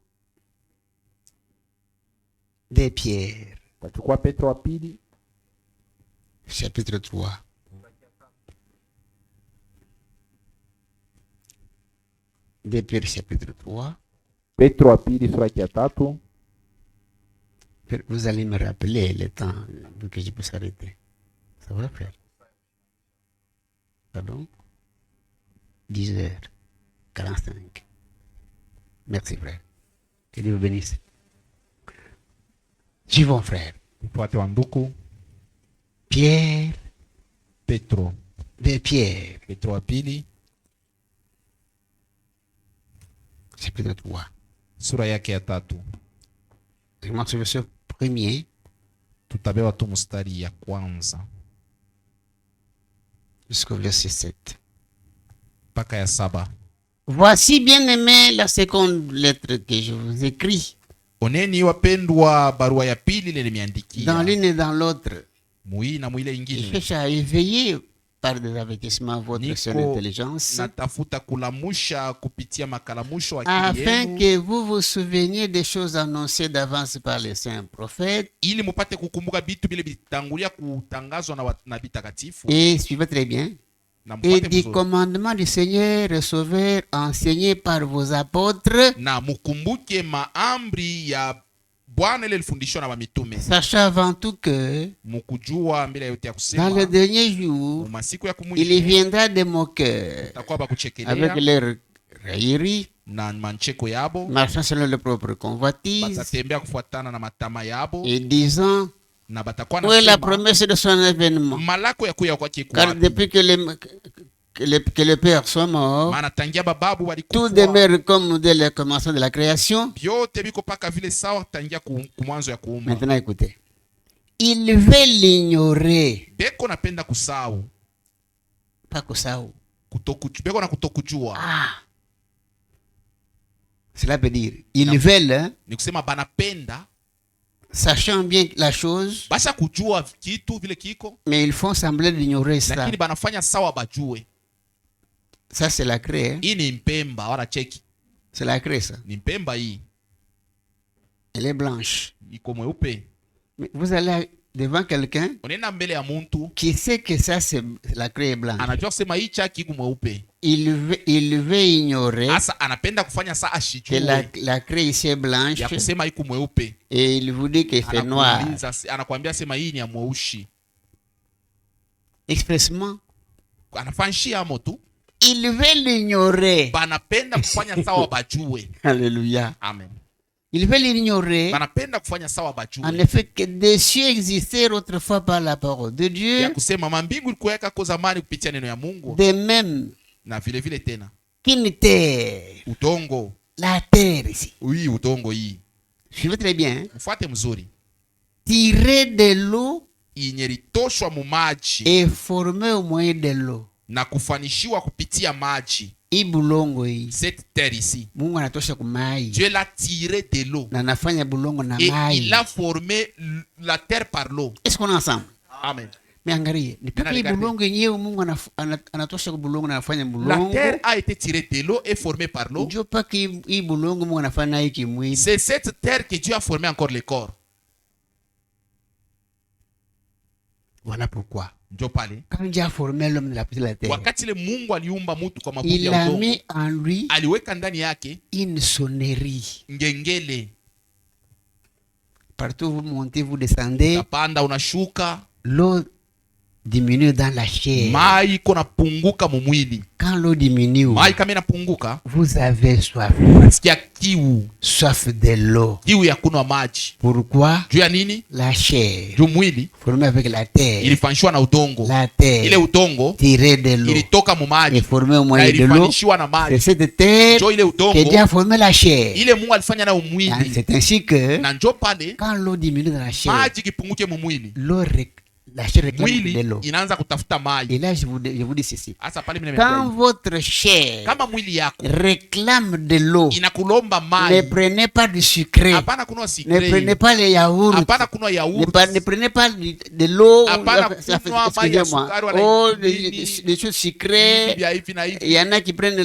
des pierres. Tachukua Petro wa pili. Chapitre 3. Des pierres chapitre 3. Petro wa pili sura ya 3. Vous allez me rappeler le temps pour que je puisse arrêter. Ça va, frère? Pardon? 10h45. Merci, frère. Que Dieu vous bénisse. Suivons, frère. Tufuate wanduku. Pierre. Petro. Des pierres. Petro wa pili Chapitre 3. sura yake ya 3. Je commence au verset 1er. Tutabewa tu mstari ya kwanza Jusqu'au verset 7. mpaka ya 7. Voici, bien-aimé, la seconde lettre que je vous écris. Oneni wapendwa, barua ya pili ile nimeandikia. Dans l'une et dans l'autre. Mui na mwile Je ingine. cherche à éveiller par des avertissements votre seule intelligence, natafuta kulamusha kupitia makalamusho afin akili que yenu, vous vous souveniez des choses annoncées d'avance par les saints prophètes. ili mupate kukumbuka vitu vile vitangulia kutangazwa na nabii takatifu, Et suivez très bien. na Et mupate du mzuri. commandement du Seigneur et Sauveur enseigné par vos apôtres, Na mukumbuke maamri ya Bwana ile ilifundishwa na mitume, sachant avant tout que mukujua mbele yote ya dans kusema les derniers jours, masiku ya il kumwisho viendra des moqueurs takuwa avec bakuchekelea leur raillerie, na mancheko yabo, marchant selon leur propre convoitise batatembea kufuatana na matama yabo, et disant na batakuwa où est la nasema promesse de son événement. malako ya kuya kwake Car kwapi, depuis que les pères sont morts, maana tangia bababu tout walikufa demeure comme dès le commencement de la création. vyote viko paka vile sawa tangia kumwanzo ya kuumba. Maintenant écoutez, il veut l'ignorer, Beko napenda kusahau, pas kusahau. beko na kutokujua. Ah, cela veut dire ils veulent, hein, Ni kusema banapenda sachant bien la chose, basha kujua kitu vile kiko, mais ils font semblant d'ignorer ça. lakini banafanya sawa bajue. Ça c'est la craie, hein? Hii ni mpemba wala cheki, C'est la craie ça. ni mpemba hii Elle est blanche. iko mweupe. Mais vous allez devant quelqu'un Unaenda mbele ya muntu qui sait que ça c'est la craie est blanche. anajua kusema hii chaki iko mweupe, Il veut ignorer hasa anapenda kufanya saa que ashijue la craie ici est blanche ya kusema iko mweupe, et il vous dit qu'il fait noir. anakuambia sema hii ni ya mweushi, Expressement. anafanshia amo tu, Il veut l'ignorer. banapenda kufanya sawa bajue. Alléluia. Amen. Il veut l'ignorer. Banapenda kufanya sawa En bajue effet, que des cieux existèrent autrefois par la parole de ya Dieu, kusema mambingu ilikuweka ko zamani kupitia neno ya Mungu, de même na vile vile tena qu'une terre, udongo la terre ici, hii, udongo hii, suivez très bien, hein, mfuate mzuri, tirée de l'eau yenye litoshwa mu maji et formée au moyen de l'eau. na kufanishiwa kupitia maji. Hii bulongo hii, Cette terre ici, Mungu anatosha kumai Dieu l'a tiré de l'eau na anafanya bulongo na et mai. il a formé la terre par l'eau. Est-ce qu'on est ensemble? Amen. Mais angalie, ni paka hii Regardez. bulongo yenyewe Mungu anatosha bulongo na anafanya La bulongo. terre a été tirée de l'eau et formée par l'eau. Ndio paka hii bulongo Mungu anafanya hii kimwili. C'est cette terre que Dieu a formé encore le corps. Voilà pourquoi. Ndio pale Quand Dieu a formé l'homme de la petite la terre, wakati ile Mungu aliumba mtu kwa mabundi il ya a udongo, mis en lui aliweka ndani yake une sonnerie. ngengele. Partout où vous montez, vous descendez, Unapanda unashuka, l'eau diminue dans la chair, mai iko napunguka mumwili. quand l'eau diminue, Mai kama inapunguka, vous avez soif. nasikia kiu, Soif de l'eau. kiu ya kunywa maji. Pourquoi? Juu ya nini? La chair, Juu mwili formée avec la terre, ilifanishwa na udongo. la terre Ile udongo tirée de l'eau ilitoka mu et maji formée au na moyen de l'eau. ilifanishiwa na C'est maji. cette terre Njo ile que Dieu udongo a formé la chair. ile Mungu alifanya nayo mwili, C'est ainsi que na njo pale quand l'eau diminue dans la chair, maji kipunguke mu mwili, la chair réclame de mwili l'eau. inaanza kutafuta maji. Et là, je vous dis ceci. Hasa pale mimi Quand nimekuja, votre chair kama mwili yako réclame de l'eau, inakulomba ne maji, prenez pas du sucré, hapana kunwa ne prenez sikre, pas les yaourts, hapana kunwa ne yaourt, prenez pas de l'eau, Hapana kunywa maji ya sukari wala oh, nini, des choses sucrées. vya hivi na Il hivi. y en a qui prennent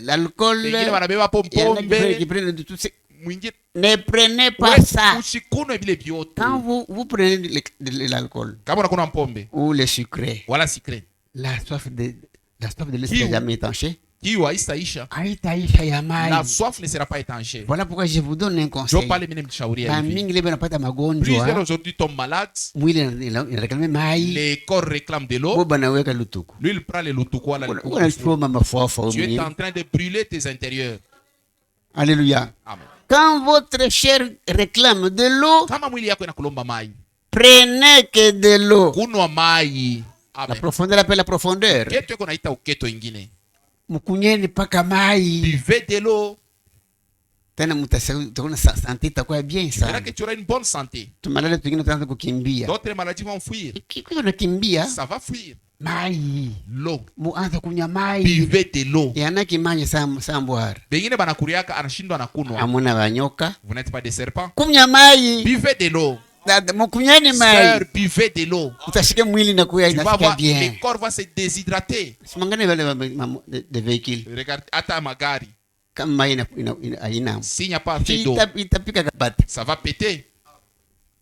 l'alcool, Wengine wanabeba il y en a qui pombe, prennent de tout ça. mwingine Ne prenez pas wewe ça. usikunwe vile vyote. Quand vous prenez de l'alcool Kama unakunywa pombe ou le sucré, wala sikre, la soif de l'eau Kiu. n'est jamais étanchée. kiu haitaisha Haitaisha ya mai. na soif ne sera pas étanchée. Voilà pourquoi je vous donne un Jo conseil. pale mimi nimshauria Ba hivi, mingi leo wanapata plusieurs magonjwa, aujourd'hui tombent malades, mwili inareklame mai, les corps réclament de l'eau, bo banaweka lutuku. lui il prend le lutuku wala le kuku. Unachoma mafuafa Tu es huko. en train de brûler tes intérieurs. Alléluia. Amen. Quand votre chair réclame de l'eau, Kama mwili yako inakulomba mai, prenez que de l'eau. kunwa mai. La Amen. profondeur appelle la profondeur. Keto iko naita uketo ingine. Mkunyeni paka mai. Buvez de l'eau. Tena mtaona santé itakuwa bien Tu verras sana. que tu auras une bonne santé. Tumalale tungine tutaanza kukimbia. D'autres maladies vont fuir. Kiko nakimbia Ça va fuir. mai. L'eau. Muanza kunywa mai. Buvez de l'eau. Yana kimanya sambwara. Bengine banakuriaka anashindwa na kunwa. Amuna banyoka. Vous n'êtes pas des serpents. Kunywa mai. Buvez de l'eau. Mkunyeni mai. Sœur, buvez de l'eau. Utashika mwili na kuya Tu vas inasikia voir, bien. le corps va se déshydrater. Simangane wale de véhicule. Regarde, hata magari. Kama mai haina. S'il n'y a pas assez d'eau, Itapika kapata. ça va péter.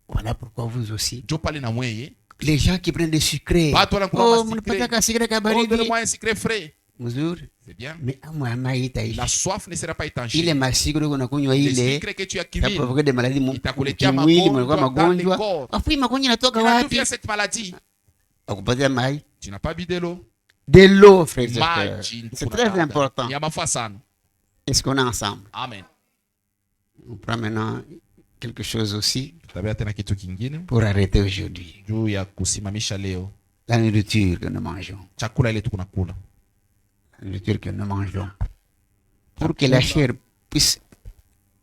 Voilà pourquoi vous aussi. Jo pale na mweye. Les gens qui prennent des sucrés. Watu wanakula Oh, masikre. mnapata ka sucre ka Oh, baridi. donne-moi un secret frais. Mzuri. C'est bien. Mais amwa mai La itaisha. soif ne sera pas étanchée. Ile masikro kuna kunywa Le ile. secret que tu Ça accumules, provoque des maladies itakuletea mwili mnakuwa magonjwa dans le magonjwa. corps. Afu magonjwa yanatoka d'où wapi? vient cette maladie? Akupatia mai. Tu n'as pas bu de l'eau. De l'eau, frères et sœurs. Maji C'est ndugu très na dada. important. Ni ya mafaa sana. Est-ce qu'on est ensemble? Amen. On prend maintenant quelque chose aussi Tutabea tena kitu kingine pour arrêter aujourd'hui. juu ya kusimamisha leo La nourriture que nous mangeons. chakula ile tukunakula. La nourriture que nous mangeons. Pour que la chair puisse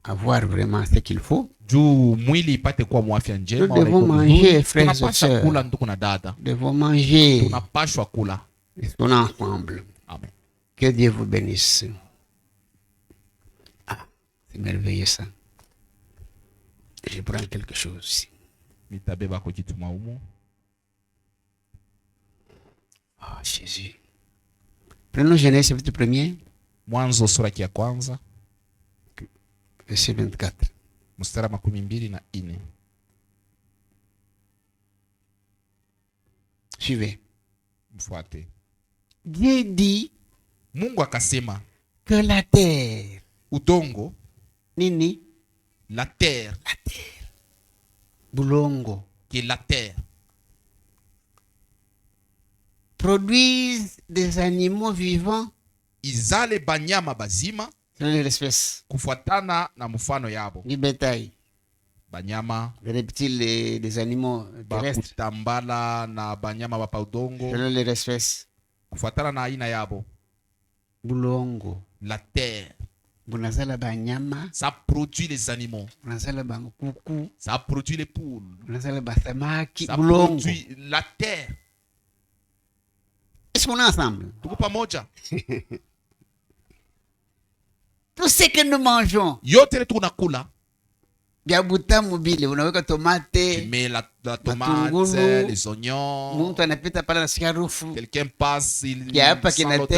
avoir vraiment ce qu'il faut, Juu mwili ipate kuwa mwafya njema. Nous wala devons iko manger, vizuri. frères et Tunapasha sœurs. kula ndugu na dada. nous devons manger. Tunapashwa kula. Est-ce qu'on est ensemble? Amen. Que Dieu vous bénisse. Ah, c'est merveilleux ça. Je prends quelque chose aussi. Nitabeba kwa kitu maumu. Ah, Jésus. Prenons Genèse chapitre 1er, Mwanzo sura ya kwanza verset 24. mstari 24. Suivez. Mfuate. Dieu dit Mungu akasema que la terre, udongo, nini, la terre, bulongo, que la terre produise des animaux vivants izale banyama bazima selon les espèces kufuatana na mfano yabo. du bétail, Banyama des reptiles et des animaux terrestres bakutambala na banyama bapa udongo selon les espèces. kufuatana na aina yabo. Bulongo La terre, bunazala banyama, ça produit les animaux, bunazala bankuku, ça produit les poules, bunazala basamaki. ça Bulongo. produit la terre. Est-ce qu'on est ensemble? Tuko pamoja. Tout ce que nous mangeons, Yote ile tunakula, vya butamu bile, unaweka tomate, tu mets la tomate, matungulu, les oignons. mtu anapita pale nasikia harufu, Quelqu'un passe, il Kia hapa sent kinatenka.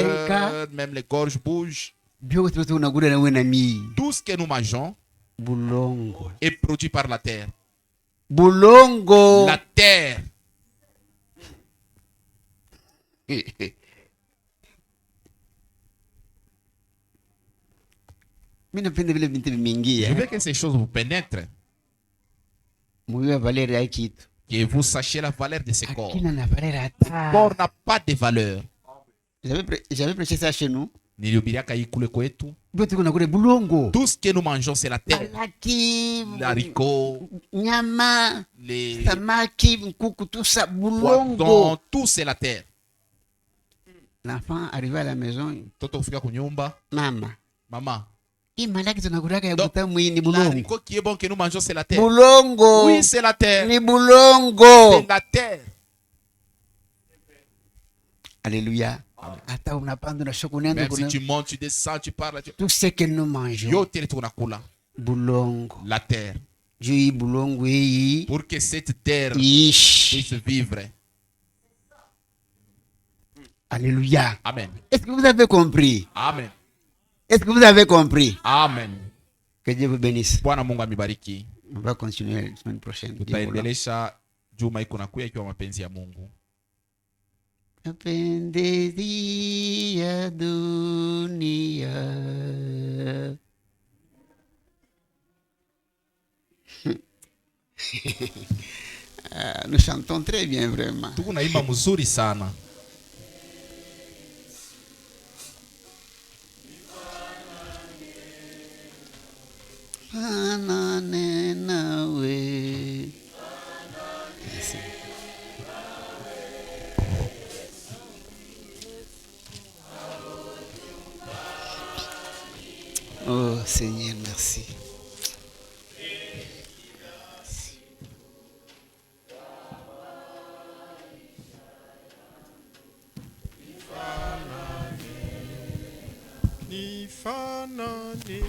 l'odeur, même les gorges bougent. vyote vyote unakula na wewe na mii. Tout ce que nous mangeons Bulongo. est produit par la terre. Bulongo. La terre. Mimi napenda vile vitu Je vimeingia. veux que ces choses vous pénètrent. Moyo Valeri hiki kitu. Que vous sachiez la valeur de ce corps. Akina na valeur hata. Le corps n'a pas de valeur. J'avais prêché ça chez nous. Nilihubiriaka hii kule kwetu. Bote kuna kule bulongo. Tout ce que nous mangeons, c'est la terre. Malaki, L'haricot, nyama, les samaki, nkuku, tout ça, bulongo. poissons, tout c'est la terre. L'enfant arrivé à la maison, Toto kufika kunyumba, mama, maman. hii malaki tunakulaka ya Donc, butamu hii ni bulongo. L'haricot qui est bon que nous mangeons, c'est la terre. Bulongo. Oui, c'est la terre. Ni bulongo. C'est la terre. Alléluia. Hata unapanda na shoko nenda Même si kuna tu montes, tu descends, tu parles. tout ce que nous mangeons. Yote tunakula. Bulongo. La terre. Juu hii bulongo hii Pour que cette terre ishi. puisse vivre. Alléluia. Amen. Est-ce que vous avez compris? Amen. Est-ce que vous avez compris? Amen. Que Dieu vous bénisse. Bwana Mungu amibariki. On va continuer la semaine prochaine. Tutaendelesha juma iko nakuya ikiwa mapenzi ya Mungu. Mapenzi ya dunia. Nous chantons très bien vraiment. Tuko naimba mzuri sana. Fanane nawe. Merci. Oh Seigneur, merci. Nifanane